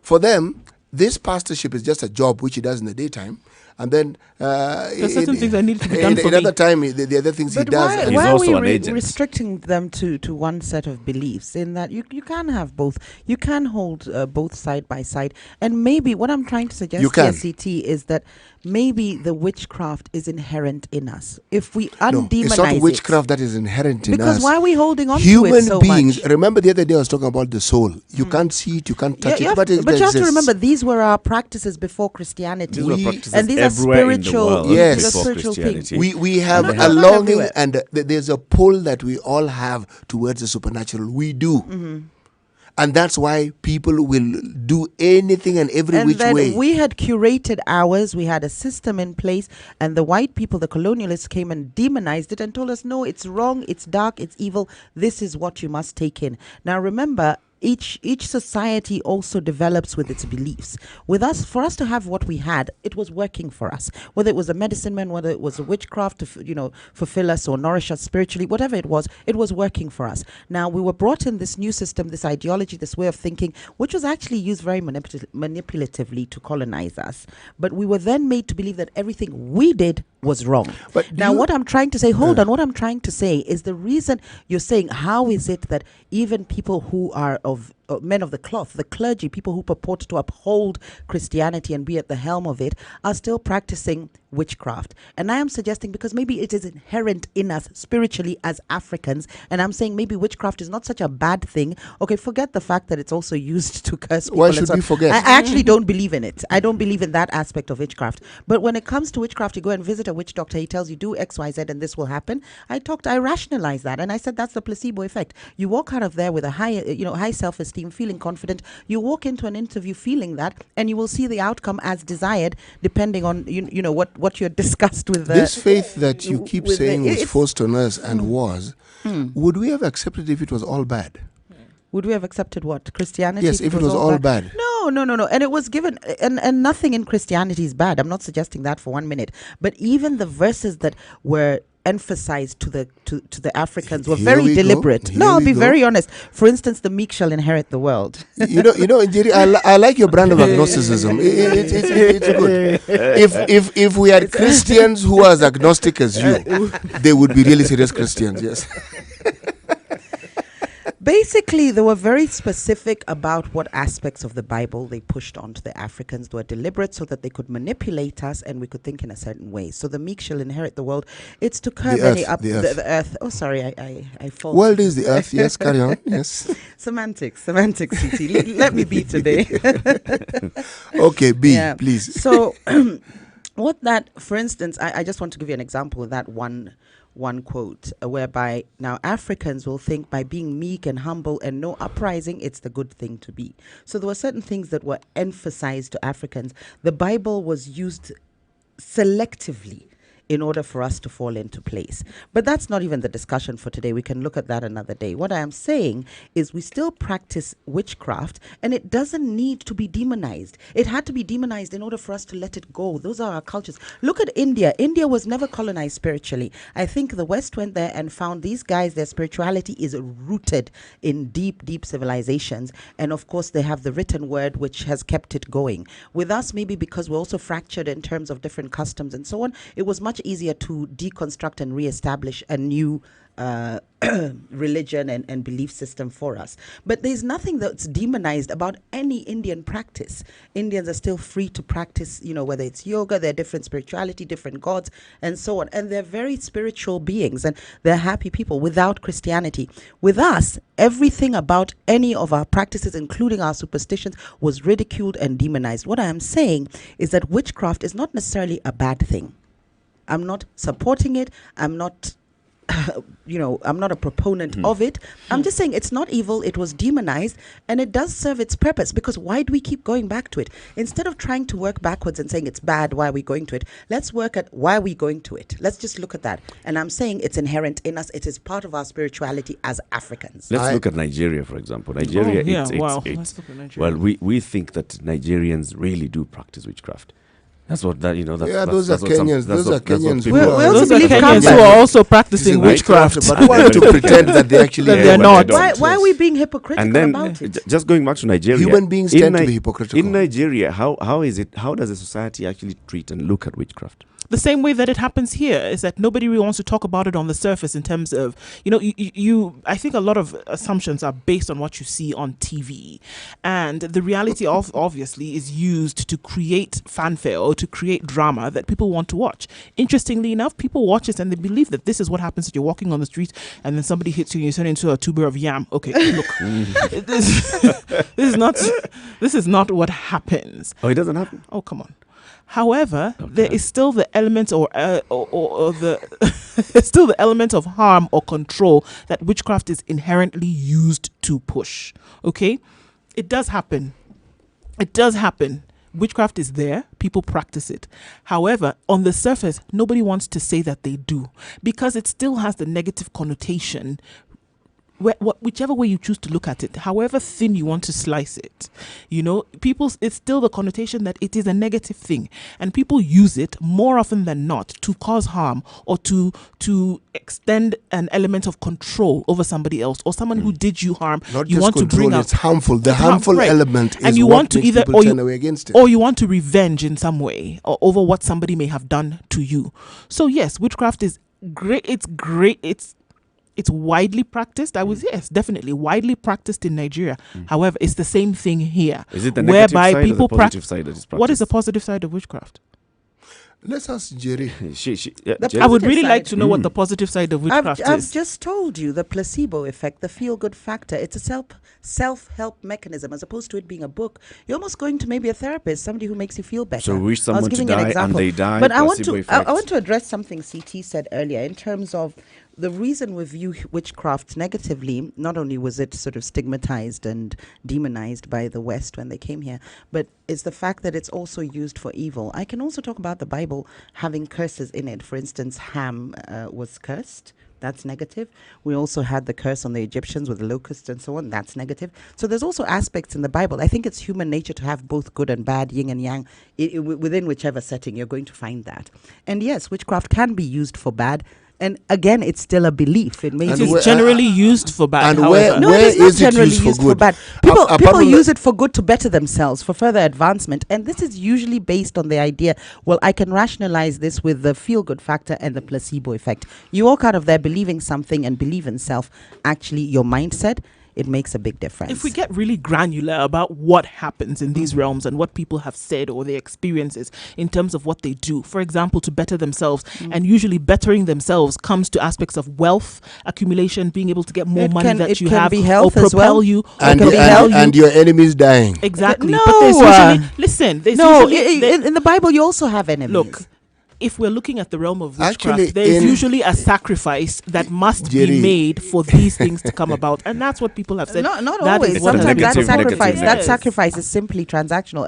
for them, this pastorship is just a job which he does in the daytime, and then there's certain things that need to be done for another time, the other things but he does. Why also are an we agent. restricting them to one set of beliefs? In that you can have both. You can hold both side by side. And maybe what I'm trying to suggest here, CT, is that maybe the witchcraft is inherent in us. If we undemonize it's not witchcraft that is inherent in us. Because why are we holding on Human to it so beings, much? remember the other day I was talking about the soul. You can't see it, you can't touch it, but it you have exists. to remember, these were our practices before Christianity. These were practices And these are everywhere in the spiritual, world Yes. these are before spiritual Christianity. things. We have No, a not longing, everywhere. and there's a pull that we all have towards the supernatural. We do. And that's why people will do anything and every And which then way. we had curated ours. We had a system in place, and the white people, the colonialists, came and demonized it and told us, no, it's wrong, it's dark, it's evil. This is what you must take in. Now, remember, each society also develops with its beliefs. With us, for us to have what we had, it was working for us. Whether it was a medicine man, whether it was a witchcraft to fulfill us or nourish us spiritually, whatever it was working for us. Now we were brought in this new system, this ideology, this way of thinking, which was actually used very manipulatively to colonize us. But we were then made to believe that everything we did was wrong. But now what I'm trying to say, what I'm trying to say is the reason you're saying, how is it that even people who are of men of the cloth, the clergy, people who purport to uphold Christianity and be at the helm of it, are still practicing witchcraft? And I am suggesting, because maybe it is inherent in us spiritually as Africans, and I'm saying maybe witchcraft is not such a bad thing. Okay, forget the fact that it's also used to curse people. Why should we forget? I actually don't believe in it. I don't believe in that aspect of witchcraft. But when it comes to witchcraft, you go and visit a witch doctor, he tells you do X, Y, Z, and this will happen. I rationalized that, and I said that's the placebo effect. You walk out of there with a high self-esteem, feeling confident. You walk into an interview feeling that, and you will see the outcome as desired, depending on what you're discussed with. This faith that you keep saying was forced on us and was, would we have accepted if it was all bad? Would we have accepted what? Christianity? Yes, if it was all bad. No. And it was given, and nothing in Christianity is bad. I'm not suggesting that for 1 minute. But even the verses that were emphasized to the Africans were very deliberate. I'll be very honest. For instance, the meek shall inherit the world. Njeri, I like your brand of agnosticism. It's good. If we had Christians who are as agnostic as you, they would be really serious Christians. Yes. Basically, they were very specific about what aspects of the Bible they pushed onto the Africans. They were deliberate so that they could manipulate us and we could think in a certain way. So the meek shall inherit the world. It's to curb the earth. Oh, sorry, I fall. World is the earth. Yes, carry on. Yes. Semantics, CT. Let me be today. Okay, please. So, for instance, I just want to give you an example of that one quote, whereby now Africans will think by being meek and humble and no uprising, it's the good thing to be. So there were certain things that were emphasized to Africans. The Bible was used selectively in order for us to fall into place. But that's not even the discussion for today. We can look at that another day. What I am saying is we still practice witchcraft, and it doesn't need to be demonized. It had to be demonized in order for us to let it go. Those are our cultures. Look at India. India was never colonized spiritually. I think the West went there and found these guys, their spirituality is rooted in deep, deep civilizations. And of course, they have the written word, which has kept it going. With us, maybe because we're also fractured in terms of different customs and so on, it was much easier to deconstruct and reestablish a new religion and belief system for us. But there's nothing that's demonized about any Indian practice. Indians are still free to practice, whether it's yoga, their different spirituality, different gods, and so on. And they're very spiritual beings, and they're happy people without Christianity. With us, everything about any of our practices, including our superstitions, was ridiculed and demonized. What I am saying is that witchcraft is not necessarily a bad thing. I'm not supporting it. I'm not I'm not a proponent of it. I'm just saying it's not evil. It was demonized, and it does serve its purpose, because why do we keep going back to it? Instead of trying to work backwards and saying it's bad, why are we going to it? Let's work at why are we going to it. Let's just look at that. And I'm saying it's inherent in us. It is part of our spirituality as Africans. Let's look at Nigeria, for example. Nigeria, Let's look at Nigeria. Well, we think that Nigerians really do practice witchcraft. That's what that those are Kenyans. Those are Kenyans. We also believe Kenyans who are also practicing witchcraft. But why to pretend that they actually they're not? Why are we being hypocritical about it? Just going back to Nigeria, human beings tend to be hypocritical. In Nigeria, how is it? How does a society actually treat and look at witchcraft? The same way that it happens here is that nobody really wants to talk about it on the surface in terms of, I think a lot of assumptions are based on what you see on TV. And the reality of obviously is used to create fanfare or to create drama that people want to watch. Interestingly enough, people watch it and they believe that this is what happens if you're walking on the street and then somebody hits you and you turn into a tuber of yam. Okay, look, this is not what happens. Oh, it doesn't happen? Oh, come on. However, there is still the element there's still the element of harm or control that witchcraft is inherently used to push. Okay? It does happen. Witchcraft is there. People practice it. However, on the surface, nobody wants to say that they do, because it still has the negative connotation. Whichever way you choose to look at it, however thin you want to slice it, it's still the connotation that it is a negative thing, and people use it more often than not to cause harm or to extend an element of control over somebody else or someone who did you harm. Not you just want control, to bring it's harmful. The harmful element is and you what want to makes either people turn away against it. Or you want to revenge in some way or over what somebody may have done to you. So yes, witchcraft is great. It's great. It's widely practiced. Yes, definitely widely practiced in Nigeria. However, it's the same thing here. Is it the negative whereby side people or the positive side that is practiced? What is the positive side of witchcraft? Let's ask Jerry. I would really like to know what the positive side of witchcraft is. I've just told you the placebo effect, the feel-good factor. It's a self-help mechanism, as opposed to it being a book. You're almost going to maybe a therapist, somebody who makes you feel better. So wish someone to die and they die. But I want to address something CT said earlier in terms of the reason we view witchcraft negatively. Not only was it sort of stigmatized and demonized by the West when they came here, but it's the fact that it's also used for evil. I can also talk about the Bible having curses in it. For instance, Ham was cursed. That's negative. We also had the curse on the Egyptians with the locusts and so on. That's negative. So there's also aspects in the Bible. I think it's human nature to have both good and bad, yin and yang. Within whichever setting, you're going to find that. And yes, witchcraft can be used for bad. And again, it's still a belief. It is generally used for bad. And where it's not is generally it used for bad. People use it for good, to better themselves, for further advancement. And this is usually based on the idea, well, I can rationalize this with the feel-good factor and the placebo effect. You all kind of there believing something and believe in self. Actually, your mindset, it makes a big difference. If we get really granular about what happens in these realms and what people have said or their experiences in terms of what they do, for example, to better themselves, and usually bettering themselves comes to aspects of wealth accumulation, being able to get more money that you have, or propel you, and your enemies dying. Exactly. No, but there's usually, listen, in the Bible you also have enemies. Look, if we're looking at the realm of witchcraft, there is usually a sacrifice that must be made for these things to come about, and that's what people have said. Not always. Sometimes that sacrifice is simply transactional.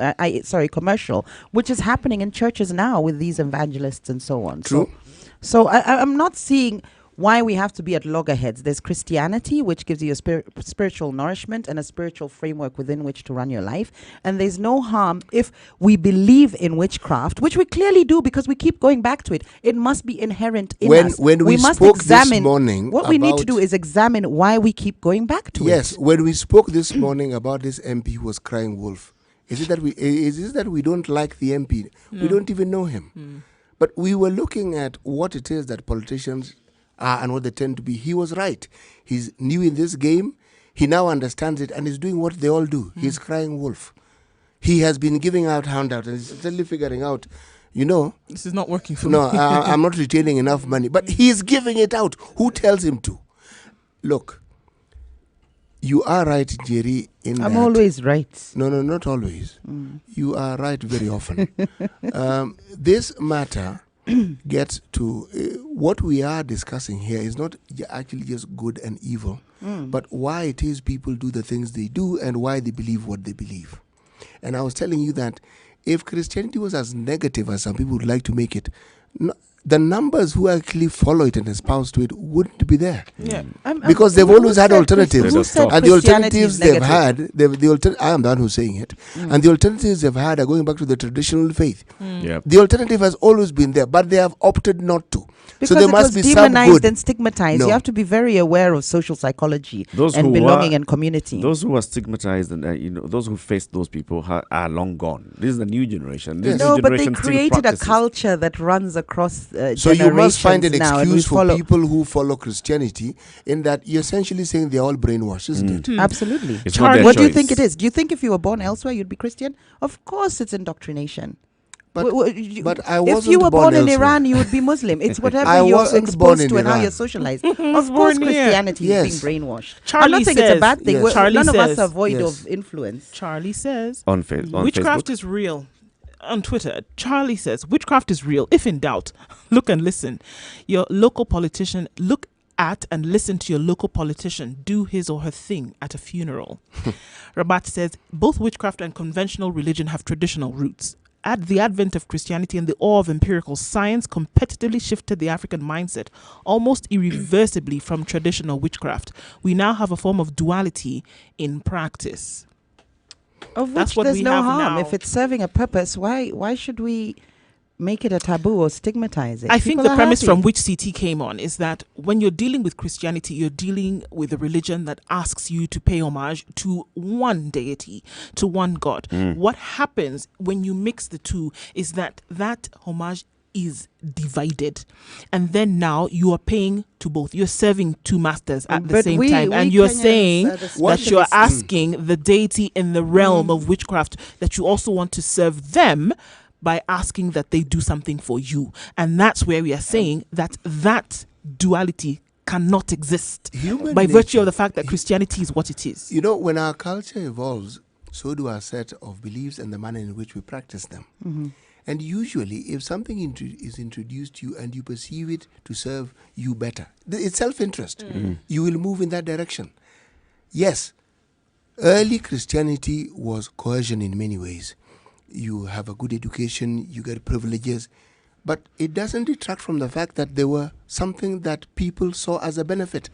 Commercial, which is happening in churches now with these evangelists and so on. True. So I'm not seeing why we have to be at loggerheads. There's Christianity, which gives you a spiritual nourishment and a spiritual framework within which to run your life. And there's no harm if we believe in witchcraft, which we clearly do because we keep going back to it. It must be inherent in us. When we must spoke examine this morning, what we need to do is examine why we keep going back to it. Yes, when we spoke this morning about this MP who was crying wolf, is it that we don't like the MP? No. We don't even know him. But we were looking at what it is that politicians are and what they tend to be. He was right. He's new in this game. He now understands it and is doing what they all do. He's crying wolf. He has been giving out handouts and he's suddenly figuring out, this is not working for me. No, I'm not retaining enough money. But he's giving it out. Who tells him to? Look, you are right, Jerry, I'm always right. No, not always. You are right very often. This matter gets to what we are discussing here is not actually just good and evil, but why it is people do the things they do and why they believe what they believe. And I was telling you that if Christianity was as negative as some people would like to make it, the numbers who actually follow it and espouse to it wouldn't be there. Yeah. Because they've always had alternatives. And the alternatives they've had, I am the one who's saying it, and the alternatives they've had are going back to the traditional faith. Yep. The alternative has always been there, but they have opted not to. Because so there it must was be some demonized good. and stigmatized. No. You have to be very aware of social psychology Those and who belonging are- and community. Those who are stigmatized and those who face those people are long gone. This is the new generation. This No, new but they generation still created a practices. culture that runs across So you must find an generations now, and we excuse for follow- people who follow Christianity in that you're essentially saying they're all brainwashed, isn't it? Absolutely. It's not their What do you choice. think it is? Do you think if you were born elsewhere, you'd be Christian? Of course, it's indoctrination. But I if wasn't you were born in elsewhere. Iran, you would be Muslim. It's whatever I you're wasn't born exposed in to and how Iran. you're socialized. Of course, born here. Christianity Yes. is being brainwashed. I'm Charlie not saying it's a says- bad thing. Yes. We're- Charlie None of us says- are void Yes. of influence. Charlie says on witchcraft Facebook. is real. On Twitter, Charlie says witchcraft is real. If in doubt, look and listen. Your local politician, look at and listen to your local politician do his or her thing at a funeral. Rabat says both witchcraft and conventional religion have traditional roots. At the advent of Christianity and the awe of empirical science competitively shifted the African mindset almost irreversibly from traditional witchcraft. We now have a form of duality in practice. Of That's which what there's we no have harm. now. If it's serving a purpose, why should we make it a taboo or stigmatize it? I think People the are premise happy. from which CT came on is that when you're dealing with Christianity, you're dealing with a religion that asks you to pay homage to one deity, to one God. What happens when you mix the two is that homage is divided, and then now you are paying to both. You're serving two masters at the But same we- time, we and you're Kenyans saying are the that specialists. you're asking the deity in the realm of witchcraft that you also want to serve them by asking that they do something for you. And that's where we are saying that duality cannot exist Human by virtue nature- of the fact that Christianity is what it is. You know, when our culture evolves, so do our set of beliefs and the manner in which we practice them. And usually, if something is introduced to you and you perceive it to serve you better, it's self-interest. You will move in that direction. Yes, early Christianity was coercion in many ways. You have a good education, you get privileges, but it doesn't detract from the fact that there were something that people saw as a benefit.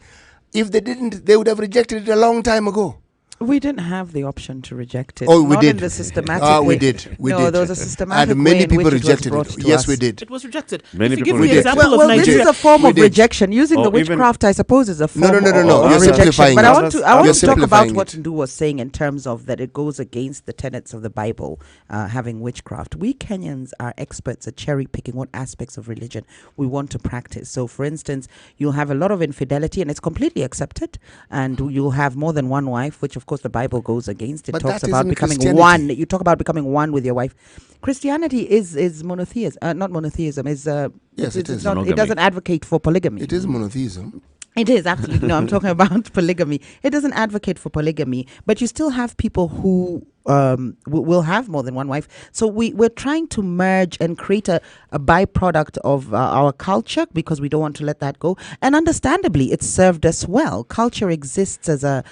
If they didn't, they would have rejected it a long time ago. We didn't have the option to reject it. Oh, we Not did. in the systematic way. We did. We no, did. there was a systematic and many way in people which it was rejected brought it. to Yes, us. we did. It was rejected. Many If you people give me the rejected. example Well, of this Nigeria, is a form We of did. rejection. Using the Or even- witchcraft, I suppose, is a form No. of You're rejection. simplifying But I it. want to You're talk about simplifying what it. Ndu was saying in terms of that it goes against the tenets of the Bible, having witchcraft. We Kenyans are experts at cherry picking what aspects of religion we want to practice. So, for instance, you'll have a lot of infidelity, and it's completely accepted. And you'll have more than one wife, which, of course, the Bible goes against. It But talks that about isn't becoming Christianity. one. You talk about becoming one with your wife. Christianity is monotheism, not monotheism. Yes, it is. Not, it Monogamy. doesn't advocate for polygamy. It is monotheism. It is, absolutely. No, I'm talking about polygamy. It doesn't advocate for polygamy, but you still have people who will have more than one wife. So we're trying to merge and create a byproduct of our culture because we don't want to let that go. And understandably, it's served us well. Culture exists as a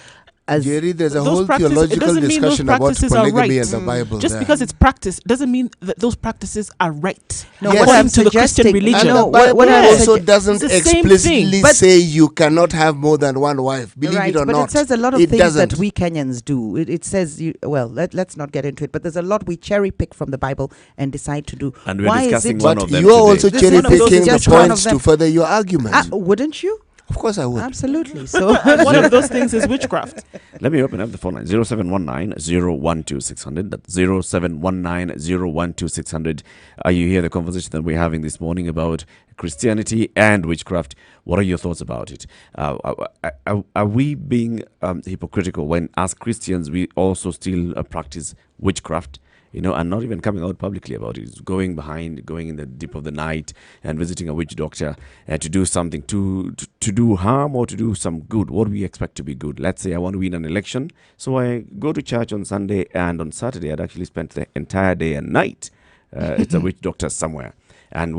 as Jerry, there's a those whole practices- it theological doesn't mean those discussion about practices are polygamy right. in the Bible. Just there. because it's practice doesn't mean that those practices are right. No, Yes. what According I'm to the Christian suggesting, religion. And no, the Bible what I'm also sugge- doesn't It's the same explicitly thing. But- say you cannot have more than one wife. Believe right, it or but not. it says a lot of It things doesn't. that we Kenyans do. It says, let's not get into it, but there's a lot we cherry pick from the Bible and decide to do. And we're Why is discussing it? one But of them you are today. also This cherry one of those is picking the just one of points them. to further your argument. Wouldn't you? Of course I would. Absolutely. So One of those things is witchcraft. Let me open up the phone line 0719-012-600. That's 0719-012-600. Are you here? The conversation that we're having this morning about Christianity and witchcraft. What are your thoughts about it? Are we being hypocritical when, as Christians, we also still practice witchcraft? And not even coming out publicly about it. It's going in the deep of the night and visiting a witch doctor to do something, to do harm or to do some good. What do we expect to be good? Let's say I want to win an election, so I go to church on Sunday, and on Saturday I'd actually spent the entire day and night. It's a witch doctor somewhere. And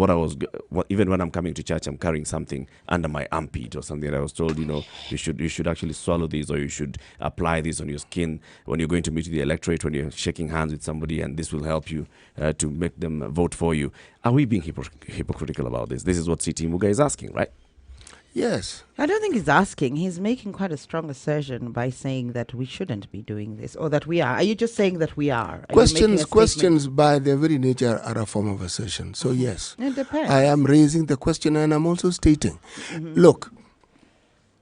even when I'm coming to church, I'm carrying something under my armpit or something that I was told, you should actually swallow this, or you should apply this on your skin when you're going to meet the electorate, when you're shaking hands with somebody, and this will help you to make them vote for you. Are we being hypocritical about this? This is what CT Muga is asking, right? Yes. I don't think he's asking. He's making quite a strong assertion by saying that we shouldn't be doing this, or that we are. Are you just saying that we are? Questions by their very nature are a form of assertion. So yes, It depends. I am raising the question, and I'm also stating, look,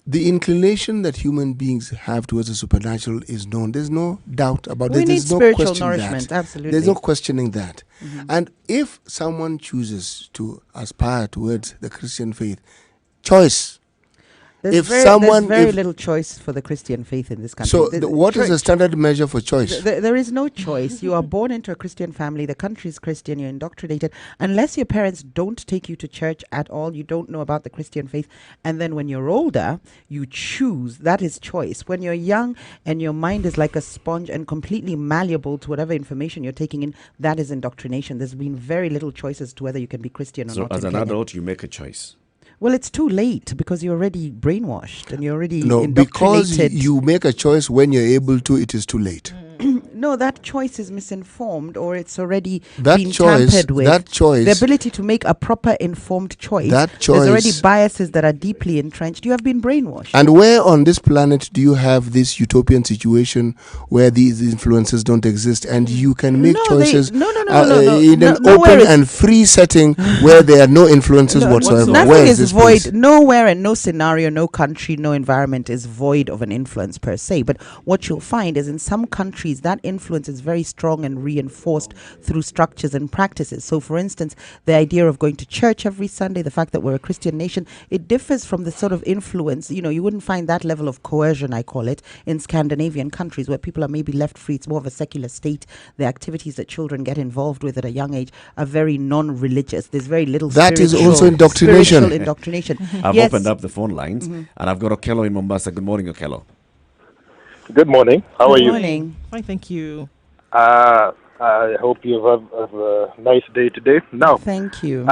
the inclination that human beings have towards the supernatural is known. There's no doubt about We it. need There's no spiritual questioning nourishment, that. absolutely. There's no questioning that. And if someone chooses to aspire towards the Christian faith, choice. There's very little choice for the Christian faith in this country. So what is the standard measure for choice? There is no choice. You are born into a Christian family. The country is Christian. You're indoctrinated. Unless your parents don't take you to church at all, you don't know about the Christian faith. And then when you're older, you choose. That is choice. When you're young and your mind is like a sponge and completely malleable to whatever information you're taking in, that is indoctrination. There's been very little choices to whether you can be Christian or So not. as in an Kenya. adult, you make a choice. Well, it's too late because you're already brainwashed and you're already No, because indoctrinated. you make a choice when you're able to, it is too late. No, that choice is misinformed, or it's already That been choice- tampered with. that choice- the ability to make a proper informed choice. That There's already choice- biases that are deeply entrenched. You have been brainwashed. And where on this planet do you have this utopian situation where these influences don't exist and you can make choices in an nowhere open is- and free setting where there are no influences whatsoever? Nothing Where is this void. place? Nowhere and no scenario, no country, no environment is void of an influence per se. But what you'll find is in some countries that influence is very strong and reinforced through structures and practices. So, for instance, the idea of going to church every Sunday, the fact that we're a Christian nation, it differs from the sort of influence. You wouldn't find that level of coercion, I call it, in Scandinavian countries where people are maybe left free. It's more of a secular state. The activities that children get involved with at a young age are very non-religious. There's very little. That is spiritual- also indoctrination. spiritual indoctrination. I've Yes. opened up the phone lines, and I've got Okello in Mombasa. Good morning, Okello. Good morning. How are Good you? morning. Fine, thank you. I hope you have a nice day today. Now, Thank you.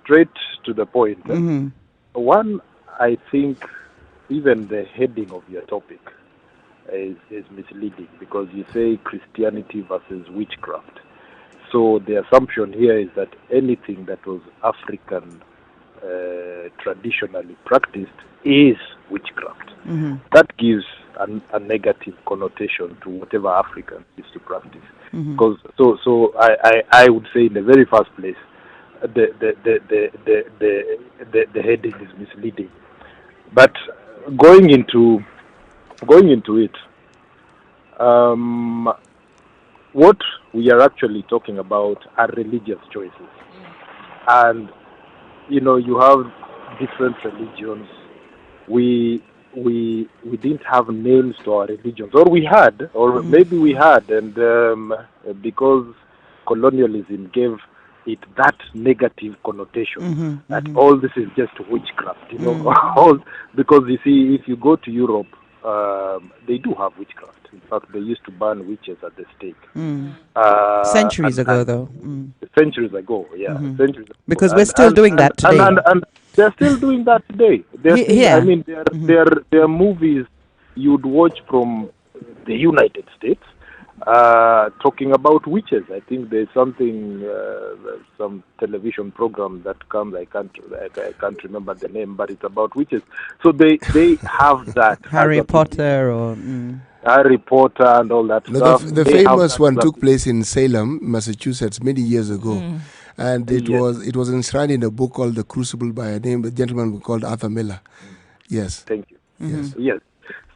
straight to the point. Mm-hmm. One, I think even the heading of your topic is misleading because you say Christianity versus witchcraft. So the assumption here is that anything that was African traditionally practiced is witchcraft. Mm-hmm. That gives a negative connotation to whatever African used to practice. Mm-hmm. Because so I would say in the very first place the heading is misleading. But going into it, what we are actually talking about are religious choices, and you have different religions. We didn't have names to our religions, or we had, or maybe we had, and because colonialism gave it that negative connotation that all this is just witchcraft, all because you see, if you go to Europe, they do have witchcraft. In fact, they used to burn witches at the stake. Centuries ago, though. Centuries ago, yeah. Centuries ago. Because we're still doing that today. And they're still doing that today. They're still, Yeah. I mean, there are movies you'd watch from the United States talking about witches. I think there's something, some television program that comes. I can't remember the name, but it's about witches. So they have that. Harry Potter or Harry Potter and all that stuff. The famous one took place in Salem, Massachusetts, many years ago. And it was enshrined in a book called The Crucible by a gentleman called Arthur Miller. Yes. Thank you. Yes.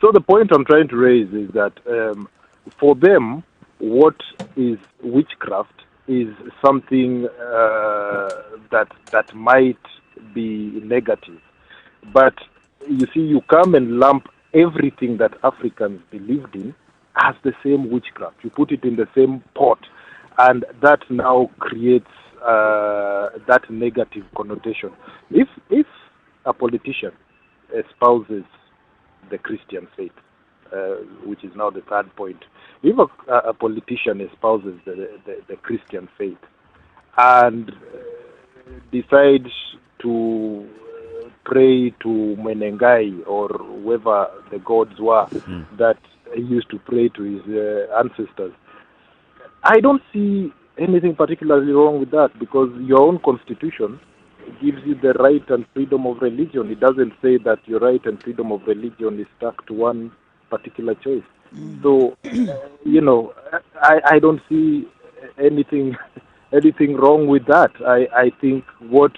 So the point I'm trying to raise is that for them, what is witchcraft is something that might be negative. But you see, you come and lump everything that Africans believed in as the same witchcraft. You put it in the same pot, and that now creates that negative connotation. If a politician espouses the Christian faith, which is now the third point, if a politician espouses the Christian faith and decides to pray to Menengai or whoever the gods were that he used to pray to his ancestors, I don't see anything particularly wrong with that, because your own constitution gives you the right and freedom of religion. It doesn't say that your right and freedom of religion is stuck to one particular choice. So, I don't see anything wrong with that. I think what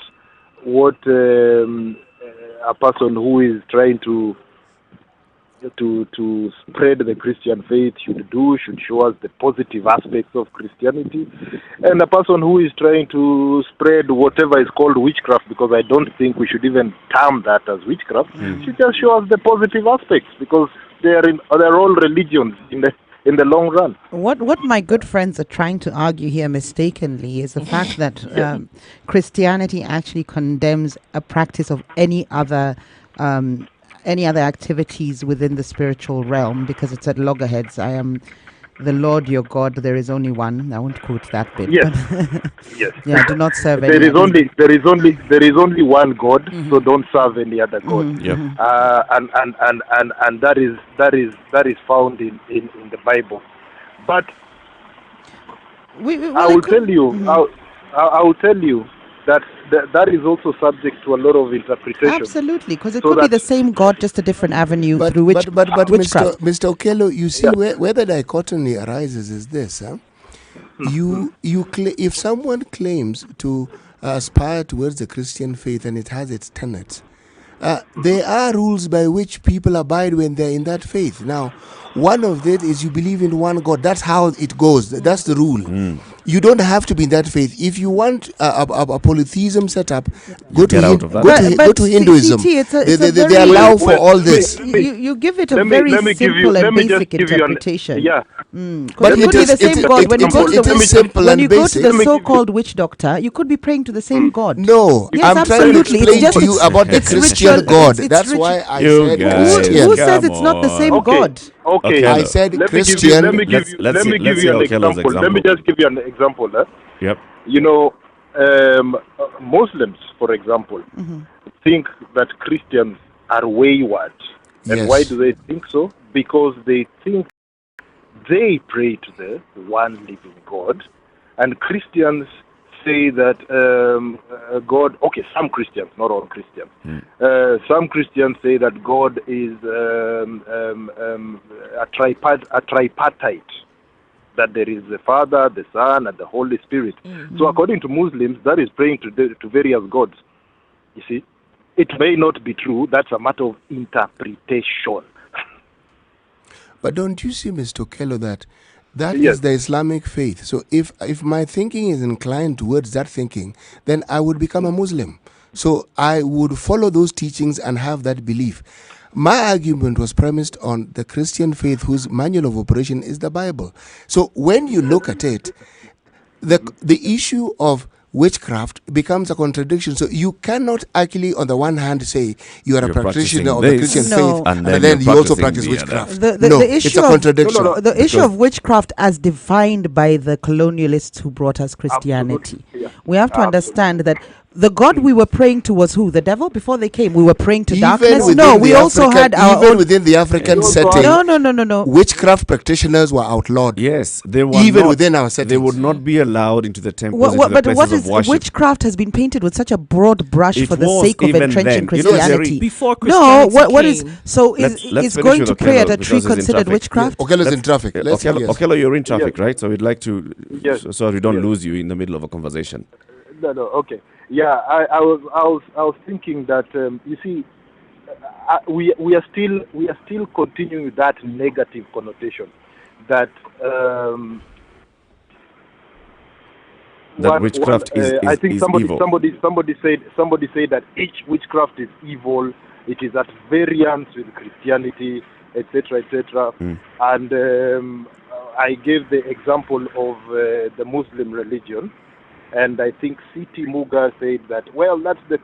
a person who is trying to spread the Christian faith should show us the positive aspects of Christianity, and a person who is trying to spread whatever is called witchcraft, because I don't think we should even term that as witchcraft, should just show us the positive aspects, because they're all religions in the long run. What my good friends are trying to argue here mistakenly is the fact that Christianity actually condemns a practice of any other activities within the spiritual realm, because it's at loggerheads. I am the Lord your God, there is only one. I won't quote that bit. Yes. Yes. Yeah, do not serve there is only one God, so don't serve any other God. And that is found in the Bible. But I will tell you that is also subject to a lot of interpretation. Absolutely, because it could be the same God, just a different avenue through which witchcraft. Mr. Okello, you see where the dichotomy arises is this. If someone claims to aspire towards the Christian faith and it has its tenets, there are rules by which people abide when they're in that faith. Now, one of that is you believe in one God. That's how it goes. That's the rule. You don't have to be in that faith. If you want a polytheism setup, go to Hinduism. They allow for all this. You give it a very simple and basic interpretation. But it could be the same God. When you go to the so-called witch doctor, you could be praying to the same God. No, yes, I'm trying to explain to you about the Christian God. That's why I said Christian. Who says it's not the same God? Okay, I said Christian. Let me give you an example. Let me just give you an example. Yep. You know, Muslims, for example, think that Christians are wayward. And why do they think so? Because they think they pray to the one living God, and Christians say that God, okay, some Christians, not all Christians, some Christians say that God is a tripartite, that there is the Father, the Son, and the Holy Spirit. So according to Muslims, that is praying to various gods. You see, it may not be true. That's a matter of interpretation. But don't you see, Mr. Okello, that is the Islamic faith. So if my thinking is inclined towards that thinking, then I would become a Muslim. So I would follow those teachings and have that belief. My argument was premised on the Christian faith, whose manual of operation is the Bible. So when you look at it, the issue of witchcraft becomes a contradiction. So you cannot actually, on the one hand, say you're a practitioner of the Christian faith, and then you also practice witchcraft. It's a contradiction. The issue of witchcraft as defined by the colonialists who brought us Christianity. We have to understand that the God we were praying to was who? The devil? Before they came, we were praying to darkness? within No, the we also had our even own... within the African setting. No. Witchcraft practitioners were outlawed. Yes, they were even not, within our settings. They would not be allowed into the temples, But into the places what of is worship. witchcraft has been painted with such a broad brush for the sake of even entrenching then. You know, Christianity. Before Christianity what is came. so Let's is finish going with to pray Okello at a tree because he's in considered traffic. witchcraft? Okello's in traffic. Let's Okello, yes. Okello, you're in traffic, Yes. right? So we'd like to, Yes. so we don't Yes. lose you in the middle of a conversation. No, okay. Yeah, I was thinking that you see, we are still continuing with that negative connotation that witchcraft is I think is somebody evil. somebody said that each witchcraft is evil. It is at variance with Christianity, etc., etc. And I gave the example of the Muslim religion. And I think C.T. Muga said that, well, that's the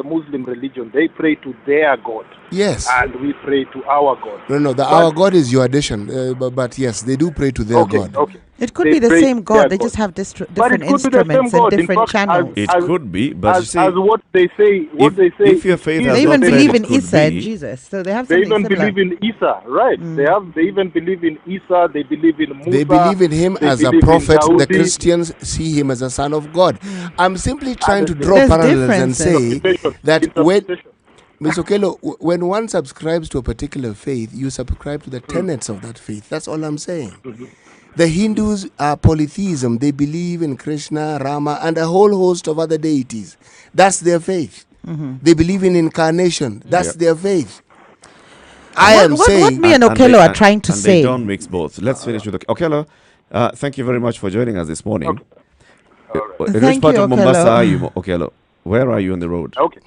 Muslim religion. They pray to their God. Yes. And we pray to our God. No, our God is your addition. But yes, they do pray to their God. Okay. It could They be the pray same to God. their They God. just have But different it could be the same instruments and God. In different fact, channels. It could be, but you see, as what they say, if your faith has They not even said believe it in could Isa and be, Jesus, so they have They something even similar. believe in Isa, right? They even believe in Isa. They believe in Musa. They believe in him they as a believe in prophet. The Dawoodi. Christians see him as a son of God. I'm simply trying to draw There's parallels and differences. say that when Interpretation. Ms. Okello, when one subscribes to a particular faith, you subscribe to the tenets of that faith. That's all I'm saying. The Hindus are polytheism. They believe in Krishna, Rama, and a whole host of other deities. That's their faith. They believe in incarnation. That's their faith. I am saying... What me and Okello are trying to and say... they don't mix both. Let's finish with Okello. Thank you very much for joining us this morning. Which Thank part you, of Mombasa Okello. are you, Okello? Where are you on the road? Okay.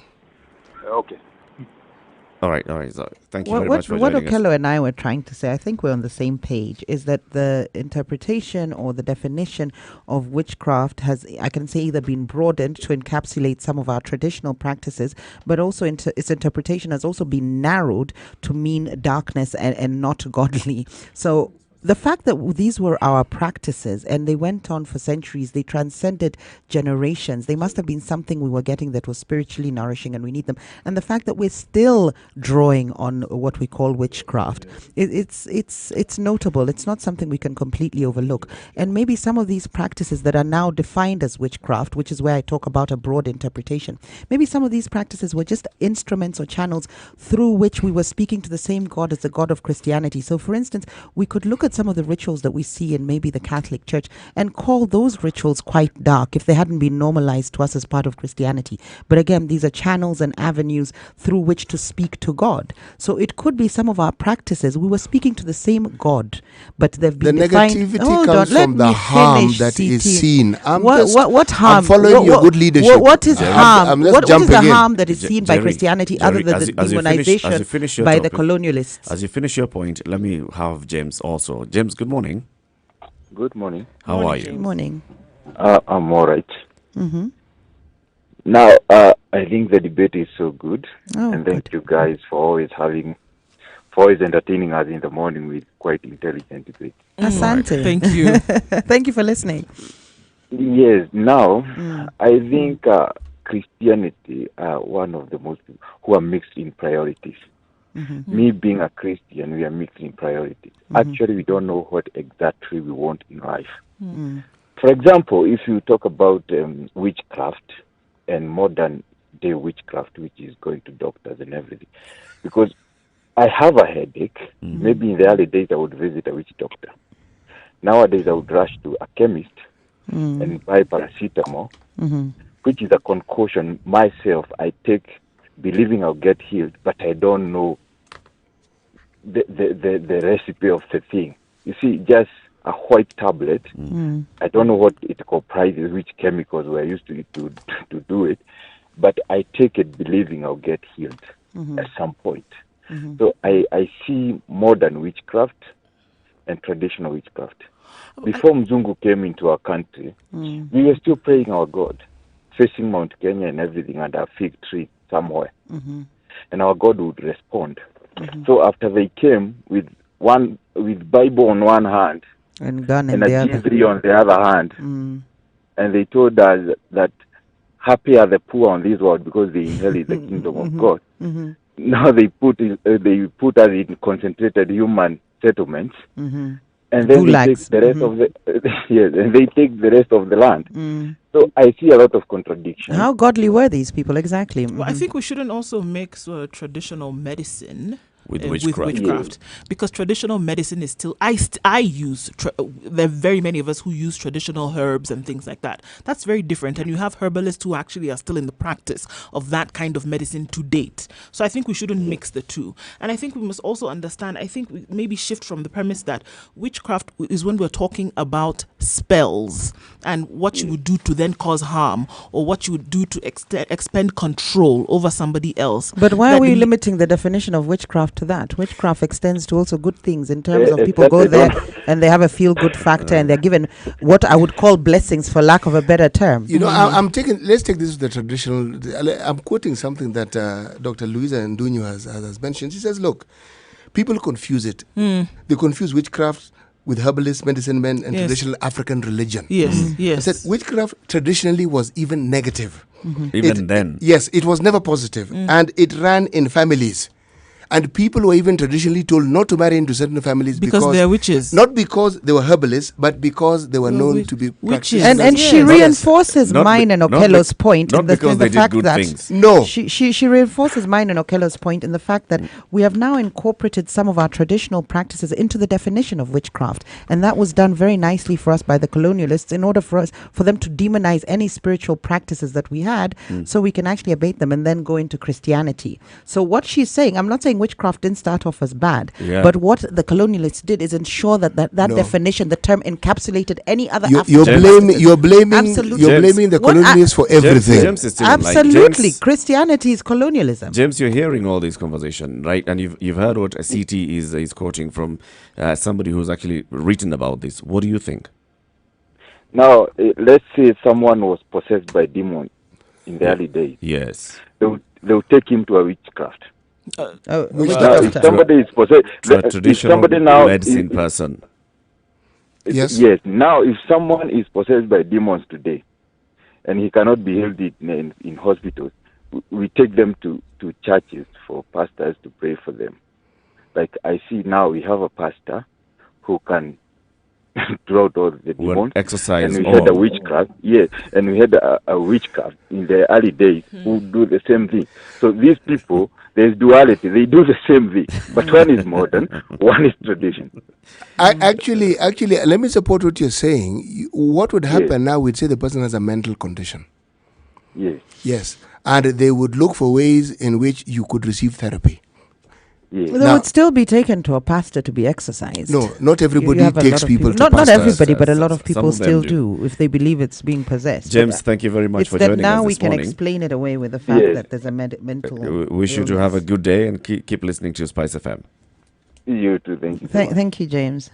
All right. So thank you What, very what, much for what joining us. Okello and I were trying to say, I think we're on the same page, is that the interpretation or the definition of witchcraft has, I can say, either been broadened to encapsulate some of our traditional practices, but also its interpretation has also been narrowed to mean darkness and not godly. So the fact that these were our practices and they went on for centuries, they transcended generations. They must have been something we were getting that was spiritually nourishing, and we need them. And the fact that we're still drawing on what we call witchcraft, it's notable. It's not something we can completely overlook. And maybe some of these practices that are now defined as witchcraft, which is where I talk about a broad interpretation, maybe some of these practices were just instruments or channels through which we were speaking to the same God as the God of Christianity. So, for instance, we could look at some of the rituals that we see in maybe the Catholic Church and call those rituals quite dark if they hadn't been normalized to us as part of Christianity. But again, these are channels and avenues through which to speak to God. So it could be some of our practices. We were speaking to the same God, but they've been defined. Negativity comes from the harm that is seen. What harm? I'm following your good leadership. What is harm? What is the harm that is seen by Jerry, Christianity other than the demonization by the colonialists? As you finish your point, let me have James also. James, good morning. Good morning. How are you? Good morning. I'm all right. Mm-hmm. Now, I think the debate is so good. And thank you guys for always entertaining us in the morning with quite intelligent debate. Asante. Thank you. Thank you for listening. Yes, now, I think Christianity are one of the most who are mixed in priorities. Me being a Christian, we are mixed in priorities. Actually, we don't know what exactly we want in life. For example, if you talk about witchcraft and modern day witchcraft, which is going to doctors and everything, because I have a headache, maybe in the early days I would visit a witch doctor. Nowadays I would rush to a chemist and buy paracetamol, which is a concoction myself I take believing I'll get healed, but I don't know the recipe of the thing. You see, just a white tablet. I don't know what it comprises, which chemicals were used to do it, but I take it believing I'll get healed at some point. So I see modern witchcraft and traditional witchcraft. Before Mzungu came into our country, we were still praying our God, facing Mount Kenya and everything under a fig tree somewhere. And our God would respond. So after they came with Bible on one hand and gun and a G3 on the other hand, and they told us that happy are the poor on this world because they inherit the kingdom of God. Now they put us in concentrated human settlements, and then they take the rest of the and they take the rest of the land. So I see a lot of contradiction. How godly were these people exactly? Well, I think we shouldn't also mix traditional medicine with witchcraft, because traditional medicine is still I use there are very many of us who use traditional herbs and things like that. That's very different, and you have herbalists who actually are still in the practice of that kind of medicine to date. So I think we shouldn't mix the two, and I think we must also understand, I think we maybe shift from the premise that witchcraft is when we're talking about spells and what you would do to then cause harm, or what you would do to expend control over somebody else. But why are we limiting the definition of witchcraft to that? Witchcraft extends to also good things in terms of people go there and they have a feel-good factor and they're given what I would call blessings, for lack of a better term. You know, let's take this to the traditional. I'm quoting something that Dr. Luisa Ndunyu has mentioned. She says, look, people confuse it. They confuse witchcraft with herbalist, medicine men, and traditional African religion. Yes. I said witchcraft traditionally was even negative. Even then. Yes, it was never positive. And it ran in families. And people were even traditionally told not to marry into certain families because they are witches. Not because they were herbalists, but because they were known to be witches. And she reinforces mine and Okello's point in the fact that she reinforces mine and Okello's point in the fact that we have now incorporated some of our traditional practices into the definition of witchcraft, and that was done very nicely for us by the colonialists in order for them to demonize any spiritual practices that we had, so we can actually abate them and then go into Christianity. So what she's saying, I'm not saying witchcraft didn't start off as bad, but what the colonialists did is ensure that definition, the term, encapsulated any other you're blaming the colonialists for everything. Absolutely. Christianity is colonialism. James, you're hearing all this conversation, right? And you've heard what CT is quoting from somebody who's actually written about this. What do you think? Now, let's say someone was possessed by demons in the early days. Yes. They'll take him to a witchcraft. If somebody is possessed, a traditional medicine person. Yes. Now, if someone is possessed by demons today, and he cannot be held in hospitals, we take them to churches for pastors to pray for them. Like I see now, we have a pastor who can draw out all the demons. Exercise. And we had a witchcraft. Yes, and we had a witchcraft in the early days who do the same thing. So these people, there's duality. They do the same thing, but one is modern, one is tradition. Actually, let me support what you're saying. What would happen now? We'd say the person has a mental condition. Yes, and they would look for ways in which you could receive therapy. Well, they would still be taken to a pastor to be exercised. No, not everybody takes people to pastors. Not everybody, but a lot of Some people of them still do. if they believe it's being possessed. James, thank you very much for joining us this morning. Now we can explain it away with the fact that there's a mental We wish you to have a good day and keep listening to Spice FM. You too, thank you. Thank you, James.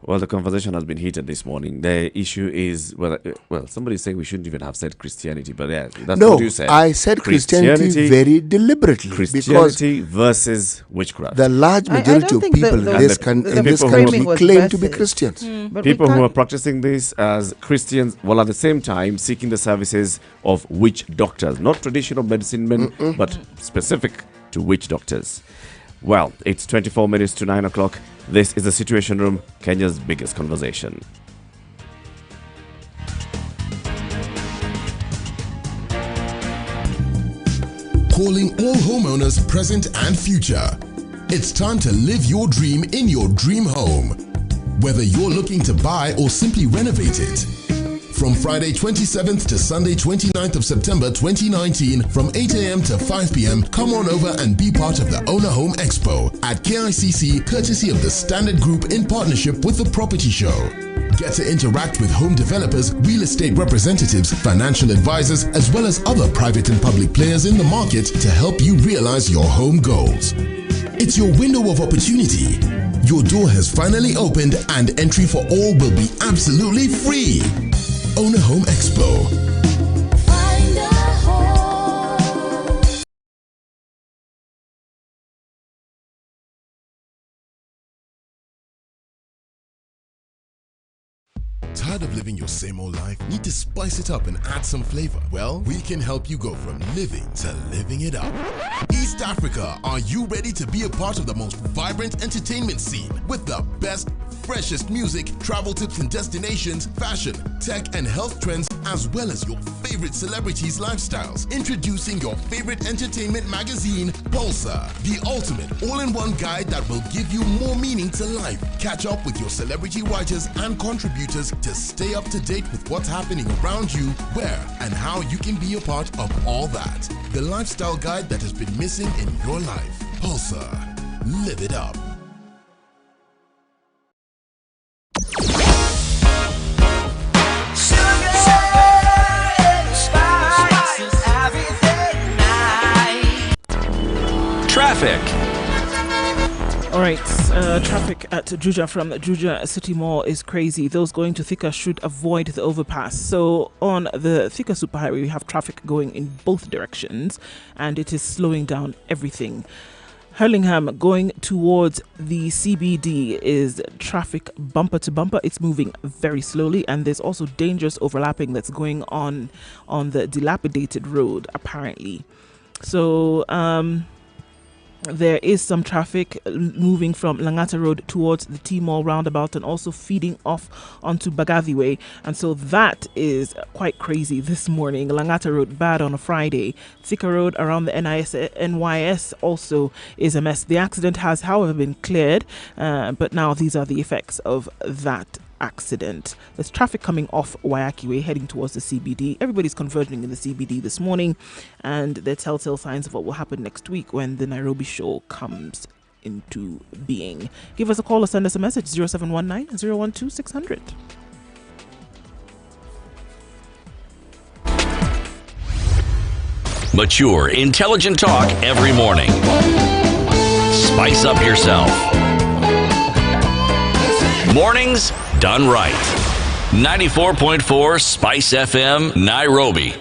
Well, the conversation has been heated this morning. The issue is, well, somebody's saying we shouldn't even have said Christianity, but that's what you said. I said Christianity very deliberately. Christianity versus witchcraft. The large majority of people in this country claim to be Christians. People who are practicing this as Christians, while at the same time seeking the services of witch doctors. Not traditional medicine men, but specific to witch doctors. Well, it's 24 minutes to 9 o'clock. This is the Situation Room, Kenya's biggest conversation. Calling all homeowners present and future. It's time to live your dream in your dream home. Whether you're looking to buy or simply renovate it. From Friday 27th to Sunday 29th of September 2019 from 8 a.m. to 5 p.m. come on over and be part of the Owner Home Expo at KICC, courtesy of the Standard Group in partnership with The Property Show. Get to interact with home developers, real estate representatives, financial advisors, as well as other private and public players in the market to help you realize your home goals. It's your window of opportunity. Your door has finally opened and entry for all will be absolutely free. Owner Home Expo. Find a home. Tired of living your same old life? Need to spice it up and add some flavor? Well, we can help you go from living to living it up. East Africa, are you ready to be a part of the most vibrant entertainment scene with the best, freshest music, travel tips and destinations, fashion, tech and health trends, as well as your favorite celebrities' lifestyles? Introducing your favorite entertainment magazine, Pulsar, the ultimate all-in-one guide that will give you more meaning to life. Catch up with your celebrity writers and contributors to stay up to date with what's happening around you, where and how you can be a part of all that. The lifestyle guide that has been missing in your life. Pulsar. Live it up. Traffic. All right, traffic at Juja from Juja City Mall is crazy. Those going to Thika should avoid the overpass. So on the Thika Superhighway, we have traffic going in both directions, and it is slowing down everything. Hurlingham going towards the CBD is traffic bumper to bumper. It's moving very slowly, and there's also dangerous overlapping that's going on the dilapidated road, apparently. So, there is some traffic moving from Langata Road towards the T-Mall roundabout and also feeding off onto Bagathi Way. And so that is quite crazy this morning. Langata Road bad on a Friday. Thika Road around the NYS also is a mess. The accident has, however, been cleared, but now these are the effects of that accident. There's traffic coming off Wayaki Way heading towards the CBD. Everybody's converging in the CBD this morning, and there are telltale signs of what will happen next week when the Nairobi show comes into being. Give us a call or send us a message 0719 012 600. Mature, intelligent talk every morning. Spice up yourself. Mornings done right. 94.4 Spice FM, Nairobi.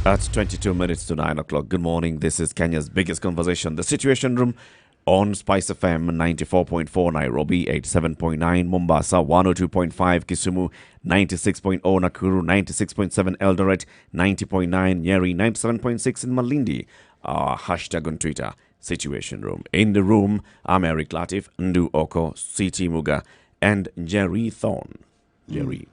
At 22 minutes to 9 o'clock. Good morning. This is Kenya's biggest conversation, The Situation Room, on Spice FM 94.4 Nairobi, 87.9 Mombasa, 102.5 Kisumu, 96.0 Nakuru, 96.7 Eldoret, 90.9 Nyeri, 97.6 in Malindi. Our hashtag on Twitter, Situation Room. In the room, I'm Eric Latif, Ndu Oko, C.T. Muga, and Jerry Thorne. Jerry.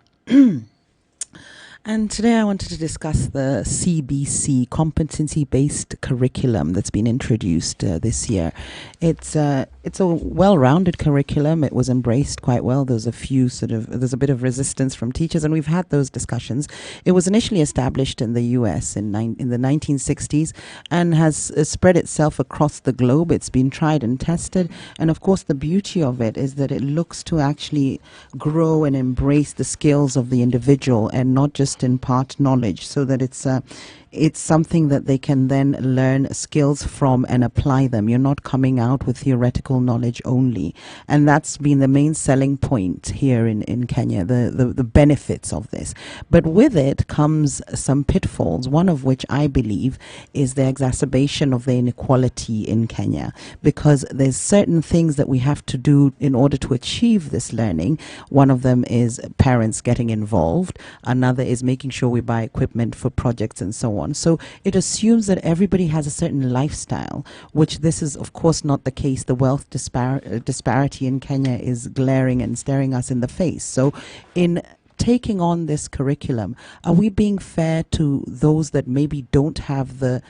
And today I wanted to discuss the CBC, competency-based curriculum that's been introduced this year. It's a well-rounded curriculum. It was embraced quite well. There's a bit of resistance from teachers, and we've had those discussions. It was initially established in the US in the 1960s and has spread itself across the globe. It's been tried and tested, and of course the beauty of it is that it looks to actually grow and embrace the skills of the individual and not just impart knowledge, so that it's something that they can then learn skills from and apply them. You're not coming out with theoretical knowledge only. And that's been the main selling point here in Kenya, the benefits of this. But with it comes some pitfalls, one of which I believe is the exacerbation of the inequality in Kenya, because there's certain things that we have to do in order to achieve this learning. One of them is parents getting involved. Another is making sure we buy equipment for projects and so on. So it assumes that everybody has a certain lifestyle, which this is of course not the case. The wealth disparity in Kenya is glaring and staring us in the face. So in taking on this curriculum, are we being fair to those that maybe don't have the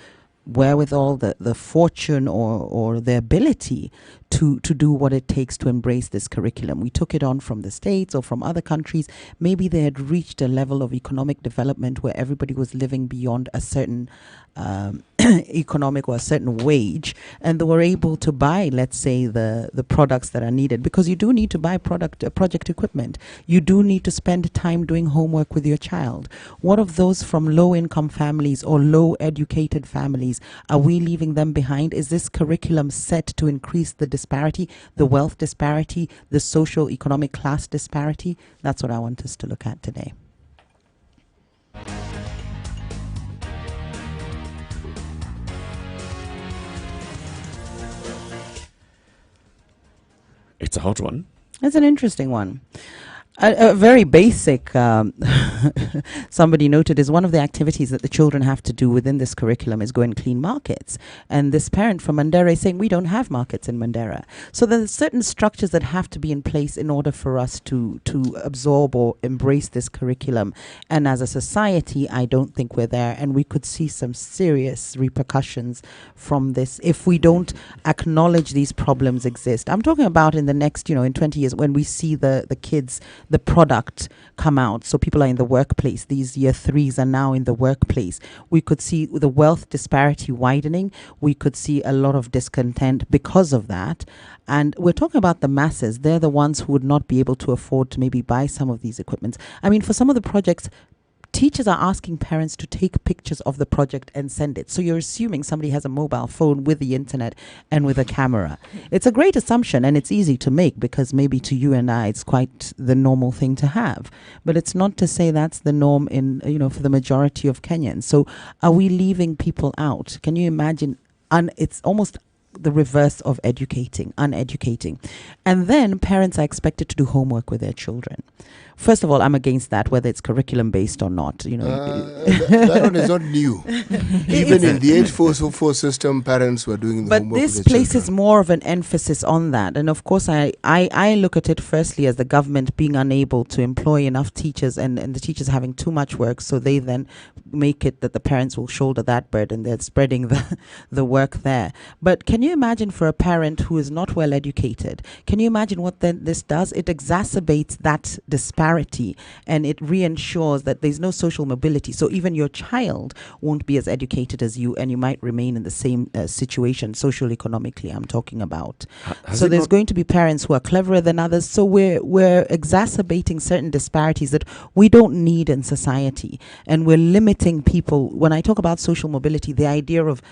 wherewithal, the fortune or the ability to do what it takes to embrace this curriculum? We took it on from the States or from other countries. Maybe they had reached a level of economic development where everybody was living beyond a certain economic or a certain wage, and they were able to buy, let's say, the products that are needed, because you do need to buy project equipment. You do need to spend time doing homework with your child. What of those from low-income families or low-educated families? Are we leaving them behind? Is this curriculum set to increase the disparity, the wealth disparity, the socio-economic class disparity? That's what I want us to look at today. It's a hot one. It's an interesting one. A very basic, somebody noted, is one of the activities that the children have to do within this curriculum is go and clean markets. And this parent from Mandera is saying, we don't have markets in Mandera. So there's certain structures that have to be in place in order for us to absorb or embrace this curriculum. And as a society, I don't think we're there. And we could see some serious repercussions from this if we don't acknowledge these problems exist. I'm talking about in the next, in 20 years, when we see the kids, the product come out. So people are in the workplace. These year threes are now in the workplace. We could see the wealth disparity widening. We could see a lot of discontent because of that. And we're talking about the masses. They're the ones who would not be able to afford to maybe buy some of these equipments. I mean, for some of the projects, teachers are asking parents to take pictures of the project and send it. So you're assuming somebody has a mobile phone with the internet and with a camera. It's a great assumption, and it's easy to make because maybe to you and I, it's quite the normal thing to have. But it's not to say that's the norm in, for the majority of Kenyans. So are we leaving people out? Can you imagine? It's almost the reverse of uneducating. And then parents are expected to do homework with their children. First of all, I'm against that, whether it's curriculum based or not. That one is not new. Even in the 844 system, parents were doing the homework. But this places more of an emphasis on that. And of course, I look at it firstly as the government being unable to employ enough teachers and the teachers having too much work. So they then make it that the parents will shoulder that burden. They're spreading the work there. But can you imagine for a parent who is not well educated, can you imagine what then this does? It exacerbates that disparity and it reassures that there's no social mobility. So even your child won't be as educated as you, and you might remain in the same situation, social economically I'm talking about. So there's going to be parents who are cleverer than others. So we're exacerbating certain disparities that we don't need in society. And we're limiting people. When I talk about social mobility, the idea of,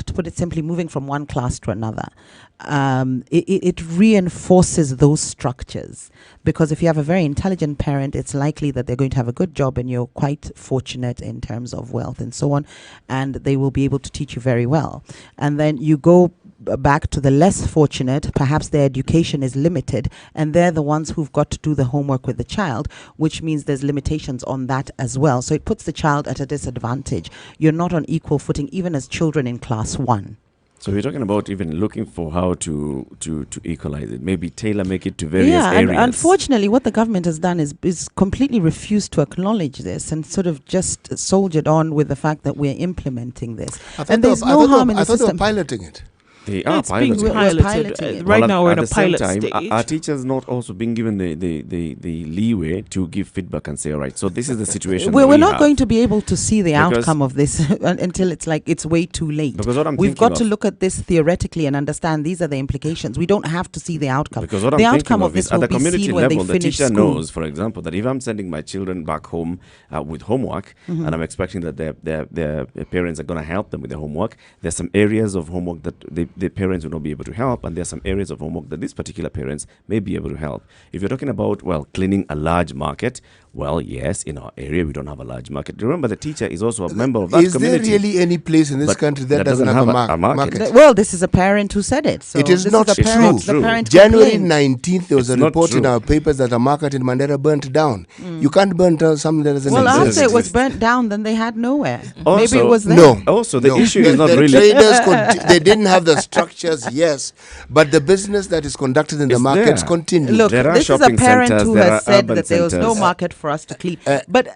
to put it simply, moving from one class to another, it reinforces those structures. Because if you have a very intelligent parent, it's likely that they're going to have a good job and you're quite fortunate in terms of wealth and so on, and they will be able to teach you very well. And then you go back to the less fortunate, perhaps their education is limited, and they're the ones who've got to do the homework with the child, which means there's limitations on that as well. So it puts the child at a disadvantage. You're not on equal footing, even as children in class 1. So we're talking about even looking for how to equalize it, maybe tailor make it to various areas. And unfortunately, what the government has done is completely refused to acknowledge this and sort of just soldiered on with the fact that we're implementing this. And there's no harm in the system. I thought they were piloting it. They are piloted. Right now, we're in a at the pilot same time, stage. Are teachers not also being given the leeway to give feedback and say, all right, so this is the situation we're not going to be able to see the outcome of this until it's way too late. Because what We've got to look at this theoretically and understand these are the implications. We don't have to see the outcome. Because what the I'm outcome thinking of this is at will the be community seen when they level, the finish teacher school. knows, for example, that if I'm sending my children back home with homework, and I'm expecting that their parents are going to help them with the homework, there's some areas of homework that the parents will not be able to help, and there's some areas of homework that these particular parents may be able to help. If you're talking about, cleaning a large market, well, yes, in our area we don't have a large market. Remember, the teacher is also a member of that community. Is there really any place in this country that doesn't have a market? Well, this is a parent who said it. So it is not true. January 19th, there was a report in our papers that a market in Mandera burnt down. You can't burn down something that doesn't exist. Well, after it was burnt down, then they had nowhere. Also, maybe it was there. No. Also, the issue is not really... Traders they didn't have the structures, yes, but the business that is conducted in the markets continued. Look, this is a parent who has said that there was no market for us to clean. But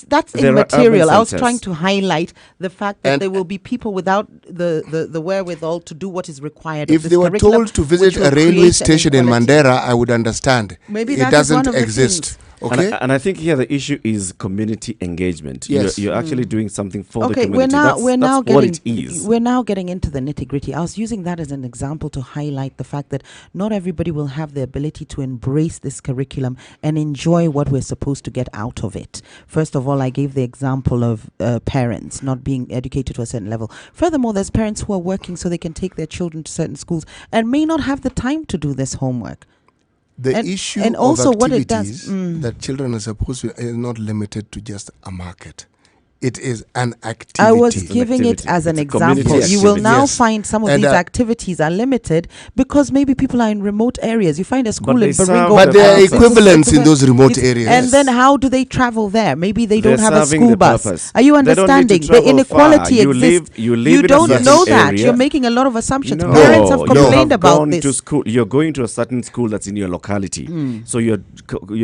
that's immaterial. I was trying to highlight the fact that there will be people without the wherewithal to do what is required. If they were told to visit a railway station in Mandera, I would understand. Maybe it doesn't exist. Okay. And I think here the issue is community engagement. Yes. You're actually doing something for the community. We're now getting into the nitty-gritty. I was using that as an example to highlight the fact that not everybody will have the ability to embrace this curriculum and enjoy what we're supposed to get out of it. First of all, I gave the example of parents not being educated to a certain level. Furthermore, there's parents who are working so they can take their children to certain schools and may not have the time to do this homework. The issue of activities that children are supposed to is not limited to just a market. It is an activity. I was giving it as an example. You will now find some of these activities are limited because maybe people are in remote areas. You find a school in Baringo. But there are equivalents in those remote areas. And then how do they travel there? Maybe they don't have a serving school the bus. purpose. Are you They don't need to understanding? The travel inequality far. exists. You live You in a don't certain know that. area. You're making a lot of assumptions. No, Parents have you complained have about gone this. to school. You're going to a certain school that's in your locality. So you're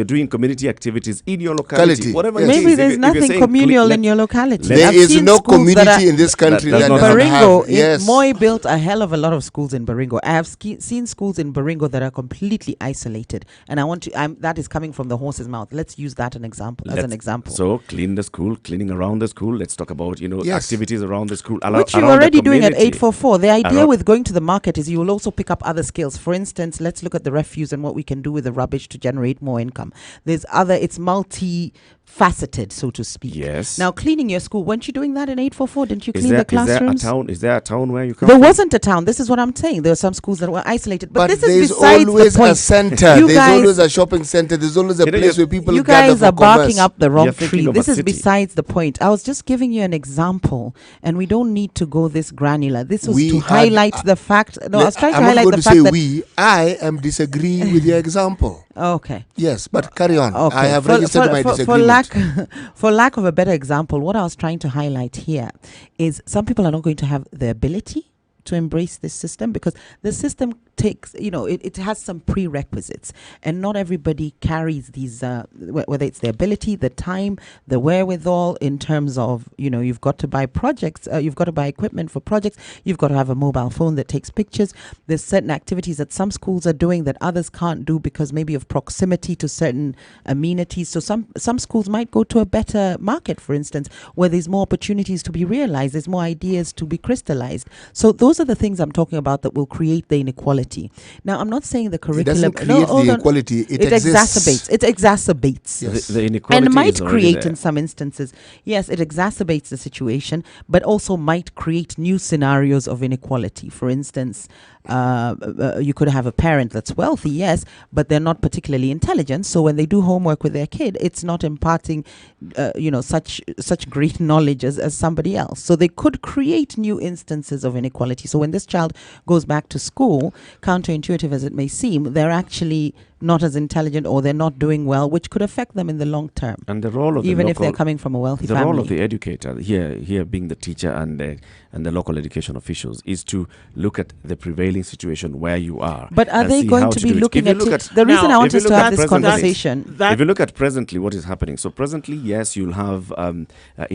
doing community activities in your locality. Whatever it Maybe is. there's If you're nothing saying communal in your locality. There I've is seen no schools that community in this country that doesn't Baringo, have. Yes. Moi built a hell of a lot of schools in Baringo. I have seen schools in Baringo that are completely isolated, and I want to. That is coming from the horse's mouth. Let's use that as an example. So clean the school, cleaning around the school. Let's talk about activities around the school. Which you're already doing at 844. The idea with going to the market is you will also pick up other skills. For instance, let's look at the refuse and what we can do with the rubbish to generate more income. It's multi-faceted, so to speak. Yes. Now, cleaning your school, weren't you doing that in 844? Didn't you clean the classrooms? Is there a town where you come There from? wasn't a town. This is what I'm saying. There were some schools that were isolated. But this there's is besides always the point. a center. There's always a shopping center. There's always a place where people You gather guys for are barking commerce. up the wrong You're thinking tree. of This a is city. besides the point. I was just giving you an example, and we don't need to go this granular. This was to highlight the fact. No, I was trying to highlight the fact that I am disagreeing with your example. Okay. Yes, but carry on. Okay. I have registered my disagreement. For lack of a better example, what I was trying to highlight here is some people are not going to have the ability to embrace this system because the system takes, it has some prerequisites, and not everybody carries these, whether it's the ability, the time, the wherewithal in terms of, you've got to buy projects, you've got to buy equipment for projects, you've got to have a mobile phone that takes pictures. There's certain activities that some schools are doing that others can't do because maybe of proximity to certain amenities. So some schools might go to a better market, for instance, where there's more opportunities to be realized, there's more ideas to be crystallized. So those are the things I'm talking about that will create the inequality. Now, I'm not saying the curriculum. It doesn't create the equality. It exists. It exacerbates. Yes. The inequality and might is already create there. in some instances. Yes, it exacerbates the situation, but also might create new scenarios of inequality. For instance, you could have a parent that's wealthy, yes, but they're not particularly intelligent. So when they do homework with their kid, it's not imparting, such great knowledge as somebody else. So they could create new instances of inequality. So when this child goes back to school, counterintuitive as it may seem, they're actually not as intelligent or they're not doing well, which could affect them in the long term. And the role of even if they're coming from a wealthy family. The role of the educator here being the teacher and the local education officials is to look at the prevailing situation where you are. But are they going to be looking at it? The reason I want us to have this conversation. If you look at presently what is happening, so presently, yes, you'll have in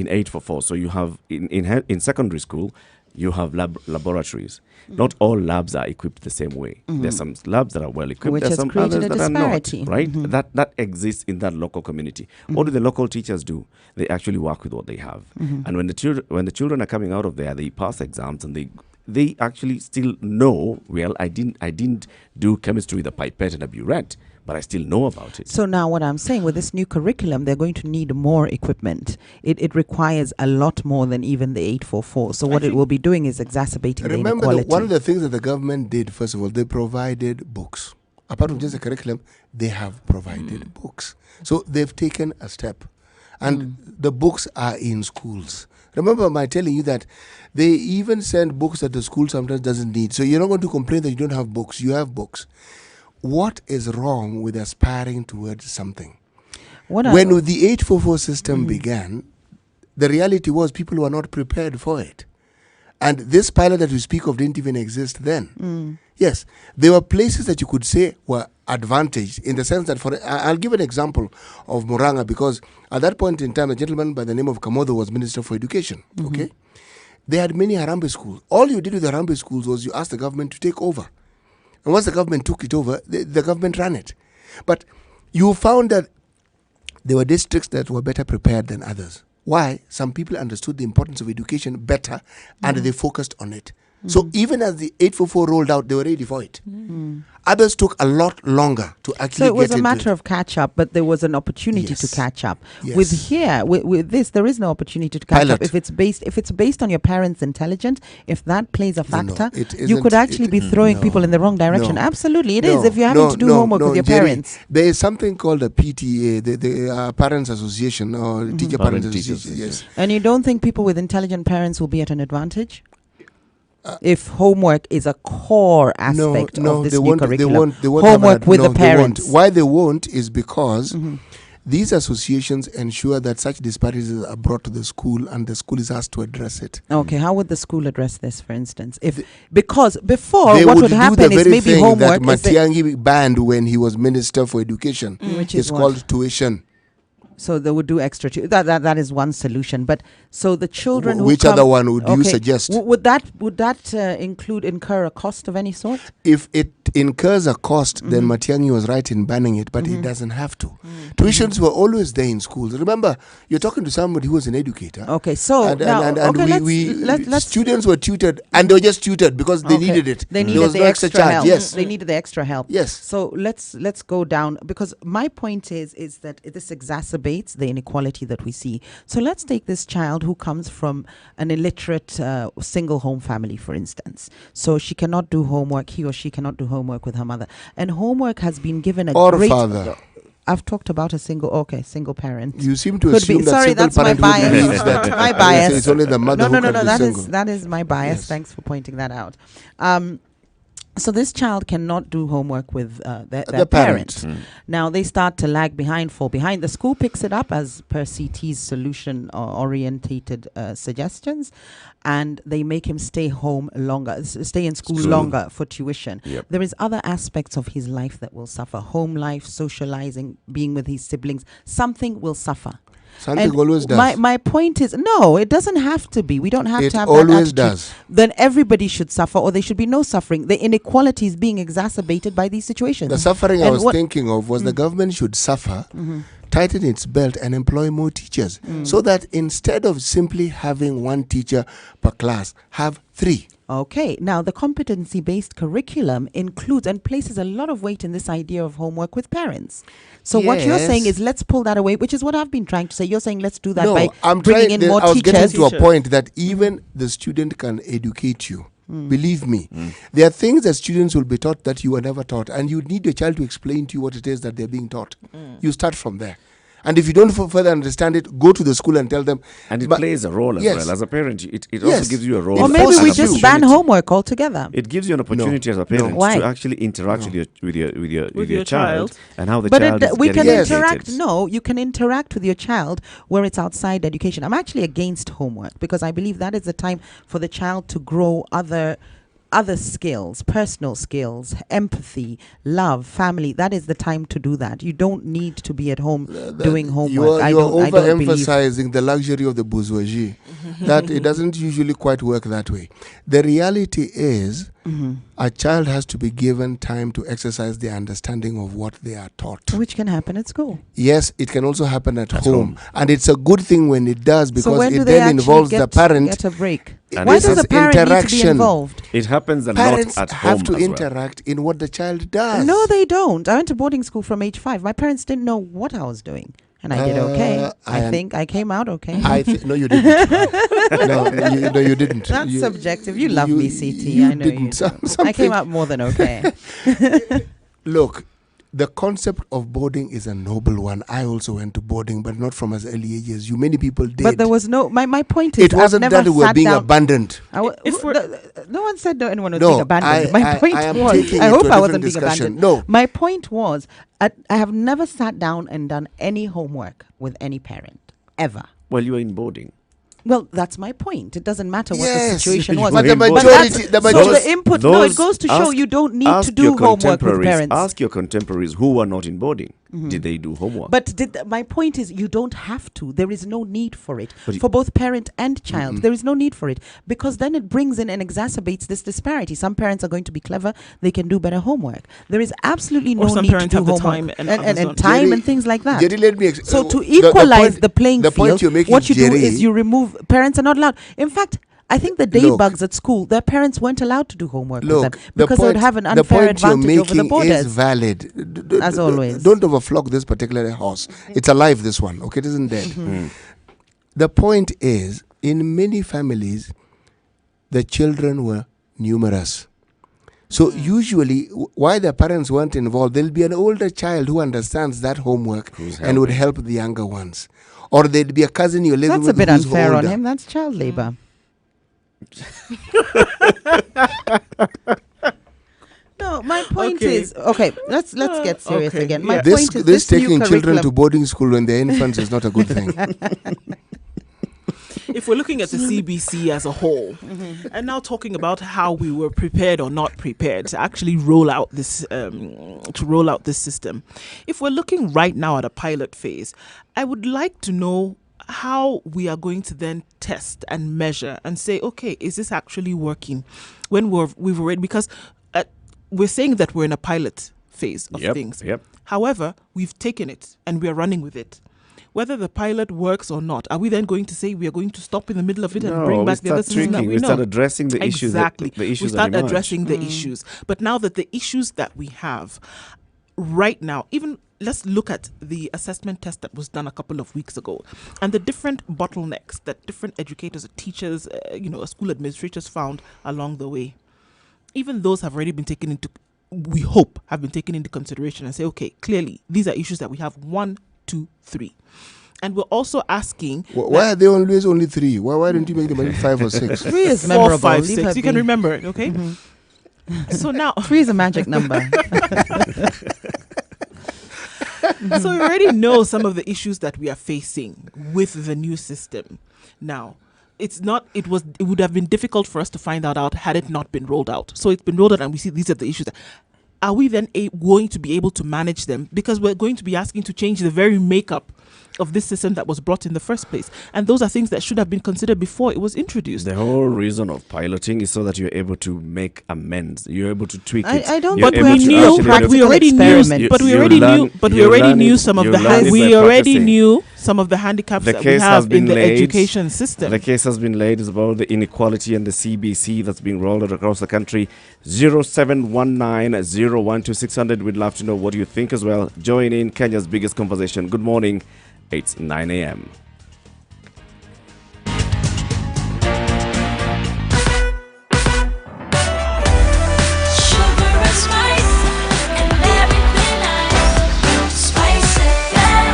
844, so you have in secondary school, you have laboratories. Not all labs are equipped the same way. There's some labs that are well equipped. Which There's has some created others a that are not. disparity. Right? That exists in that local community. What do the local teachers do? They actually work with what they have. And when the children are coming out of there, they pass exams and they actually still know. Well, I didn't do chemistry with a pipette and a burette, but I still know about it. So now what I'm saying, with this new curriculum, they're going to need more equipment. It requires a lot more than even the 844. So what it will be doing is exacerbating the inequality. Remember, one of the things that the government did, first of all, they provided books. Apart from just the curriculum, they have provided books. So they've taken a step. And the books are in schools. Remember my telling you that they even send books that the school sometimes doesn't need. So you're not going to complain that you don't have books. You have books. What is wrong with aspiring towards something? When the 844 system began, the reality was people were not prepared for it. And this pilot that we speak of didn't even exist then. Yes, there were places that you could say were advantaged in the sense that, I'll give an example of Muranga, because at that point in time, a gentleman by the name of Kamodo was Minister for Education. Okay, they had many Harambee schools. All you did with the Harambee schools was you asked the government to take over. And once the government took it over, the government ran it. But you found that there were districts that were better prepared than others. Why? Some people understood the importance of education better and they focused on it. So even as the 844 rolled out, they were ready for it. Others took a lot longer to actually So it was get a into matter it. of catch up, but there was an opportunity to catch up. With this, there is no opportunity to catch Pilot. up. If it's based on your parents' intelligence, if that plays a factor, it you could isn't- actually be throwing people in the wrong direction. No. Absolutely, it No, is. If you're having no, to do no, homework no, with your Jerry, parents. there is something called a PTA, the Parents Association or Teacher Parents Association. Yes. And you don't think people with intelligent parents will be at an advantage? If homework is a core aspect of this they new won't, curriculum, they won't have homework with the they won't. parents. Why they won't is because these associations ensure that such disparities are brought to the school, and the school is asked to address it. Okay, how would the school address this, for instance? Because before, They what would do happen the is very maybe thing homework that is the- Matiang'i banned when he was Minister for Education. Which It's is what? called tuition. So they would do extra. That is one solution. But so the children who Which come- other one would you suggest? Would that incur a cost of any sort? If it incurs a cost, then Matiang'i was right in banning it, but he doesn't have to. Tuitions were always there in schools. Remember, you're talking to somebody who was an educator. Okay, so and, now, and, okay, let's students were tutored, and they were just tutored because they needed it. They There needed was the no extra charge. help. Yes. They needed the extra help. Yes. So let's go down, because my point is that this exacerbates the inequality that we see. So let's take this child who comes from an illiterate single home family, for instance. So she cannot do homework. He or she cannot do homework with her mother, and homework has been given a Or great father. I've talked about a single parent. You seem to Could assume be. that Sorry, single that's my parenthood bias. means that My bias. it's only the mother who can be That single. that is my bias. Yes. Thanks for pointing that out. So this child cannot do homework with their The parent. parent. Now they start to lag behind, fall behind. The school picks it up as per CT's solution-orientated suggestions, and they make him stay home longer, stay in school longer for tuition. Yep. There is other aspects of his life that will suffer: home life, socializing, being with his siblings. Something will suffer. Something And always does. My point is, no, it doesn't have to be. We don't have It to have that always attitude. does. Then everybody should suffer, or there should be no suffering. The inequality is being exacerbated by these situations. The suffering I And was thinking of was the government should suffer, tighten its belt, and employ more teachers, so that instead of simply having one teacher per class, have 3. Okay, now the competency-based curriculum includes and places a lot of weight in this idea of homework with parents. So what you're saying Yes. is, let's pull that away, which is what I've been trying to say. You're saying let's do that No, by I'm bringing trying. in more I was teachers. getting to a point that even the student can educate you. Believe me, there are things that students will be taught that you were never taught, and you need your child to explain to you what it is that they're being taught. You start from there. And if you don't further understand it, go to the school and tell them. And it But- plays a role as Yes. well. As a parent, it Yes. also gives you a role. Or It maybe forces we you. just ban homework altogether. It gives you an opportunity as a parent Why? to actually interact with your your child child. and how the But child is we getting can Yes. interact. educated. No, you can interact with your child where it's outside education. I'm actually against homework because I believe that is the time for the child to grow other skills, personal skills, empathy, love, family. That is the time to do that. You don't need to be at home doing homework. You are I don't believe. overemphasizing the luxury of the bourgeoisie. That it doesn't usually quite work that way. The reality is, a child has to be given time to exercise their understanding of what they are taught. Which can happen at school. Yes, it can also happen at home. And it's a good thing when it does, So because when do it they then actually involves the parent. get a break? And Why this does is the parent need to be interaction. involved? It happens a Parents lot at have home to as well. interact in what the child does. No, they don't. I went to boarding school from age 5. My parents didn't know what I was doing. And I did okay. I think I came out okay. No, you didn't. no, you didn't. That's You- subjective. You love me, CT. you I know didn't. you do. Something- I came out more than okay. Look, the concept of boarding is a noble one. I also went to boarding, but not from as early age as you. Many people did. But there was no. My point is, It wasn't I've never that we were sat being down. abandoned. No one said no, anyone was No, being abandoned. My point I am was, taking I it hope to a I wasn't different being discussion. abandoned. No. My point was, I have never sat down and done any homework with any parent ever. Well, you are in boarding. Well, that's my point. It doesn't matter what the Yes, situation was. but the But majority, that's- so the input. No, it goes to show you don't need to do homework with parents. Ask your contemporaries who were not in boarding. Did they do homework? But my point is, you don't have to. There is no need for it. But For both parent and child, there is no need for it. Because then it brings in and exacerbates this disparity. Some parents are going to be clever. They can do better homework. There is absolutely no Or some need to parents do have the homework. time and and others don't. time Jerry- and things like that. Jerry, let me So to the equalize point- the playing the point field, you're making, what you do Jerry, is you remove, parents are not allowed. In fact, I think the day bugs at school, their parents weren't allowed to do homework with them the because they would have an the unfair point you're advantage over the making borders. is valid. As always. Don't overflock this particular horse. It's alive, this one. Okay, it isn't dead. The point is, in many families, the children were numerous. So usually, why the parents weren't involved, there'll be an older child who understands that homework and would help the younger ones. Or there'd be a cousin you're living That's with a bit who's unfair on older. him. That's child labor. No, my point is Let's get serious again. My point is this taking new children to curriculum. boarding school when they're infants is not a good thing. If we're looking at the CBC as a whole, and now talking about how we were prepared or not prepared to actually roll out this system, if we're looking right now at a pilot phase, I would like to know how we are going to then test and measure and say, okay, is this actually working? When we've already, because we're saying that we're in a pilot phase of things. However, we've taken it and we're running with it. Whether the pilot works or not, are we then going to say we are going to stop in the middle of it and bring back the other systems that we know? We start addressing the issues. Exactly. The issues we start that emerge. addressing the issues. But now that the issues that we have right now, even let's look at the assessment test that was done a couple of weeks ago and the different bottlenecks that different educators, teachers, school administrators found along the way. Even those have already been taken into, we hope, have been taken into consideration and say, okay, clearly these are issues that we have 1, 2, 3. And we're also asking, why are they always only 3? Why don't you make them only 5 or 6? 3 is 4, memorable. 5, Leave 6. her You can be. remember it, okay? So now 3 is a magic number. So we already know some of the issues that we are facing with the new system. Now, it would have been difficult for us to find that out had it not been rolled out. So it's been rolled out and we see these are the issues. Are we then going to be able to manage them? Because we're going to be asking to change the very makeup of this system that was brought in the first place. And those are things that should have been considered before it was introduced. The whole reason of piloting is so that you're able to make amends. You're able to tweak it. I don't. You're But able we to knew. actually We already knew. But we already knew some of the handicaps that we have in the education system. The case has been laid. It's about the inequality and the CBC that's being rolled out across the country. 0719-012-600. We'd love to know what you think as well. Join in Kenya's biggest conversation. Good morning. It's 9 a.m.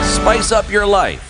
Spice up your life.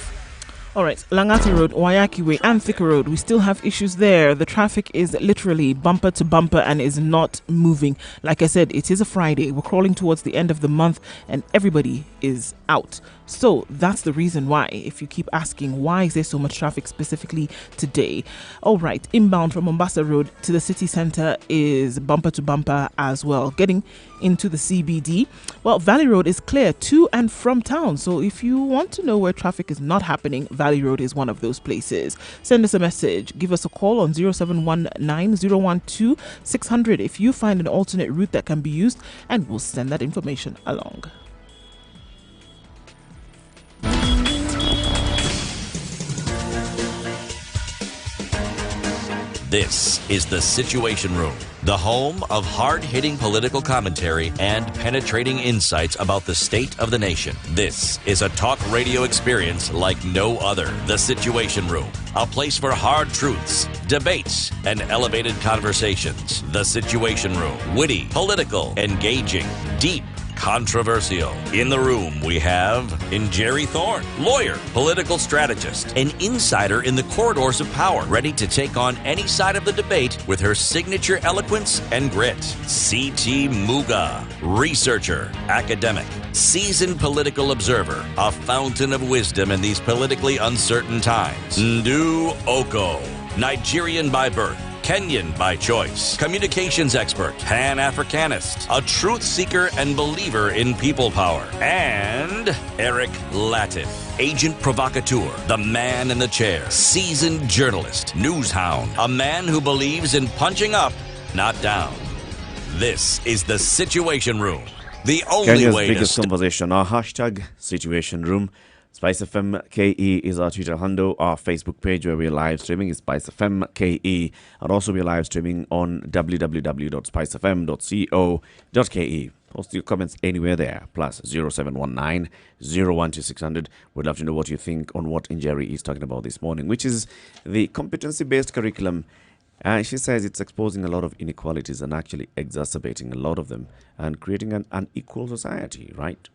All right, Langata Road, Wayaki Way, and Thika Road, we still have issues there. The traffic is literally bumper to bumper and is not moving. Like I said, it is a Friday. We're crawling towards the end of the month and everybody is out. So that's the reason why, if you keep asking, why is there so much traffic specifically today? All right, inbound from Mombasa Road to the city center is bumper to bumper as well. Getting into the CBD, well, Valley Road is clear to and from town. So if you want to know where traffic is not happening, Valley Road is one of those places. Send us a message. Give us a call on 0719-012-600 if you find an alternate route that can be used, and we'll send that information along. This is The Situation Room, the home of hard-hitting political commentary and penetrating insights about the state of the nation. This is a talk radio experience like no other. The Situation Room, a place for hard truths, debates, and elevated conversations. The Situation Room, witty, political, engaging, deep, controversial. In the room, we have Jerry Thorne, lawyer, political strategist, an insider in the corridors of power, ready to take on any side of the debate with her signature eloquence and grit. C.T. Muga, researcher, academic, seasoned political observer, a fountain of wisdom in these politically uncertain times. Ndu Oko, Nigerian by birth, Kenyan by choice, communications expert, Pan-Africanist, a truth seeker and believer in people power, and Eric Latin, agent provocateur, the man in the chair, seasoned journalist, news hound, a man who believes in punching up, not down. This is The Situation Room, the only Kenya's way biggest to conversation, our hashtag Situation Room. Spice FM KE is our Twitter handle. Our Facebook page where we're live streaming is Spice FM KE. And also we're live streaming on www.spicefm.co.ke. Post your comments anywhere there. Plus 0719 012600. We'd love to know what you think on what Njeri is talking about this morning, which is the competency-based curriculum. She says it's exposing a lot of inequalities and actually exacerbating a lot of them and creating an unequal society, right?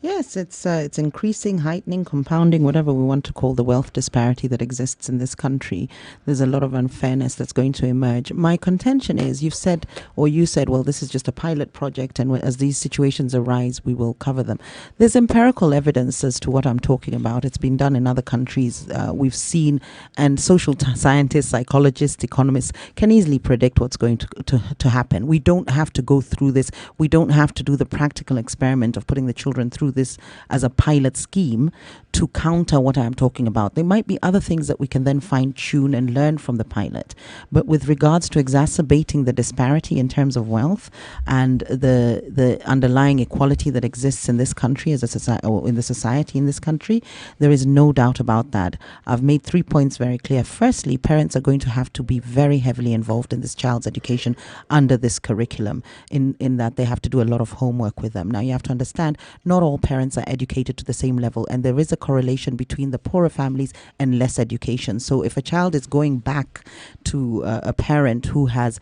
Yes, it's increasing, heightening, compounding, whatever we want to call the wealth disparity that exists in this country. There's a lot of unfairness that's going to emerge. My contention is, you said, well, this is just a pilot project, and as these situations arise, we will cover them. There's empirical evidence as to what I'm talking about. It's been done in other countries. We've seen, and social scientists, psychologists, economists can easily predict what's going to happen. We don't have to go through this. We don't have to do the practical experiment of putting the children through this as a pilot scheme to counter what I'm talking about. There might be other things that we can then fine tune and learn from the pilot. But with regards to exacerbating the disparity in terms of wealth and the underlying equality that exists in this country as a society, or in the society in this country, there is no doubt about that. I've made 3 points very clear. Firstly, parents are going to have to be very heavily involved in this child's education under this curriculum, in that they have to do a lot of homework with them. Now, you have to understand, not all parents are educated to the same level, and there is a correlation between the poorer families and less education. So if a child is going back to a parent who has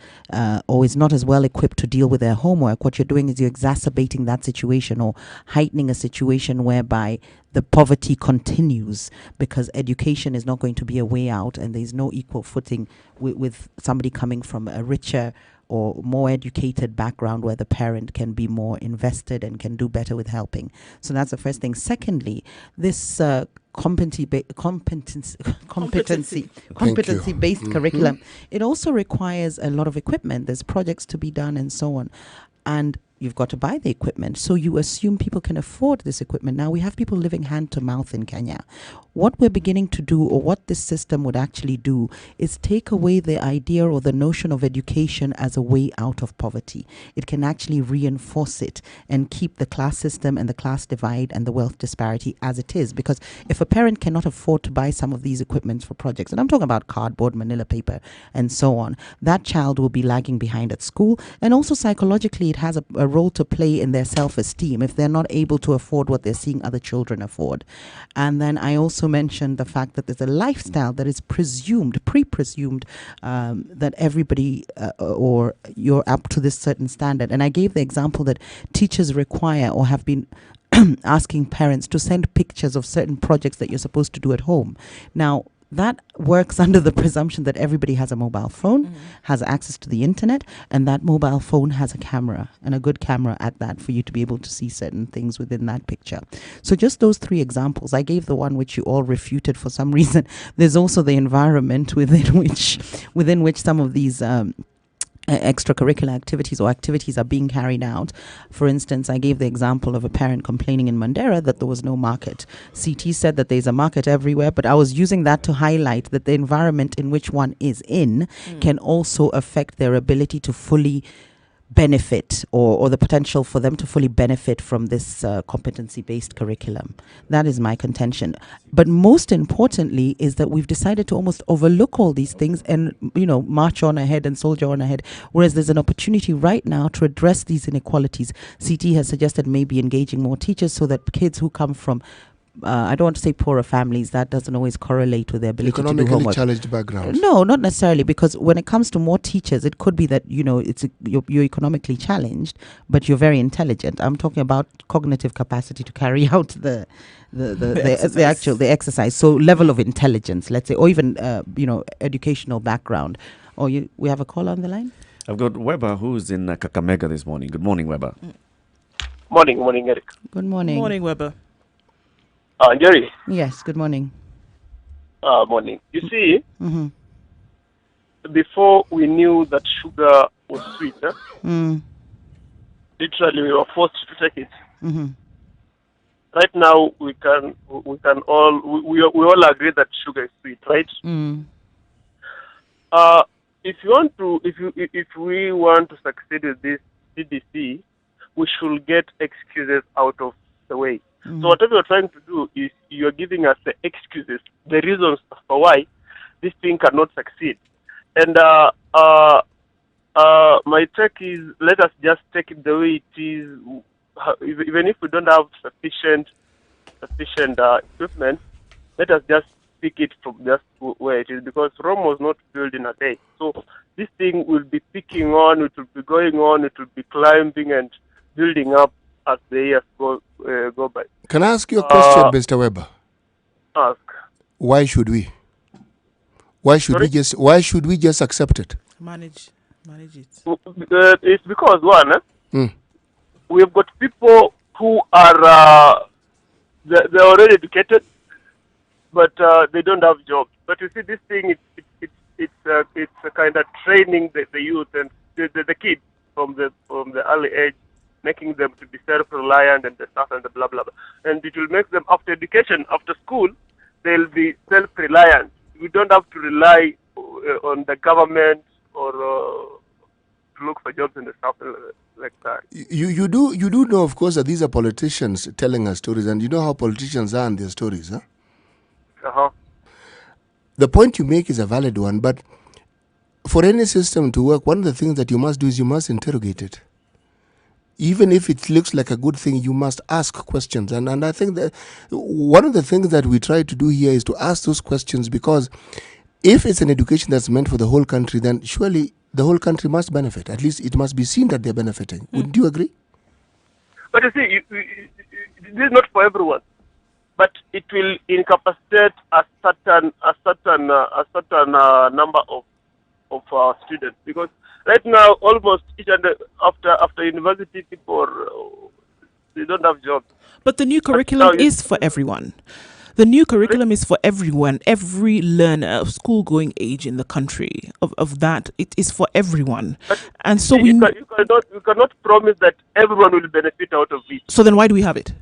or is not as well equipped to deal with their homework, what you're doing is you're exacerbating that situation or heightening a situation whereby the poverty continues, because education is not going to be a way out, and there's no equal footing with somebody coming from a richer or more educated background where the parent can be more invested and can do better with helping. So that's the first thing. Secondly, this competency-based curriculum, it also requires a lot of equipment. There's projects to be done and so on. And you've got to buy the equipment. So you assume people can afford this equipment. Now we have people living hand to mouth in Kenya. What we're beginning to do, or what this system would actually do, is take away the idea or the notion of education as a way out of poverty. It can actually reinforce it and keep the class system and the class divide and the wealth disparity as it is. Because if a parent cannot afford to buy some of these equipments for projects, and I'm talking about cardboard, manila paper, and so on, that child will be lagging behind at school. And also psychologically, it has a role to play in their self-esteem if they're not able to afford what they're seeing other children afford. And then I also mentioned the fact that there's a lifestyle that is pre-presumed that everybody or you're up to this certain standard. And I gave the example that teachers require or have been asking parents to send pictures of certain projects that you're supposed to do at home. Now, that works under the presumption that everybody has a mobile phone, has access to the internet, and that mobile phone has a camera, and a good camera at that, for you to be able to see certain things within that picture. So just those 3 examples. I gave the one which you all refuted for some reason. There's also the environment within which some of these extracurricular activities or activities are being carried out. For instance, I gave the example of a parent complaining in Mandera that there was no market. CT said that there's a market everywhere, but I was using that to highlight that the environment in which one is in can also affect their ability to fully benefit or the potential for them to fully benefit from this competency-based curriculum. That is my contention. But most importantly is that we've decided to almost overlook all these things and, march on ahead and soldier on ahead, whereas there's an opportunity right now to address these inequalities. CT has suggested maybe engaging more teachers so that kids who come from I don't want to say poorer families, that doesn't always correlate with their ability to do homework. Economically challenged backgrounds. No, not necessarily, because when it comes to more teachers, it could be that, you're economically challenged, but you're very intelligent. I'm talking about cognitive capacity to carry out the exercise. So level of intelligence, let's say, or even, educational background. We have a caller on the line? I've got Weber, who's in Kakamega this morning. Good morning, Weber. Morning, Eric. Good morning. Morning, Weber. Jerry. Yes, good morning. Morning. You see, before we knew that sugar was sweet, literally we were forced to take it. Right now, we all agree that sugar is sweet, right? If we want to succeed with this CDC, we should get excuses out of the way. So whatever you're trying to do is you're giving us the excuses, the reasons for why this thing cannot succeed. And my take is, let us just take it the way it is. Even if we don't have sufficient equipment, let us just pick it from just where it is, because Rome was not built in a day. So this thing will be picking on, it will be going on, it will be climbing and building up as the years go by. Can I ask you a question, Mr. Weber? Ask. Why should we? Why should we just accept it? Manage it. It's because we've got people who are they're already educated, but they don't have jobs. But you see, this thing it's a kind of training the youth and the kids from the early age, making them to be self-reliant and the stuff and the blah blah blah. And it will make them, after education, after school, they'll be self-reliant. We don't have to rely on the government or to look for jobs and the stuff like that. You do know, of course, that these are politicians telling us stories, and you know how politicians are in their stories, huh? Uh-huh. The point you make is a valid one, but for any system to work, one of the things that you must do is you must interrogate it. Even if it looks like a good thing, you must ask questions. And I think that one of the things that we try to do here is to ask those questions, because if it's an education that's meant for the whole country, then surely the whole country must benefit. At least it must be seen that they're benefiting. Would you agree? But you see, this is not for everyone, but it will incapacitate a certain number of students, because right now almost each and after university, people they don't have jobs. But the new curriculum is for everyone. The new curriculum is for everyone, every learner of school-going age in the country. Of that, it is for everyone, and so you cannot promise that everyone will benefit out of it. So then, why do we have it?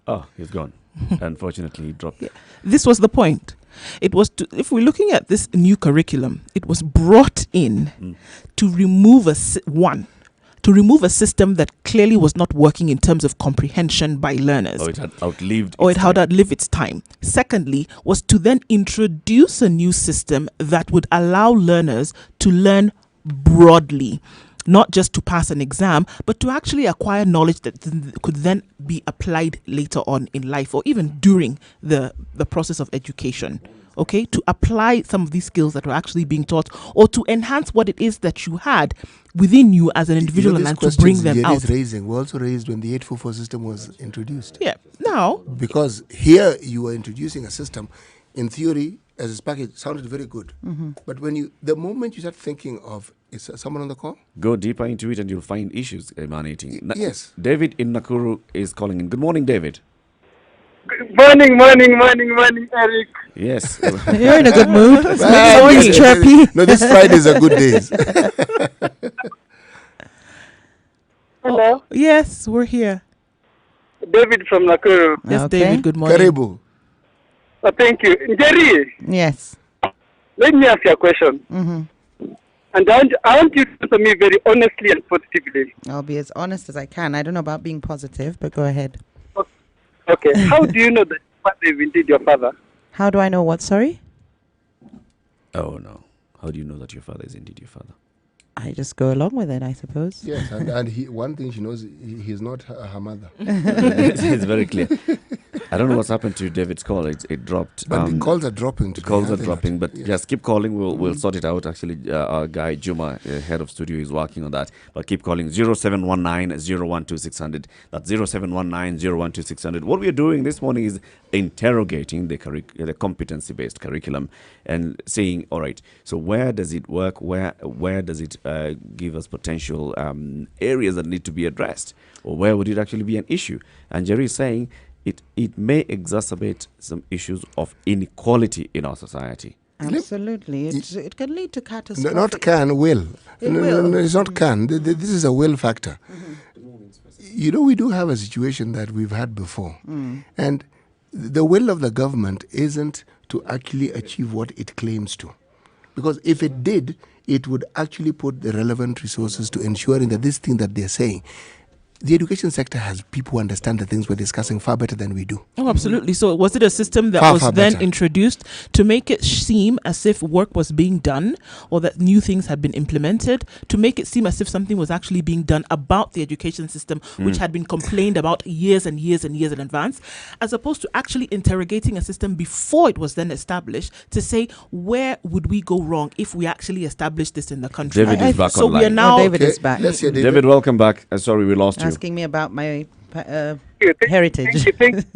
Oh, he's gone. Unfortunately, he dropped. Yeah. This was the point. It was if we're looking at this new curriculum, it was brought in to remove to remove a system that clearly was not working in terms of comprehension by learners. Or it had outlived its time. Secondly, was to then introduce a new system that would allow learners to learn broadly, not just to pass an exam, but to actually acquire knowledge that could then be applied later on in life, or even during the process of education. Okay, to apply some of these skills that were actually being taught, or to enhance what it is that you had within you as an individual, and to bring them out. Were also raised when the 844 system was introduced. Yeah. Now, because here you were introducing a system, in theory, as a package, sounded very good. But the moment you start thinking of, is someone on the call? Go deeper into it and you'll find issues emanating. Yes. David in Nakuru is calling in. Good morning, David. Good morning, Eric. Yes. You're in a good mood. It's chirpy. No, this Fridays are good days. Hello? Yes, we're here. David from Nakuru. Yes, David, good morning. Karibu. Thank you. Jerry, Yes. let me ask you a question. And I want you to answer me very honestly and positively. I'll be as honest as I can. I don't know about being positive, but go ahead. Okay. How do you know that your father is indeed your father? How do I know what? Sorry? Oh, no. How do you know that your father is indeed your father? I just go along with it, I suppose. Yes, and one thing she knows, he's not her mother. It's very clear. I don't know what's happened to David's call. It dropped. But the calls are dropping. The calls are dropping, but just keep calling. We'll sort it out. Actually, our guy Juma, head of studio, is working on that. But keep calling 0719-012-600. That's 0719-012-600. What we are doing this morning is interrogating the competency-based curriculum and saying, all right, so where does it work? Where does it give us potential areas that need to be addressed, or where would it actually be an issue? And Jerry is saying it may exacerbate some issues of inequality in our society. Absolutely. It can lead to catastrophic. Not can, will. No, it's not can. This is a will factor. You know, we do have a situation that we've had before. And the will of the government isn't to actually achieve what it claims to. Because if it did, it would actually put the relevant resources to ensuring that this thing that they're saying, the education sector has people who understand the things we're discussing far better than we do. Oh, absolutely. So was it a system that Far, was far then better. introduced to make it seem as if work was being done, or that new things had been implemented, to make it seem as if something was actually being done about the education system, which had been complained about years and years and years in advance, as opposed to actually interrogating a system before it was then established to say, where would we go wrong if we actually established this in the country? David is back So we are online. now... David is back. Let's hear David. David, welcome back. Sorry, we lost you. Asking me about my Thank heritage. you. Thank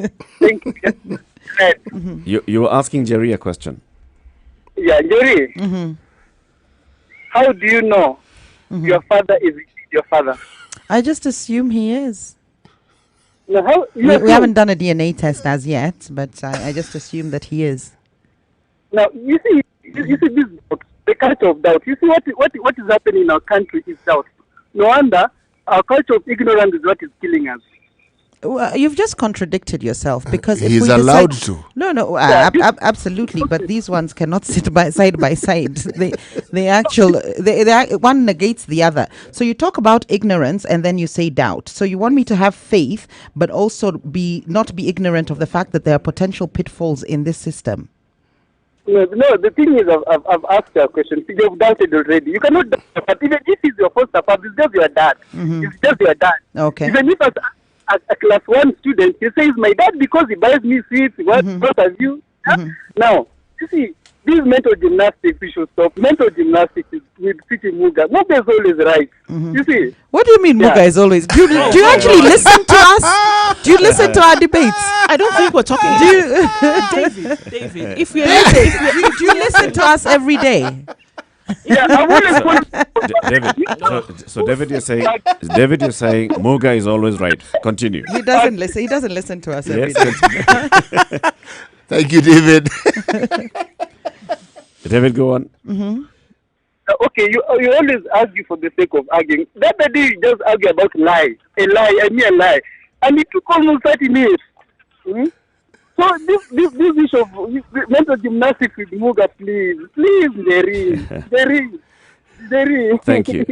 you. Right. You were asking Jerry a question. Yeah, Jerry, how do you know your father is your father? I just assume he is. Now, how We haven't done a DNA test as yet, but I just assume that he is. Now, you see this doubt, the culture of doubt. You see what is happening in our country is doubt. No wonder our culture of ignorance is what is killing us. Well, you've just contradicted yourself, because if He's we allowed decide, to. No, absolutely. But these ones cannot sit side by side. One negates the other. So you talk about ignorance and then you say doubt. So you want me to have faith, but also not be ignorant of the fact that there are potential pitfalls in this system. No, the thing is, I've asked you a question. You've doubted already. You cannot doubt, but even if it's your first father, it's just your dad. It's just your dad. Okay. Even if a class 1 student, he says, my dad, because he buys me sweets, what have you? Now, you see, these mental gymnastics, we should stop. Mental gymnastics is with City Muga. Muga is always right. You see? What do you mean Muga is always? Do you actually listen to us? Do you listen to our debates? I don't think we're talking. David, if we're do you listen to us every day? Yeah, I want to David, so David, you're saying Muga is always right. Continue. He doesn't listen. He doesn't listen to us every day. Yes. Thank you, David. David, go on. Okay, you always argue for the sake of arguing. The other day you just argue about a lie, a mere lie, and it took almost 30 minutes. So this issue of mental gymnastics with Muga, please, Jerry. Thank you,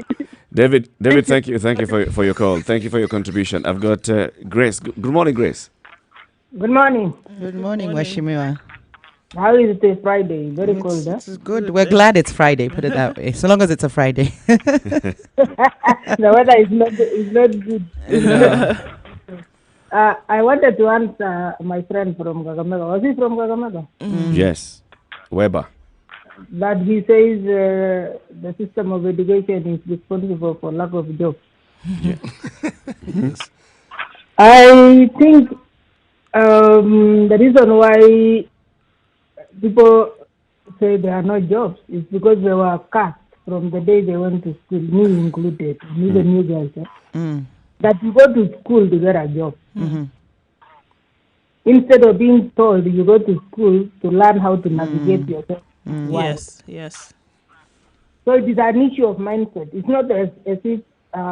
David. Thank you for your call. Thank you for your contribution. I've got Grace. Good morning, Grace. Good morning. Good morning, Washimiwa. How is it Friday? Very cold, huh? It's good. We're glad it's Friday, put it that way. So long as it's a Friday. The weather is not good. I wanted to answer my friend from Kakamega. Was he from Kakamega? Yes. Weber. That he says the system of education is responsible for lack of jobs. I think the reason why people say there are no jobs is because they were cast from the day they went to school, me included, even you guys. That you go to school to get a job. Instead of being told you go to school to learn how to navigate yourself. Yes. So it is an issue of mindset. It's not as if there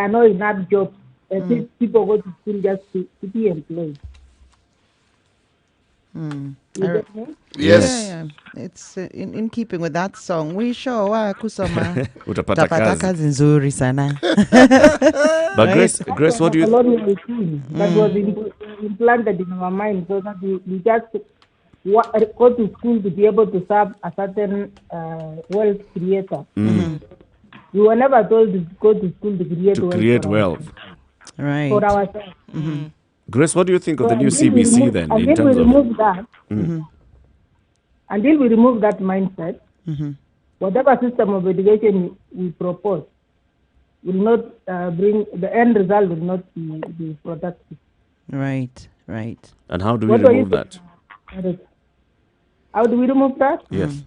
are no enough jobs. As if people go to school just to be employed. You get me? Yes. Yeah. It's in keeping with that song. We show kusoma. Utapata kazi. kazi nzuri sana. But Grace, what do you? That was implanted in our mind, so that we just go to school to be able to serve a certain wealth creator. We were never told to go to school to create wealth. Right. For ourselves. Grace, what do you think of the new until CBC then? In Until we terms of remove that, until we remove that mindset, whatever system of education we propose will not bring the end result will not be productive. Right. And how do we remove that? How do we remove that? Yes.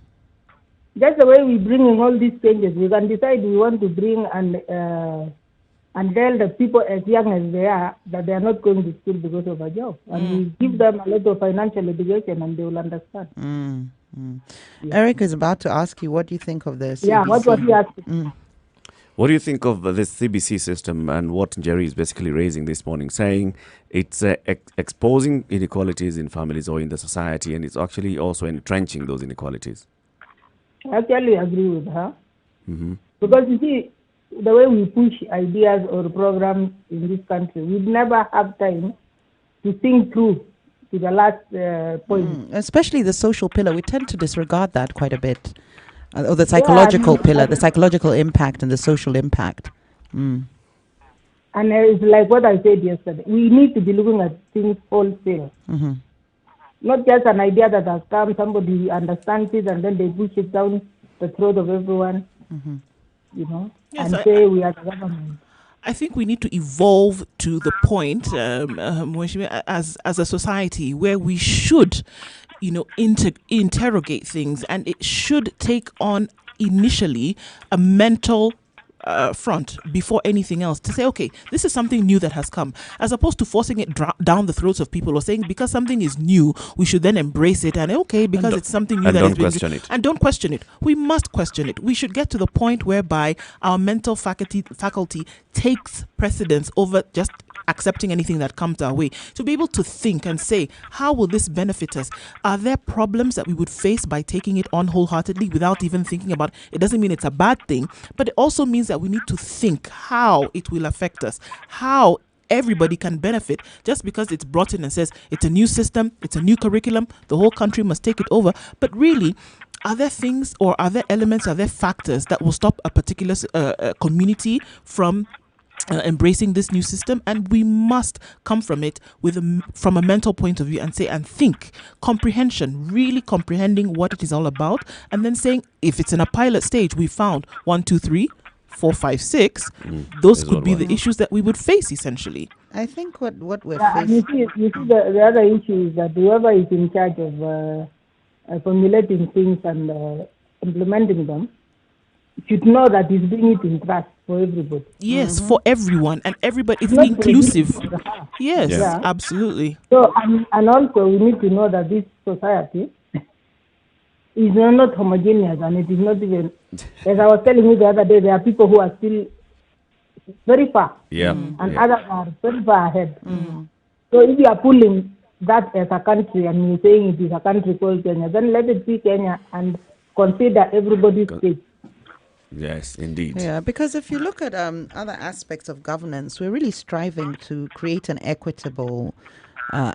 Just the way we bring in all these changes, we can decide we want to bring and tell the people as young as they are that they are not going to school because of a job. And we give them a lot of financial education and they will understand. Eric is about to ask you, what do you think of this? Yeah, what was he asking? What do you think of this CBC system and what Jerry is basically raising this morning, saying it's exposing inequalities in families or in the society, and it's actually also entrenching those inequalities? I actually agree with her. Because you see, the way we push ideas or programs in this country, we never have time to think through to the last point. Especially the social pillar, we tend to disregard that quite a bit. Or the psychological pillar, the psychological impact and the social impact. And it's like what I said yesterday. We need to be looking at things wholesale. Not just an idea that has come, somebody understands it and then they push it down the throat of everyone, you know, Yes, and say we are the government. I think we need to evolve to the point, Mweshime, as a society where we should, you know, interrogate things, and it should take on initially a mental front before anything else, to say, okay, this is something new that has come, as opposed to forcing it down the throats of people, or saying because something is new we should then embrace it, and okay, because it's something new, and that don't has been question it. And don't question it. We must question it. We should get to the point whereby our mental faculty takes precedence over just accepting anything that comes our way, to be able to think and say, how will this benefit us? Are there problems that we would face by taking it on wholeheartedly without even thinking about it? Doesn't mean it's a bad thing, but it also means that we need to think how it will affect us, how everybody can benefit. Just because it's brought in and says it's a new system, it's a new curriculum, the whole country must take it over. But really, are there things, or are there elements, are there factors that will stop a particular community from embracing this new system? And we must come from it with from a mental point of view and say and think comprehension, really comprehending what it is all about, and then saying, if it's in a pilot stage, we found 1, 2, 3, 4, 5, 6, those could be the issues that we would face essentially. I think what we're And you see the other issue is that whoever is in charge of formulating things and implementing them should know that he's doing it in trust for everybody. Yes, for everyone, and everybody, it's Not inclusive. Yes, Yeah. absolutely. So, and also we need to know that this society is not homogeneous, and it is not even, as I was telling you the other day, there are people who are still very far, and others are very far ahead. So if you are pulling that as a country and you're saying it is a country called Kenya, then let it be Kenya and consider everybody's state. Yes, indeed. Yeah, because if you look at other aspects of governance, we're really striving to create an equitable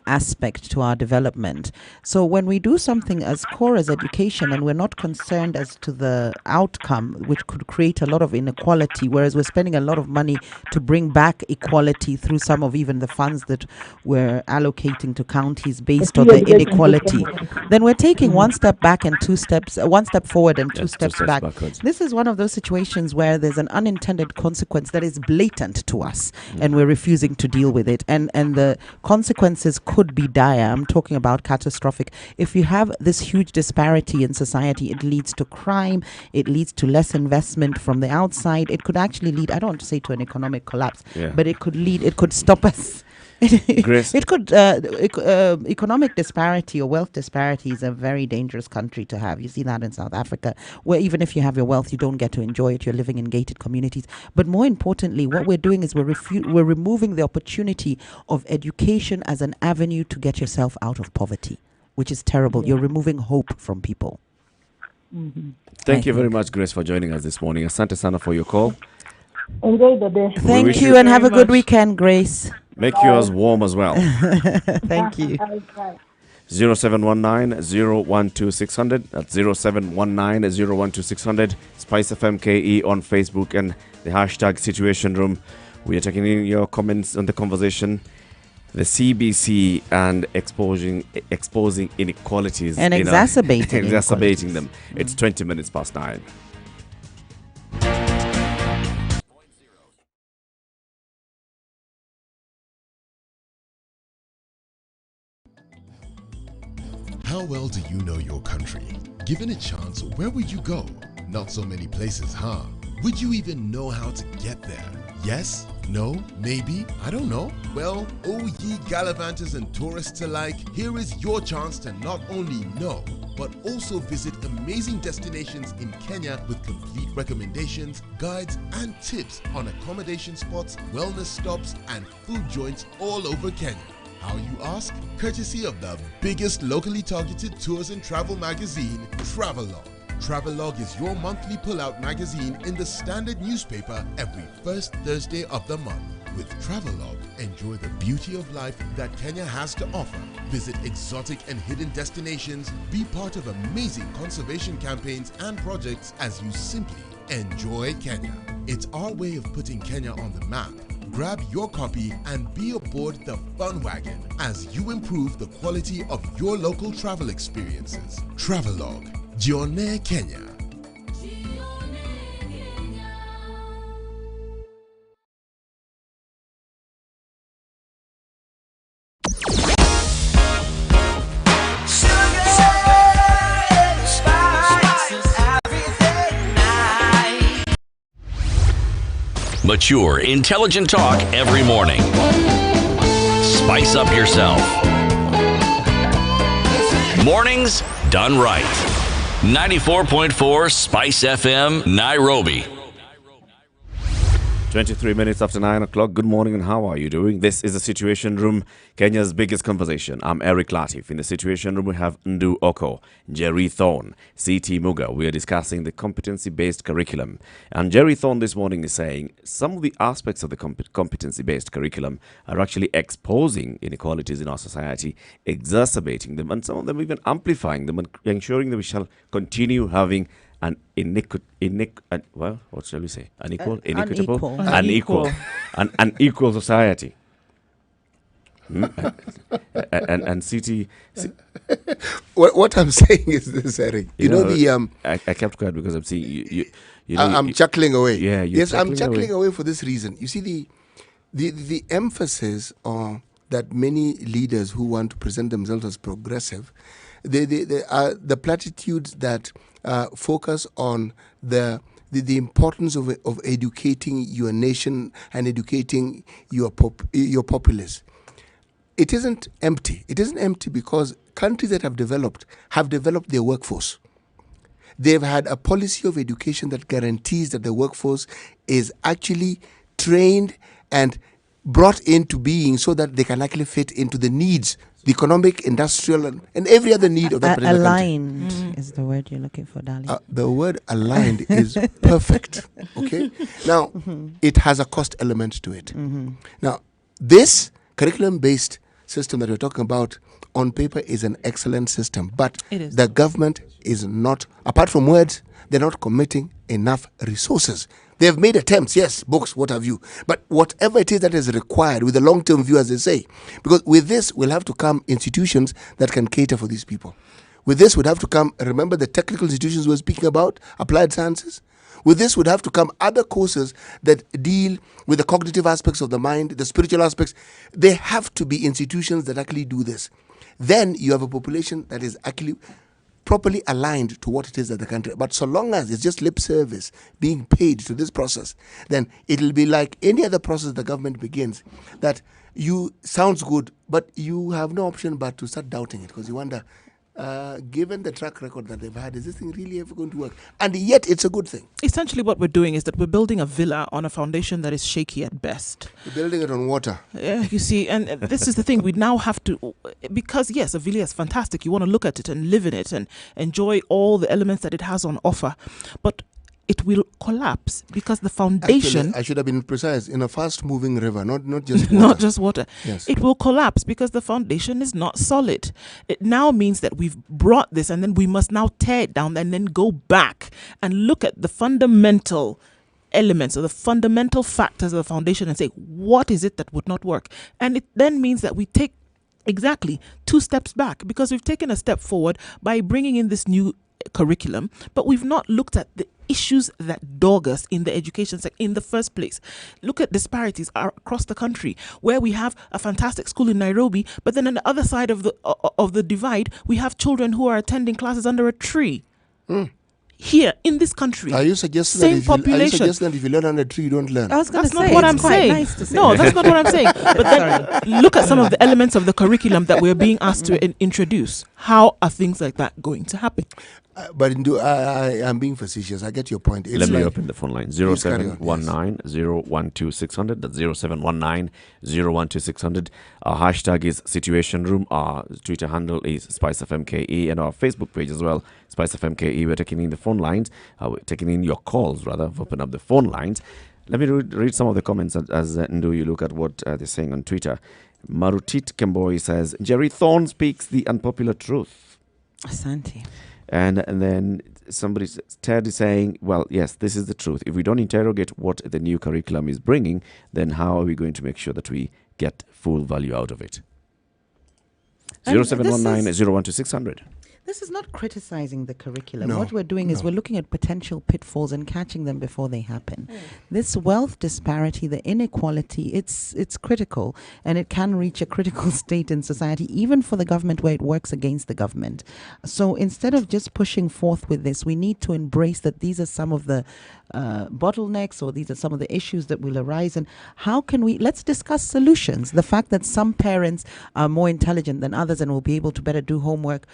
aspect to our development. So when we do something as core as education and we're not concerned as to the outcome, which could create a lot of inequality, whereas we're spending a lot of money to bring back equality through some of even the funds that we're allocating to counties based on the inequality, then we're taking one step back and one step forward and two steps back. Backwards. This is one of those situations where there's an unintended consequence that is blatant to us, and we're refusing to deal with it. And the consequences could be dire. I'm talking about catastrophic. If you have this huge disparity in society, it leads to crime, it leads to less investment from the outside. It could actually lead, I don't want to say to an economic collapse, but it could stop us. It could economic disparity or wealth disparity is a very dangerous country to have. You see that in South Africa, where even if you have your wealth, you don't get to enjoy it. You're living in gated communities. But more importantly, what we're doing is we're removing the opportunity of education as an avenue to get yourself out of poverty, which is terrible. You're removing hope from people. Thank you very much, Grace, for joining us this morning. Asante sana for your call. Enjoy the day. Thank you, and have a good weekend, Grace. Make yours warm as well. Thank you. 0719-012-600. That's 0719-012-600. Spice FM KE on Facebook and the hashtag Situation Room. We are taking in your comments on the conversation. The CBC and exposing inequalities and exacerbating them. It's 20 minutes past 9. How well do you know your country? Given a chance, where would you go? Not so many places, huh? Would you even know how to get there? Yes? No? Maybe? I don't know. Well, oh ye gallivanters and tourists alike, here is your chance to not only know, but also visit amazing destinations in Kenya with complete recommendations, guides, and tips on accommodation spots, wellness stops, and food joints all over Kenya. How, you ask? Courtesy of the biggest locally targeted tours and travel magazine, Travelog. Travelogue is your monthly pull-out magazine in the Standard newspaper every first Thursday of the month. With Travelogue, enjoy the beauty of life that Kenya has to offer. Visit exotic and hidden destinations, be part of amazing conservation campaigns and projects as you simply enjoy Kenya. It's our way of putting Kenya on the map. Grab your copy and be aboard the fun wagon as you improve the quality of your local travel experiences. Travelogue, Jione Kenya. Mature, intelligent talk every morning. Spice up yourself. Mornings done right. 94.4 Spice FM, Nairobi. 23 minutes after 9 o'clock. Good morning and how are you doing? This is the Situation Room, Kenya's biggest conversation. I'm Eric Latif. In the Situation Room, we have Ndu Oko, Jerry Thorne, C.T. Muga. We are discussing the competency-based curriculum. And Jerry Thorne this morning is saying some of the aspects of the competency-based curriculum are actually exposing inequalities in our society, exacerbating them, and some of them even amplifying them and ensuring that we shall continue having an what shall we say? Unequal, inequitable, unequal, unequal society. And CT. What I'm saying is this, Eric. You know the I kept quiet because I'm seeing you. I'm chuckling away. Yeah, yes, I'm chuckling away for this reason. You see the emphasis on that many leaders who want to present themselves as progressive, the platitudes that focus on the importance of educating your nation and educating your populace. It isn't empty. It isn't empty because countries that have developed their workforce. They've had a policy of education that guarantees that the workforce is actually trained and brought into being so that they can actually fit into the needs, the economic, industrial, and every other need of that particular aligned country. is the word you're looking for, darling. The word aligned is perfect. Okay? Now, it has a cost element to it. Now, this curriculum-based system that we're talking about on paper is an excellent system, but the government is not, apart from words, they're not committing enough resources. They've made attempts, yes, books, what have you. But whatever it is that is required with a long-term view, as they say, because with this will have to come institutions that can cater for these people. With this would have to come, remember the technical institutions we're speaking about, applied sciences? With this would have to come other courses that deal with the cognitive aspects of the mind, the spiritual aspects. They have to be institutions that actually do this. Then you have a population that is actually properly aligned to what it is that the country. But so long as it's just lip service being paid to this process, then it'll be like any other process the government begins, that you sounds good, but you have no option but to start doubting it because you wonder, given the track record that they've had, is this thing really ever going to work? And yet it's a good thing. Essentially what we're doing is that we're building a villa on a foundation that is shaky at best. We're building it on water. Yeah, you see, and this is the thing. We now have to, because yes, a villa is fantastic. You want to look at it and live in it and enjoy all the elements that it has on offer. But it will collapse because the foundation... Actually, I should have been precise, in a fast-moving river, not just water. Not just water. Yes. It will collapse because the foundation is not solid. It now means that we've brought this and then we must now tear it down and then go back and look at the fundamental elements or the fundamental factors of the foundation and say, what is it that would not work? And it then means that we take exactly 2 steps back because we've taken a step forward by bringing in this new curriculum, but we've not looked at the issues that dog us in the education sector in the first place. Look at disparities across the country where we have a fantastic school in Nairobi, but then on the other side of the divide, we have children who are attending classes under a tree. Here in this country, Are you suggesting that if you learn under a tree, you don't learn? That's not what I'm saying. No, that's not what I'm saying. But then look at some of the elements of the curriculum that we're being asked to introduce. How are things like that going to happen? But I'm being facetious. I get your point. It's Let me like- open the phone line. Please carry on. 0719-012-600. That's 0719-012-600. Our hashtag is Situation Room. Our Twitter handle is Spice FM KE, and our Facebook page as well, Spice FM KE. We're taking in the phone lines. We're taking in your calls, rather. We've opened up the phone lines. Let me read some of the comments as Ndu, you look at what they're saying on Twitter. Marutit Kemboi says, Jerry Thorne speaks the unpopular truth. Asante. And then Ted is saying, well, yes, this is the truth. If we don't interrogate what the new curriculum is bringing, then how are we going to make sure that we get full value out of it? 0719-012-600. This is not criticizing the curriculum. No, What we're doing is we're looking at potential pitfalls and catching them before they happen. This wealth disparity, the inequality, it's critical, and it can reach a critical state in society, even for the government where it works against the government. So instead of just pushing forth with this, we need to embrace that these are some of the bottlenecks, or these are some of the issues that will arise, and how can let's discuss solutions. The fact that some parents are more intelligent than others and will be able to better do homework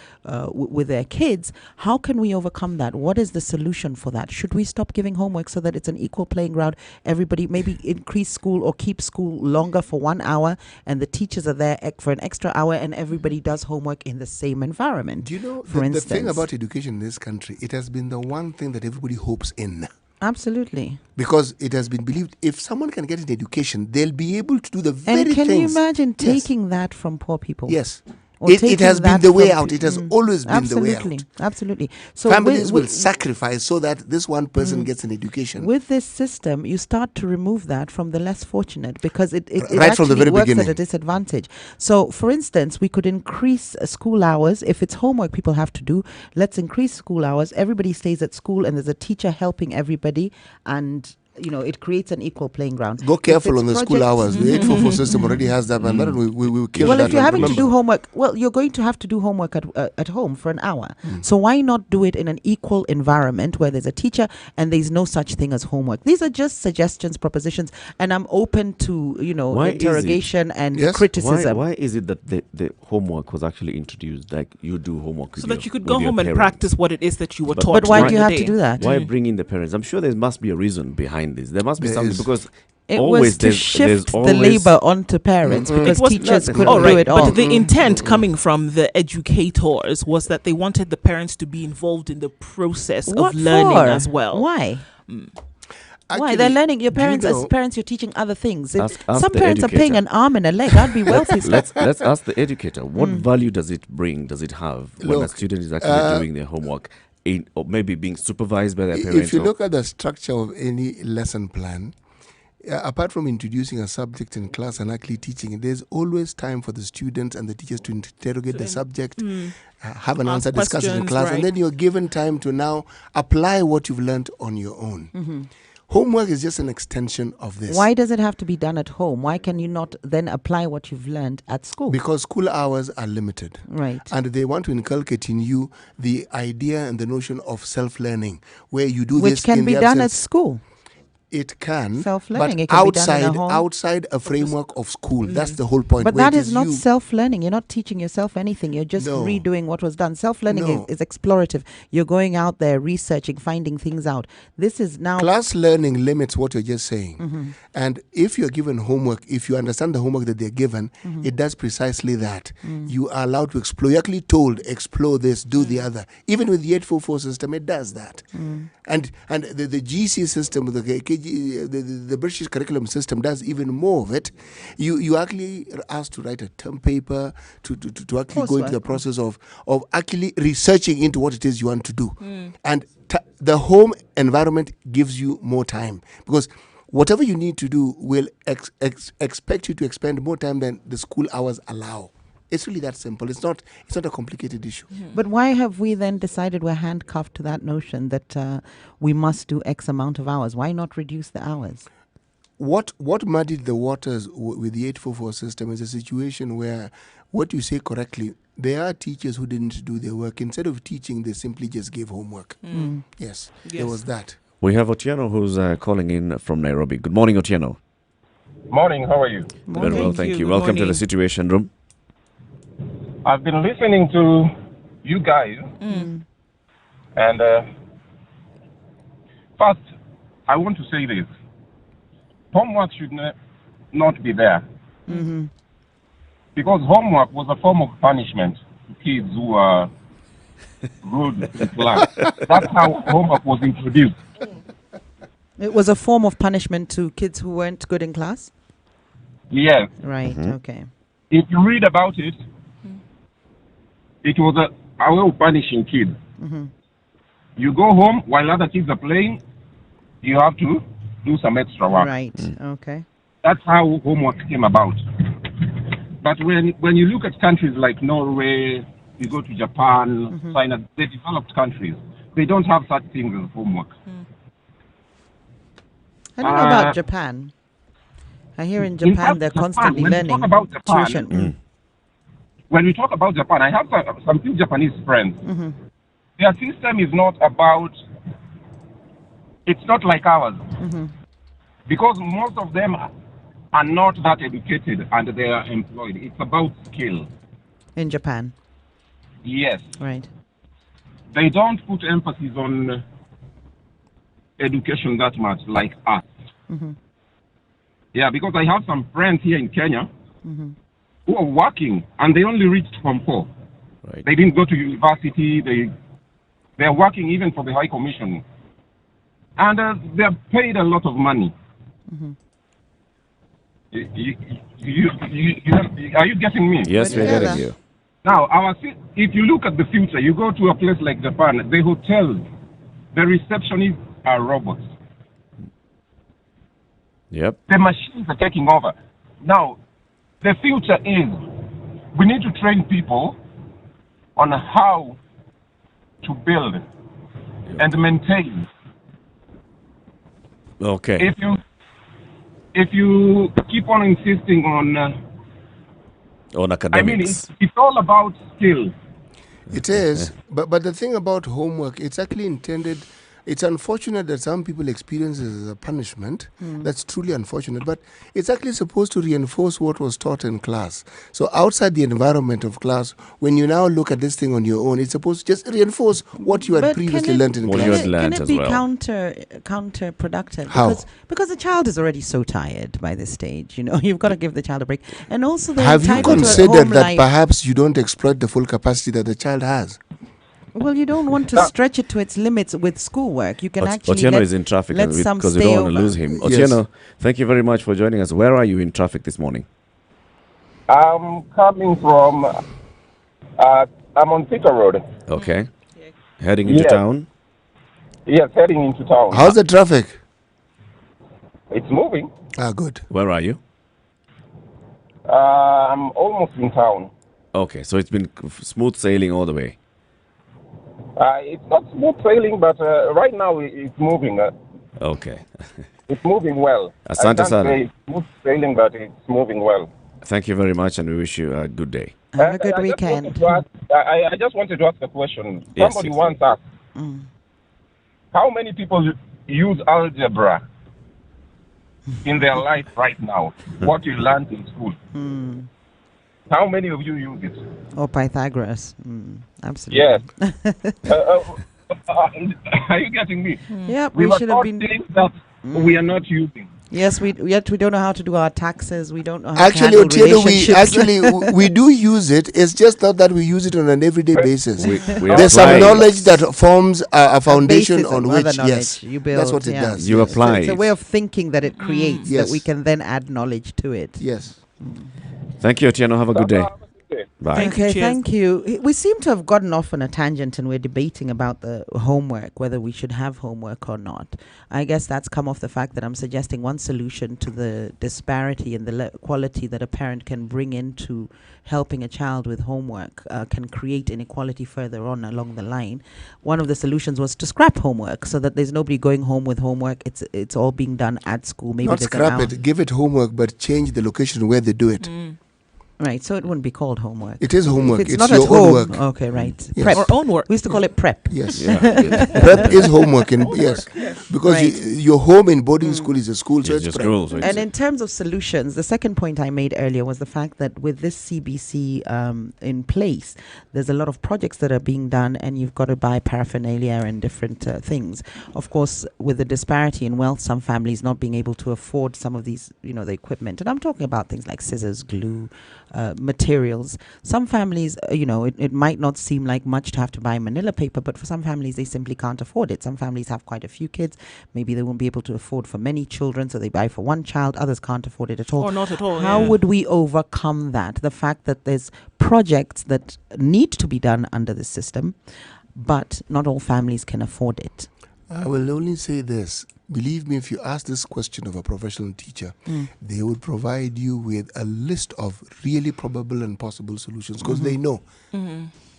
with their kids, how can we overcome that? What is the solution for that? Should we stop giving homework so that it's an equal playing ground? Everybody maybe increase school or keep school longer for 1 hour, and the teachers are there for an extra hour, and everybody does homework in the same environment. Do you know, for the instance, thing about education in this country, it has been the one thing that everybody hopes in. Absolutely. Because it has been believed if someone can get an education, they'll be able to do the very And can things. you imagine taking that from poor people? Yes. Or It taking has been that the way from out. It has always been the way out. Absolutely. Absolutely. So Families will sacrifice so that this one person gets an education. With this system, you start to remove that from the less fortunate, because it Right from the actually very works beginning. at a disadvantage. So, for instance, we could increase school hours. If it's homework people have to do, let's increase school hours. Everybody stays at school, and there's a teacher helping everybody, and it creates an equal playing ground. Go If careful it's on the school hours. The 844 system already has that, and that we will kill well, that. if you're having to remember. do homework, you're going to have to do homework at home for an hour. So why not do it in an equal environment where there's a teacher and there's no such thing as homework? These are just suggestions, propositions, and I'm open to Why is it- interrogation and criticism. Why is it that the homework was actually introduced? Like, you do homework with So that your- you could with go your home and parents. practice what it is that you were taught. But why do during you the have day. to do that? Why bring in the parents? I'm sure there must be a reason behind this. There must be something, because It always was to there's shift the always- labor onto parents because It was teachers not- couldn't all right, do it all. But the intent coming from the educators was that they wanted the parents to be involved in the process What of learning for? as well. Why? Why? Actually, They're learning. Your do you parents, as know- parents, you're teaching other things. If Ask some the parents are paying educator. an arm and a leg. I'd be wealthy. let's ask the educator. What value does it bring? Does it have when a Look, student is actually doing their homework, or maybe being supervised by their parents? If you or- look at the structure of any lesson plan, apart from introducing a subject in class and actually teaching it, there's always time for the students and the teachers to interrogate the subject, have an Ask answer, discuss it in questions, class, right. and then you're given time to now apply what you've learned on your own. Homework is just an extension of this. Why does it have to be done at home? Why can you not then apply what you've learned at school? Because school hours are limited. Right. And they want to inculcate in you the idea and the notion of self-learning, where you do Which this can in be the done at absence- school. It can, Self-learning, but it can be done in a home. outside a framework of school. That's the whole point. But where that it is not you- self-learning. You're not teaching yourself anything. You're just No. redoing what was done. Self-learning No. is explorative. You're going out there, researching, finding things out. This is now... Class learning limits what you're just saying. And if you're given homework, if you understand the homework that they're given, it does precisely that. You are allowed to explore. You're actually told, explore this, do the other. Even with the 844 system, it does that. And the GC system, the KG, the British curriculum system does even more of it. You actually are asked to write a term paper, to actually go into the process of actually researching into what it is you want to do. And the home environment gives you more time, because whatever you need to do will expect you to expend more time than the school hours allow. It's really that simple. It's not a complicated issue. But why have we then decided we're handcuffed to that notion that we must do X amount of hours? Why not reduce the hours? What muddied the waters with the 844 system is a situation where, what you say correctly, there are teachers who didn't do their work. Instead of teaching, they simply just gave homework. Yes, there was that. We have Otieno who's calling in from Nairobi. Good morning, Otieno. Morning, how are you? Very well, thank you. Welcome to the Situation Room. I've been listening to you guys, And first, I want to say this. Homework should not be there. Mm-hmm. Because homework was a form of punishment to kids who are rude in class. That's how homework was introduced. It was a form of punishment to kids who weren't good in class? Yes. Right, okay. If you read about it, it was a way of punishing kids. Mm-hmm. You go home while other kids are playing, you have to do some extra work. Right, okay. That's how homework came about. But when you look at countries like Norway, you go to Japan, China, the developed countries, they don't have such things as homework. I don't know about Japan. I hear in Japan they're constantly learning tuition. When we talk about Japan, I have some few Japanese friends. Mm-hmm. Their system is not about, it's not like ours. Mm-hmm. Because most of them are not that educated and they are employed. It's about skill. In Japan? Yes. Right. They don't put emphasis on education that much like us. Mm-hmm. Yeah, because I have some friends here in Kenya Mm-hmm. who are working and they only reached Form 4. Right. They didn't go to university. They're working even for the High Commission. And they're paid a lot of money. Mm-hmm. Are you getting me? Yes, we're getting you. Now, if you look at the future, you go to a place like Japan, the hotels, the receptionists are robots. Yep. The machines are taking over. Now, the future is we need to train people on how to build and maintain. Okay. If you keep on insisting on academics. I mean, it's all about skill. It is, but the thing about homework, it's actually intended. It's unfortunate that some people experience it as a punishment. That's truly unfortunate. But it's actually supposed to reinforce what was taught in class. So outside the environment of class, when you now look at this thing on your own, it's supposed to just reinforce what you had previously learned in class. Can it be counterproductive? How? Because the child is already so tired by this stage. You know, you've got to give the child a break. And also, have you considered that perhaps you don't exploit the full capacity that the child has? Well, you don't want to stretch it to its limits with schoolwork. You can actually Otieno is in traffic because we don't want to lose him. Otieno, thank you very much for joining us. Where are you in traffic this morning? I'm coming from, I'm on Peter Road. Okay. Heading into town? Yes, heading into town. How's the traffic? It's moving. Ah, good. Where are you? I'm almost in town. Okay, so it's been smooth sailing all the way. It's not smooth sailing, but right now it's moving. Okay. It's moving well. Asante I can't sana. say it's smooth sailing, but it's moving well. Thank you very much, and we wish you a good day. Have a good weekend. I just wanted to ask a question. Yes, Somebody yes. once asked, how many people use algebra in their life right now? What you learned in school? How many of you use it? Or Pythagoras. Absolutely. Yes. Are you getting me? Yep, we we should have been. Things that we are not using. Yes, we don't know how to do our taxes. We don't know how Actually, to handle Otieno, we do use it. It's just not that we use it on an everyday basis. We There's some apply. knowledge that forms a foundation basis on of which, other knowledge yes, you build, that's what it does. You apply It's a it. way of thinking that it creates Yes. that we can then add knowledge to it. Yes. Thank you, Otieno. Have a good day. Bye. Okay, thank you. We seem to have gotten off on a tangent and we're debating about the homework, whether we should have homework or not. I guess that's come off the fact that I'm suggesting one solution to the disparity in the quality that a parent can bring into helping a child with homework can create inequality further on along the line. One of the solutions was to scrap homework so that there's nobody going home with homework. It's all being done at school. Maybe Not there's scrap it, give it homework, but change the location where they do it. Right, so it wouldn't be called homework. It is homework. If it's, It's not your at own home. work. Okay, right. Yes. Prep. Or own work. We used to call it prep. Yes. Prep is homework. Because Right. your home in boarding school is a school, so It's it's just prep. rules. And in terms of solutions, the second point I made earlier was the fact that with this CBC in place, there's a lot of projects that are being done, and you've got to buy paraphernalia and different things. Of course, with the disparity in wealth, some families not being able to afford some of these, the equipment. And I'm talking about things like scissors, glue, materials. Some families, it might not seem like much to have to buy manila paper, but for some families, they simply can't afford it. Some families have quite a few kids. Maybe they won't be able to afford for many children, so they buy for one child. Others can't afford it at all. Or not at all. How would we overcome that? The fact that there's projects that need to be done under the system, but not all families can afford it. I will only say this. Believe me, if you ask this question of a professional teacher, they would provide you with a list of really probable and possible solutions because they know.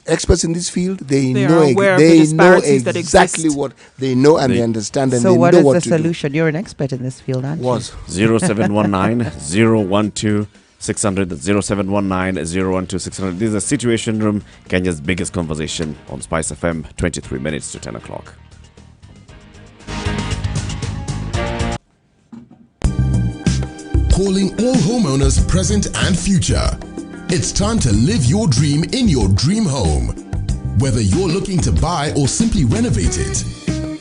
Experts in this field, they They know are aware of the disparities that exactly exist. what they know and they understand and So they what know is what the to do. solution? You're an expert in this field, aren't Was. 0719 012 600. 0719 012 600. This is a Situation Room, Kenya's biggest conversation on Spice FM, 23 minutes to 10 o'clock. Calling all homeowners present and future. It's time to live your dream in your dream home. Whether you're looking to buy or simply renovate it.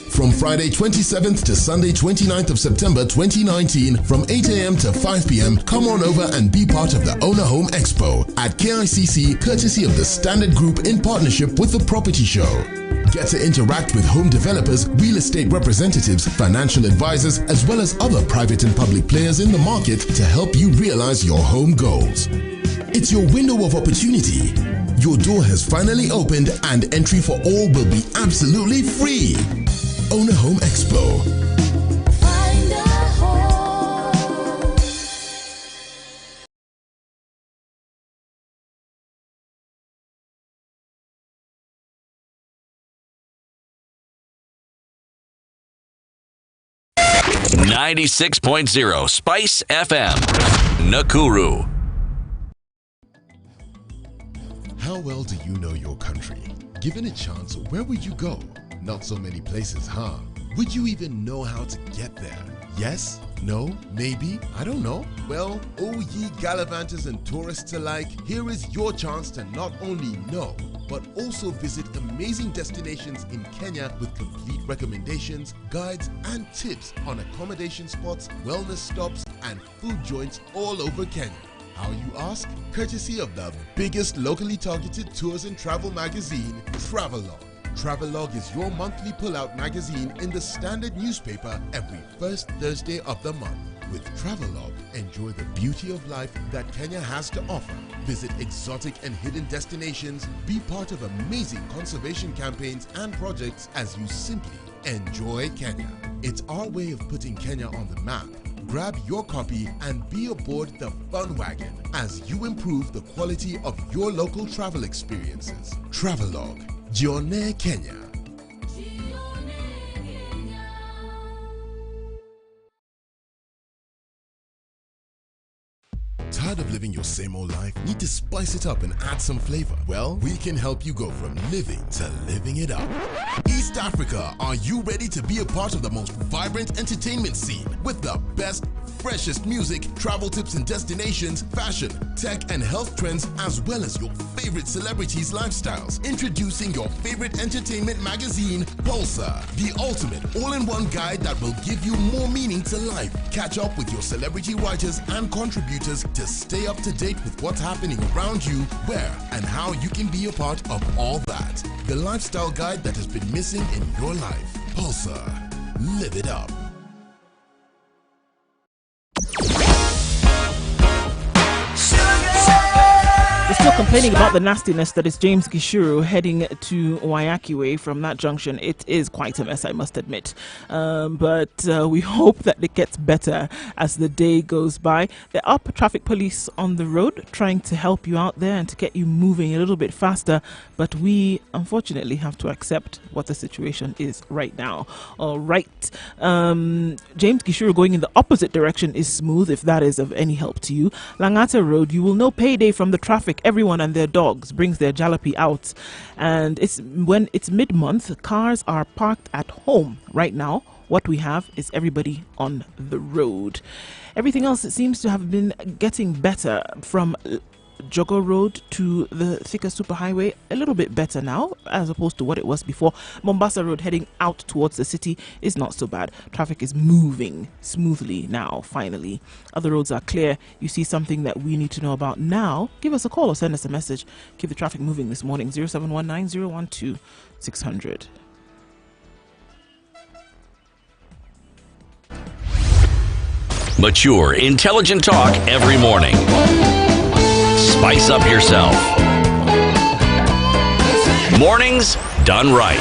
From Friday 27th to Sunday 29th of September 2019, from 8 a.m. to 5 p.m., come on over and be part of the Owner Home Expo at KICC, courtesy of the Standard Group in partnership with The Property Show. Get to interact with home developers, real estate representatives, financial advisors, as well as other private and public players in the market to help you realize your home goals. It's your window of opportunity. Your door has finally opened and entry for all will be absolutely free. Owner Home Expo. Find a home. .0 Spice FM, Nakuru. How well do you know your country? Given a chance, where would you go? Not so many places, huh? Would you even know how to get there? Yes? No? Maybe? I don't know. Well, oh ye gallivanters and tourists alike, here is your chance to not only know, but also visit amazing destinations in Kenya with complete recommendations, guides, and tips on accommodation spots, wellness stops, and food joints all over Kenya. How you ask? Courtesy of the biggest locally targeted tours and travel magazine, Travelog. Travelog is your monthly pull-out magazine in the Standard newspaper every first Thursday of the month. With Travelog, enjoy the beauty of life that Kenya has to offer. Visit exotic and hidden destinations, be part of amazing conservation campaigns and projects as you simply enjoy Kenya. It's our way of putting Kenya on the map. Grab your copy and be aboard the fun wagon as you improve the quality of your local travel experiences. Travelog, Jione Kenya. Tired of living your same old life? Need to spice it up and add some flavor? Well, we can help you go from living to living it up. East Africa, are you ready to be a part of the most vibrant entertainment scene with the best, freshest music, travel tips and destinations, fashion, tech and health trends, as well as your favorite celebrities' lifestyles? Introducing your favorite entertainment magazine, Pulsar, the ultimate all-in-one guide that will give you more meaning to life. Catch up with your celebrity writers and contributors to stay up to date with what's happening around you, where and how you can be a part of all that. The lifestyle guide that has been missing in your life. Pulsar. Live it up. The still complaining about the nastiness that is James Gishuru heading to Wayakiwe from that junction. It is quite a mess, I must admit. But we hope that it gets better as the day goes by. There are traffic police on the road trying to help you out there and to get you moving a little bit faster. But we, unfortunately, have to accept what the situation is right now. All right. James Gishuru going in the opposite direction is smooth, if that is of any help to you. Langata Road, you will know payday from the traffic. Everyone and their dogs brings their jalopy out. And when it's mid-month, cars are parked at home right now. What we have is everybody on the road. Everything else seems to have been getting better from Jogo Road to the Thika Superhighway, a little bit better now as opposed to what it was before. Mombasa Road heading out towards the city is not so bad. Traffic is moving smoothly now, finally. Other roads are clear. You see something that we need to know about now, give us a call or send us a message. Keep the traffic moving this morning. 0719 012 600. Mature, intelligent talk every morning. Spice up yourself. Mornings done right.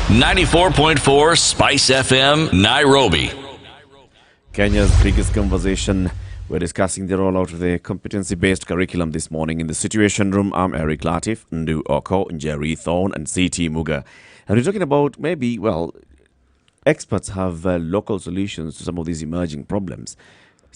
94.4 Spice FM, Nairobi. Kenya's biggest conversation. We're discussing the rollout of the competency-based curriculum this morning in the Situation Room. I'm Eric Latif, Ndu Oko, Jerry Thorne, and CT Muga. And we're talking about experts have local solutions to some of these emerging problems.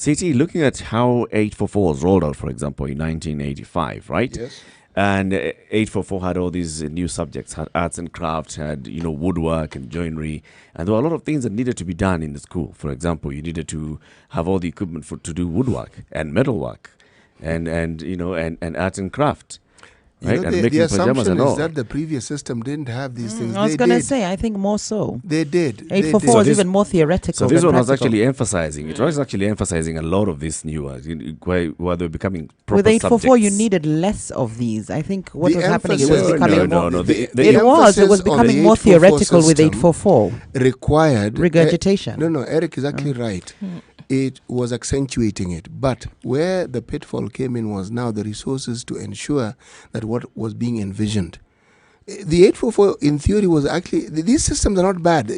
CT, looking at how 844 was rolled out, for example, in 1985, right? Yes. And 844 had all these new subjects, had arts and crafts, had, woodwork and joinery. And there were a lot of things that needed to be done in the school. For example, you needed to have all the equipment to do woodwork and metalwork and arts and craft. Right? The assumption is that the previous system didn't have these things. I was going to say, I think more so. They did. 844 was even more theoretical. So this than one was practical. actually emphasizing. It was actually emphasizing a lot of this new where they're becoming proper With 844, subjects. you needed less of these. I think what The was happening, it emphasis- was becoming No, more. no. The It was becoming more theoretical with 844. Required regurgitation. No, Eric is actually right. It was accentuating it. But where the pitfall came in was now the resources to ensure that what was being envisioned. The 844, in theory, was actually, these systems are not bad.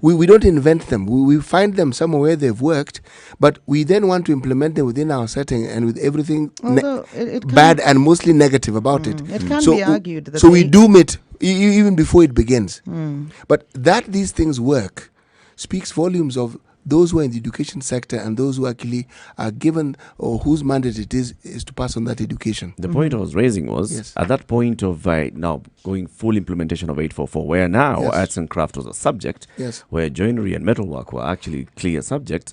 We don't invent them. We find them somewhere where they've worked, but we then want to implement them within our setting and with everything bad and mostly negative about it. It can be argued that so we doom it even before it begins. But that these things work speaks volumes of those who are in the education sector and those who actually are given or whose mandate it is to pass on that education. The point I was raising was at that point of now going full implementation of 844, where now arts and craft was a subject, where joinery and metalwork were actually clear subjects.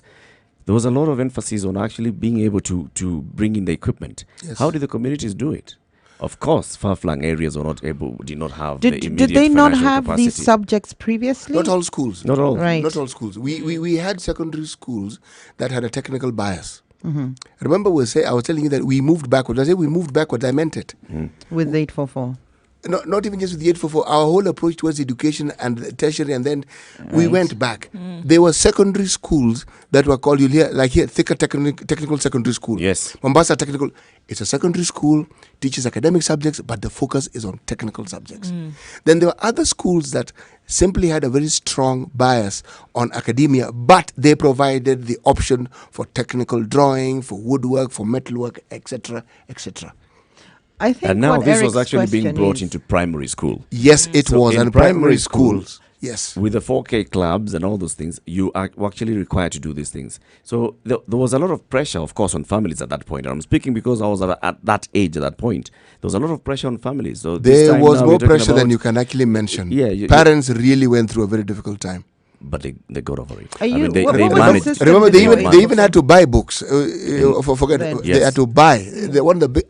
There was a lot of emphasis on actually being able to bring in the equipment. How did the communities do it? Of course, far-flung areas did not have the immediate Did they not financial have capacity. these subjects previously? Not all schools. Not all. Right. Not all schools. We had secondary schools that had a technical bias. Mhm. Remember, I was telling you that we moved backwards. I said we moved backwards. I meant it. With 844. Not even just with the 844. Our whole approach towards education and the tertiary, and then we went back. There were secondary schools that were called, Thika Technical Secondary School. Yes. Mombasa Technical. It's a secondary school, teaches academic subjects, but the focus is on technical subjects. Then there were other schools that simply had a very strong bias on academia, but they provided the option for technical drawing, for woodwork, for metalwork, etc., etc. I think And now what this Eric's was actually being question brought is- into primary school. Yes, it was. in And primary schools, yes. With the 4K clubs and all those things, you are actually required to do these things. So there was a lot of pressure, of course, on families at that point. I'm speaking because I was at that age at that point. There was a lot of pressure on families. So this There time was now more we're talking pressure than about- you can actually mention. Yeah, Parents really went through a very difficult time. But they got over it. Are you- they what was the managed. system Remember, they before even had to buy books. Forget Then. they had to buy.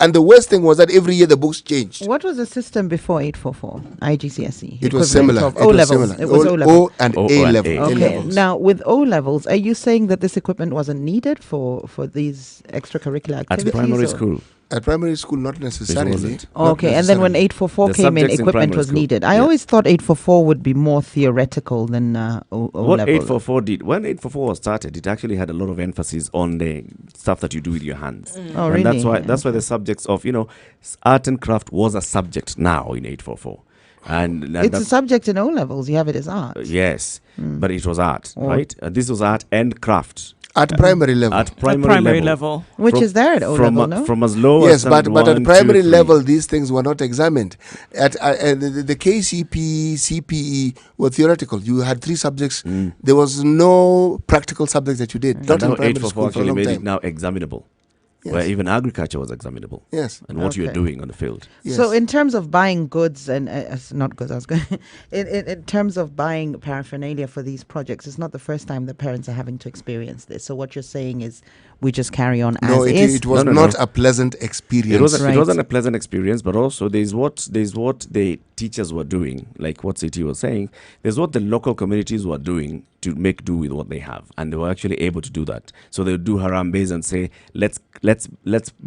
And the worst thing was that every year the books changed. What was the system before 844? IGCSE. It was equivalent similar. of It was O levels. similar. It was O- O level. O and A level. A Okay. levels. Now, with O levels, are you saying that this equipment wasn't needed for these extracurricular At activities? primary or- school. At primary school, not necessarily. wasn't. Okay, and then when 844 The came in, subjects in equipment primary was school. needed. I Yeah. always thought 844 would be more theoretical than O What level. 844 did, when 844 was started, it actually had a lot of emphasis on the stuff that you do with your hands. Oh, and really? that's why the subjects of, art and craft was a subject now in 844. And It's a that's- subject in O levels. You have it as art. yes, but it was art, Oh. right? This was art and craft. At primary level. At primary level. Which is there at O from, level, no? From as low Yes, as but at standard primary 1, 2, 3. level, these things were not examined. At the KCP, CPE were theoretical. You had 3 subjects. There was no practical subjects that you did. And Not in now primary 844 school for a actually long made time. it now examinable. Yes. Where even agriculture was examinable. Yes. And what you're Okay. doing on the field. So in terms of buying goods and not goods, I was going in terms of buying paraphernalia for these projects, it's not the first time the parents are having to experience this. So what you're saying is we just carry on No, as it, is. it was not a pleasant experience. It wasn't a pleasant experience, but also there's what the teachers were doing, like what CT was saying. There's what the local communities were doing to make do with what they have, and they were actually able to do that. So they would do Harambes and say, let's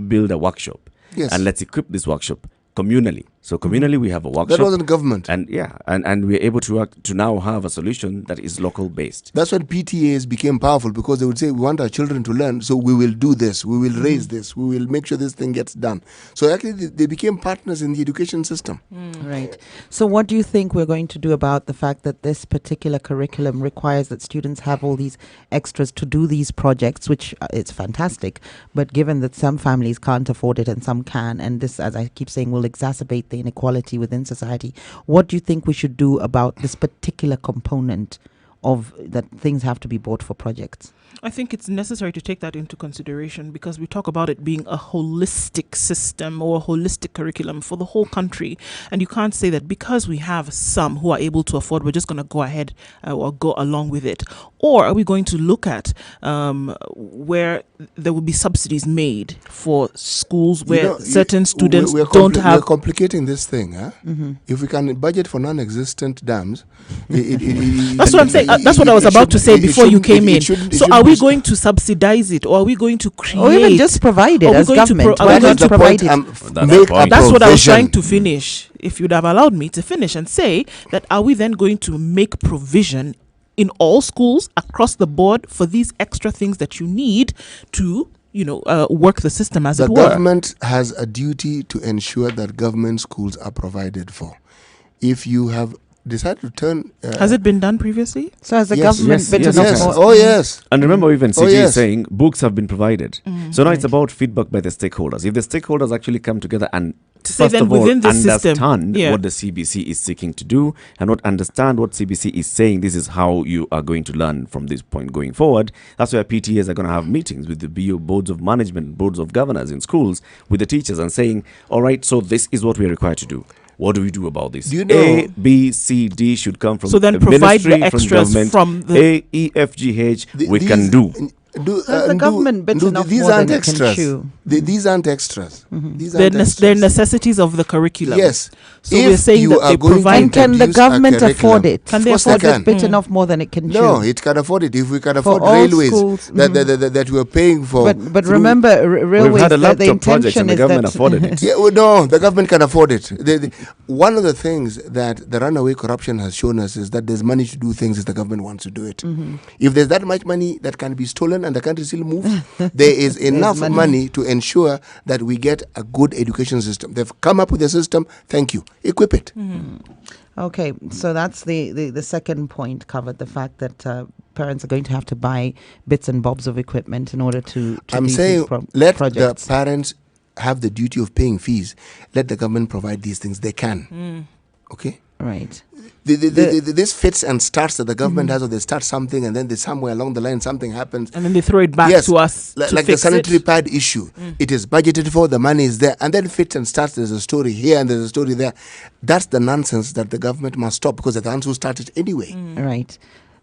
build a workshop, Yes. and let's equip this workshop communally. So communally, we have a workshop. That wasn't government. And and we're able to now have a solution that is local based. That's when PTAs became powerful, because they would say, we want our children to learn, so we will do this, we will raise this, we will make sure this thing gets done. So actually, they became partners in the education system. Right. So what do you think we're going to do about the fact that this particular curriculum requires that students have all these extras to do these projects, which it's fantastic, but given that some families can't afford it and some can, and this, as I keep saying, will exacerbate the inequality within society, what do you think we should do about this particular component of that things have to be bought for projects? I think it's necessary to take that into consideration, because we talk about it being a holistic system or a holistic curriculum for the whole country. And you can't say that because we have some who are able to afford, we're just going to go ahead or go along with it. Or are we going to look at where there will be subsidies made for schools where certain students don't have... We're complicating this thing. Huh? If we can budget for non-existent dams... That's what I'm saying. That's what I was about to say before you came in. So are we going to subsidize it, or are we going to create... Or even just provide it as government? Why not provide it? That's what I was trying to finish. If you'd have allowed me to finish and say that, are we then going to make provision in all schools across the board for these extra things that you need to work the system as it were? The government has a duty to ensure that government schools are provided for. If you have decided to turn... has it been done previously? So has the government been Oh, yes. And remember, even CG yes. is saying books have been provided. So now it's about feedback by the stakeholders. If the stakeholders actually come together and first of all understand what the CBC is seeking to do, and understand what CBC is saying, this is how you are going to learn from this point going forward. That's why PTAs are going to have meetings with the BO boards of management, boards of governors in schools, with the teachers, and saying, all right, so this is what we are required to do. What do we do about this? Do you know- A, B, C, D should come from So then the provide the ministry, extras government. from the... A, E, F, G, H, we can do. Has the government bitten off these more aren't than it can extras. chew? These aren't extras. These They're, aren't extras. they're necessities of the curriculum. Yes. So If we're saying you that are they going to provide... And can the introduce a government afford curriculum, it? Can they of course afford they it? can. Bitten off more than it can chew. No, it can afford it. If we can afford all railways schools, that we're paying for. But through- remember, railways, had a the laptop project intention and the is government that... afforded it. Yeah, well, no, the government can afford it. One of the things that the runaway corruption has shown us is that there's money to do things if the government wants to do it. If there's that much money that can be stolen and the country still moves, there is enough money to ensure that we get a good education system. They've come up with a system. Thank you. Equip it. Okay, so that's the second point covered, the fact that parents are going to have to buy bits and bobs of equipment in order to I'm do saying these let projects. the parents have the duty of paying fees. Let the government provide these things. They can. Okay? Right. This fits and starts that the government has, or they start something and then they somewhere along the line something happens. And then they throw it back Yes, to us to like the fix sanitary it. pad issue. It is budgeted for, the money is there, and then fits and starts. There's a story here and there's a story there. That's the nonsense that the government must stop, because they're the ones who started anyway. Right.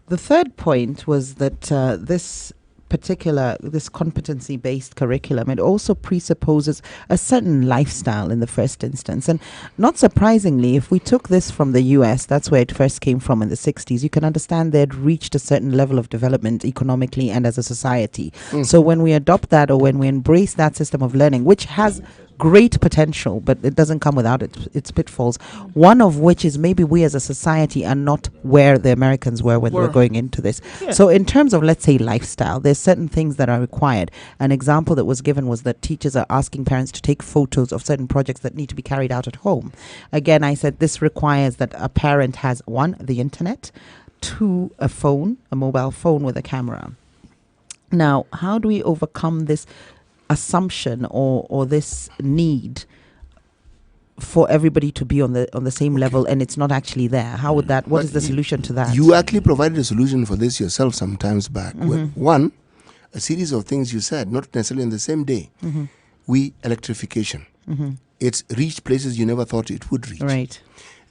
The third point was that this competency-based curriculum, it also presupposes a certain lifestyle in the first instance. And not surprisingly, if we took this from the US, that's where it first came from in the 60s, you can understand they'd reached a certain level of development economically and as a society. So when we adopt that, or when we embrace that system of learning, which has great potential, but it doesn't come without its pitfalls. One of which is maybe we as a society are not where the Americans were when they were going into this. Yeah. So in terms of, let's say, lifestyle, there's certain things that are required. An example that was given was that teachers are asking parents to take photos of certain projects that need to be carried out at home. Again, I said this requires that a parent has, one, the internet, two, a phone, a mobile phone with a camera. Now, how do we overcome this assumption or this need for everybody to be on the same level, and it's not actually there? How would that? What is the solution to that? You actually provided a solution for this yourself some times back. One, a series of things you said, not necessarily in the same day. Electrification. It's reached places you never thought it would reach. Right.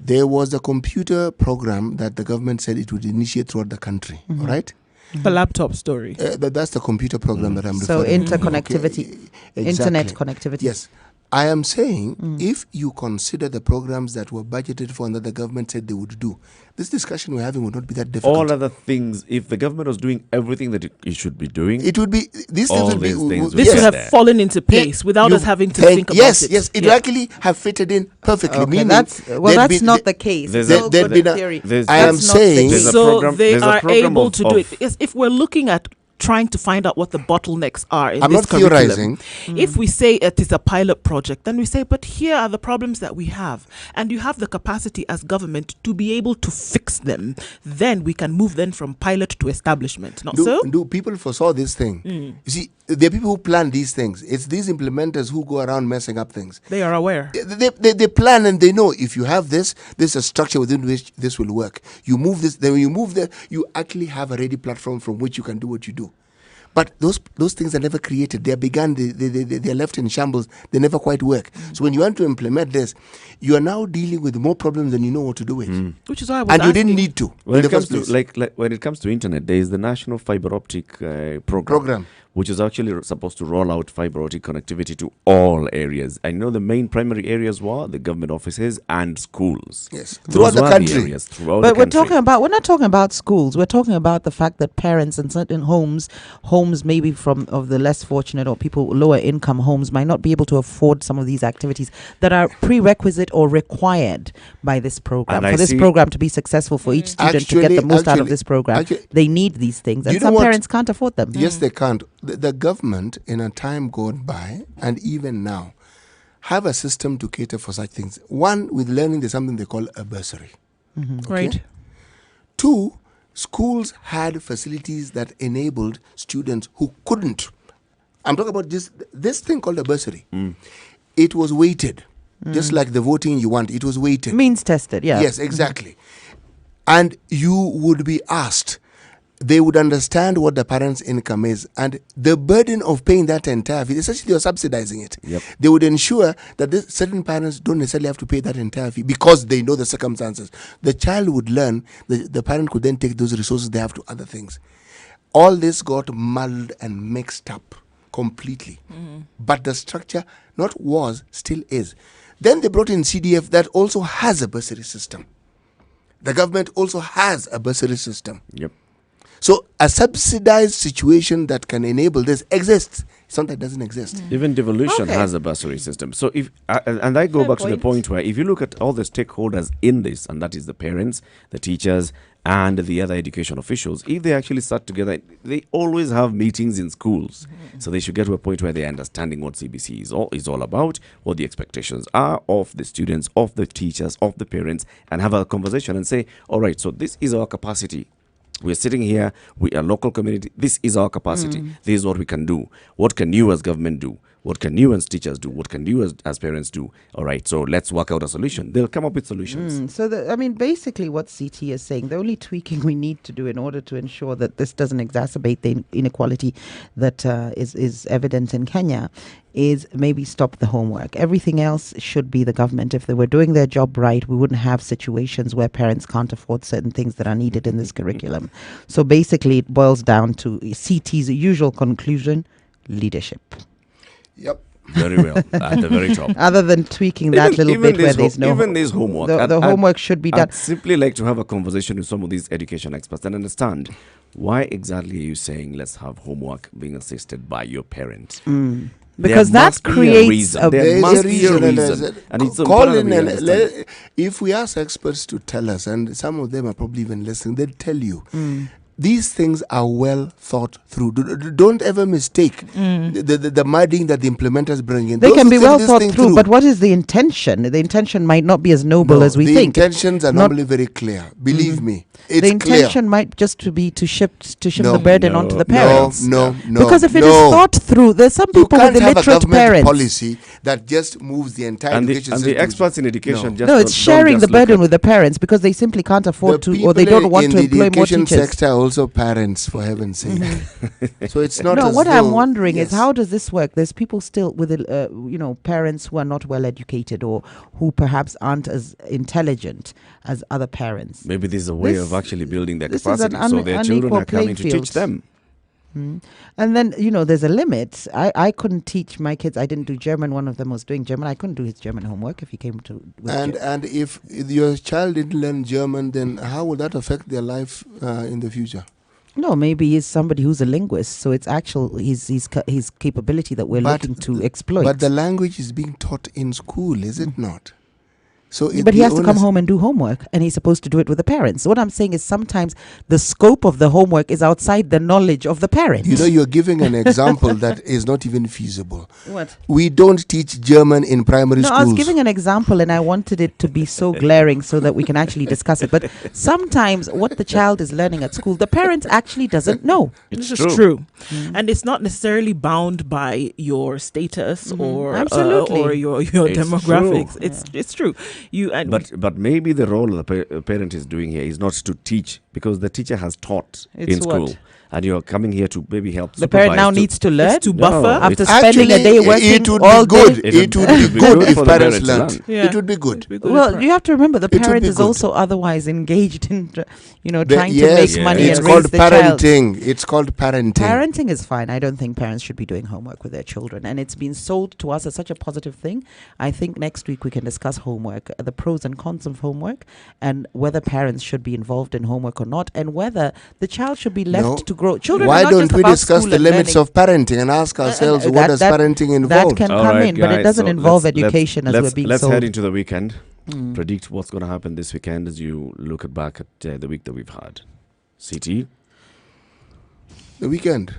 There was a computer program that the government said it would initiate throughout the country. All right. The laptop story. That's the computer program that I'm So referring to. interconnectivity, internet connectivity. Yes. I am saying if you consider the programs that were budgeted for and that the government said they would do, this discussion we're having would not be that difficult. All other things, if the government was doing everything that it should be doing, it would be, these all things would these be, things This would would be have there. fallen into place without us having to think about it. Yes, it would actually have fitted in perfectly. Okay, Meaning that's not the case. There's It's a- all there's good a- theory. there's- I am That's not the saying- case. So they there's a are program able of- to do it. Because if we're looking at trying to find out what the bottlenecks are in I'm this not curriculum, theorizing. if we say it is a pilot project, then we say, but here are the problems that we have, and you have the capacity as government to be able to fix them. Then we can move then from pilot to establishment. Not so? Do people foresaw this thing? You see, there are people who plan these things. It's these implementers who go around messing up things. They are aware. They plan and they know if you have this is a structure within which this will work. You move this, then when you move there, you actually have a ready platform from which you can do what you do. But those things are never created. They are begun, they're left in shambles. They never quite work. So when you want to implement this, you are now dealing with more problems than you know what to do with. Which is why I was and you asking. didn't need to. When in it the comes first to place. like when it comes to internet, there is the National Fiber Optic program, which is actually supposed to roll out fiber optic connectivity to all areas. I know the main primary areas were the government offices and schools. Yes, Those throughout the were country. areas throughout But the we're country. we're not talking about schools. We're talking about the fact that parents in certain homes maybe of the less fortunate or people lower income homes might not be able to afford some of these activities that are prerequisite or required by this program. And For I this see- program to be successful for each student to get the most out of this program, they need these things, and You know some what? parents can't afford them. Yes, they can't. The government, in a time gone by, and even now, have a system to cater for such things. One, with learning, there's something they call a bursary. Right. Two, schools had facilities that enabled students who couldn't. I'm talking about this thing called a bursary. It was weighted, just like the voting you want. It was weighted. Means tested, yeah. Yes, exactly. And you would be asked. They would understand what the parents' income is and the burden of paying that entire fee. Essentially, you're subsidizing it. Yep. They would ensure that certain parents don't necessarily have to pay that entire fee because they know the circumstances. The child would learn, the parent could then take those resources they have to other things. All this got muddled and mixed up completely. But the structure still is. Then they brought in CDF that also has a bursary system. The government also has a bursary system. Yep. So a subsidized situation that can enable this exists. It's not that it doesn't exist. Even devolution Okay. has a bursary system. So if and I go Fair back to the point. point where if you look at all the stakeholders in this, and that is the parents, the teachers, and the other education officials, if they actually start together, they always have meetings in schools. So they should get to a point where they're understanding what CBC is all about, what the expectations are of the students, of the teachers, of the parents, and have a conversation and say, all right, so this is our capacity. We're sitting here, we are local community. This is our capacity. This is what we can do. What can you as government do? What can you as teachers do? What can you as parents do? All right, so let's work out a solution. They'll come up with solutions. So, basically what CT is saying, the only tweaking we need to do in order to ensure that this doesn't exacerbate the inequality that is evident in Kenya is maybe stop the homework. Everything else should be the government. If they were doing their job right, we wouldn't have situations where parents can't afford certain things that are needed in this curriculum. So basically it boils down to CT's usual conclusion, leadership. Yep. Very well, at the very top. Other than tweaking that little bit where there's no... Even this homework. The homework should be done. I'd simply like to have a conversation with some of these education experts and understand why exactly are you saying let's have homework being assisted by your parents? Because there that must be a creates reason. a- There There is must a be a reason, reason. And it's call important in we and understand. if we ask experts to tell us, and some of them are probably even listening, they'll tell you. These things are well thought through. Don't ever mistake the mudding that the implementers bring in. They Those can who be think well this thought thing through, but what is the intention? The intention might not be as noble No, as we the think. intentions are Not- normally very clear. Believe me, it's the intention clear. might just to be to shift No, the burden onto the parents. No. Because if it is thought through, there's some You people can't with have a illiterate government parents. policy that just moves the entire And the education and system. the experts in education just No, it's don't sharing the just look burden at- with the parents because they simply can't afford to, or they People don't want in to the employ more education teachers. sector are also parents, for heaven's sake. So it's not. No, as what I'm though- wondering is yes. how does this work? There's people still with, parents who are not well educated or who perhaps aren't as intelligent as other parents. Maybe this is a way This- of actually building their this is an capacity, so their children unequal are coming playing to teach field. them. And then, there's a limit. I couldn't teach my kids. I didn't do German. One of them was doing German. I couldn't do his German homework if he came to. with And if your child didn't learn German, then how will that affect their life in the future? No, maybe he's somebody who's a linguist. So it's his capability that we're looking to exploit. But the language is being taught in school, is it not? So But he has to come home and do homework, and he's supposed to do it with the parents. So what I'm saying is sometimes the scope of the homework is outside the knowledge of the parent. You're giving an example that is not even feasible. What? We don't teach German in primary No, schools. I was giving an example, and I wanted it to be so glaring so that we can actually discuss it. But sometimes what the child is learning at school, the parent actually doesn't know. This is true. And it's not necessarily bound by your status or Absolutely. or your It's demographics. true. It's true. But maybe the role the parent is doing here is not to teach, because the teacher has taught It's in school. what? And you're coming here to maybe help. The parent now supervise needs to learn to buffer after it's- spending a day working it would all be good. day. It would be good if for the parents parents to learned. learn. Yeah. It would be good. Well, you have to remember the It would parent be is good. also otherwise engaged in, The- trying to yes, make money it's and called raise the child. parenting. It's called parenting. Parenting is fine. I don't think parents should be doing homework with their children. And it's been sold to us as such a positive thing. I think next week we can discuss homework, the pros and cons of homework, and whether parents should be involved in homework or not, and whether the child should be left No. to grow. Children Why are not don't just we about discuss school the and limits learning. of parenting and ask ourselves what does parenting involve? That can All come right, in, but it guys, doesn't so involve let's- education as let's- we're being Let's sold. head into the weekend. Predict what's going to happen this weekend as you look back at the week that we've had. CT? The weekend.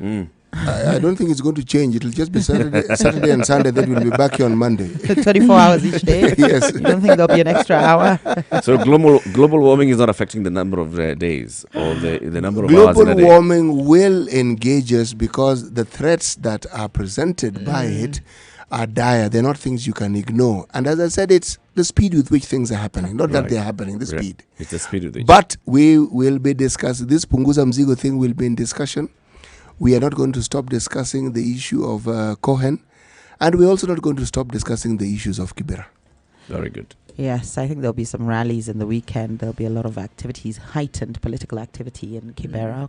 I don't think it's going to change. It'll just be Saturday and Sunday. Then we'll be back here on Monday. 24 hours each day. Yes. You don't think there'll be an extra hour? So global warming is not affecting the number of days or the number of hours in a Global day. warming will engage us because the threats that are presented by it are dire. They're not things you can ignore. And as I said, it's the speed with which things are happening. Not that Right. they're happening, the Right. speed. It's the speed with which. But we will be discussing, this Punguza Mzigo thing will be in discussion. We are not going to stop discussing the issue of Cohen. And we're also not going to stop discussing the issues of Kibera. Very good. Yes, I think there'll be some rallies in the weekend. There'll be a lot of activities, heightened political activity in Kibera.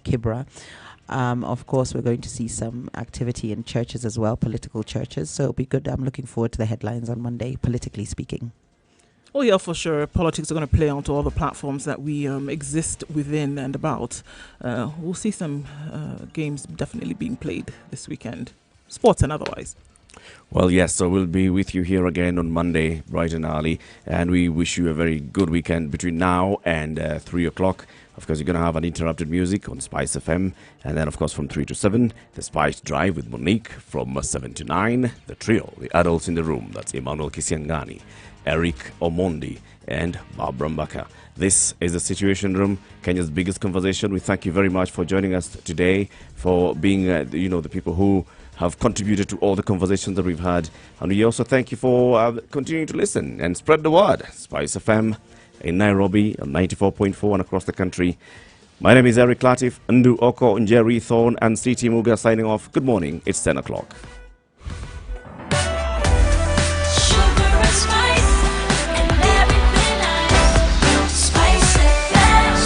Of course, we're going to see some activity in churches as well, political churches. So it'll be good. I'm looking forward to the headlines on Monday, politically speaking. Oh yeah, for sure. Politics are going to play onto all the platforms that we exist within and about. We'll see some games definitely being played this weekend, sports and otherwise. Well, yes, so we'll be with you here again on Monday, bright and early, and we wish you a very good weekend between now and 3 o'clock. Of course, you're going to have uninterrupted music on Spice FM, and then, of course, from 3 to 7, the Spice Drive with Monique. From 7 to 9, the trio, the adults in the room. That's Emmanuel Kisiangani, Eric Omondi, and Barbara Mbaka. This is the Situation Room, Kenya's biggest conversation. We thank you very much for joining us today, for being, the people who have contributed to all the conversations that we've had. And we also thank you for continuing to listen and spread the word. Spice FM in Nairobi, on 94.4 and across the country. My name is Eric Latif, Ndu Oko, Njeri Thorne, and CT Muga signing off. Good morning. It's 10 o'clock.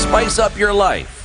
Spice up your life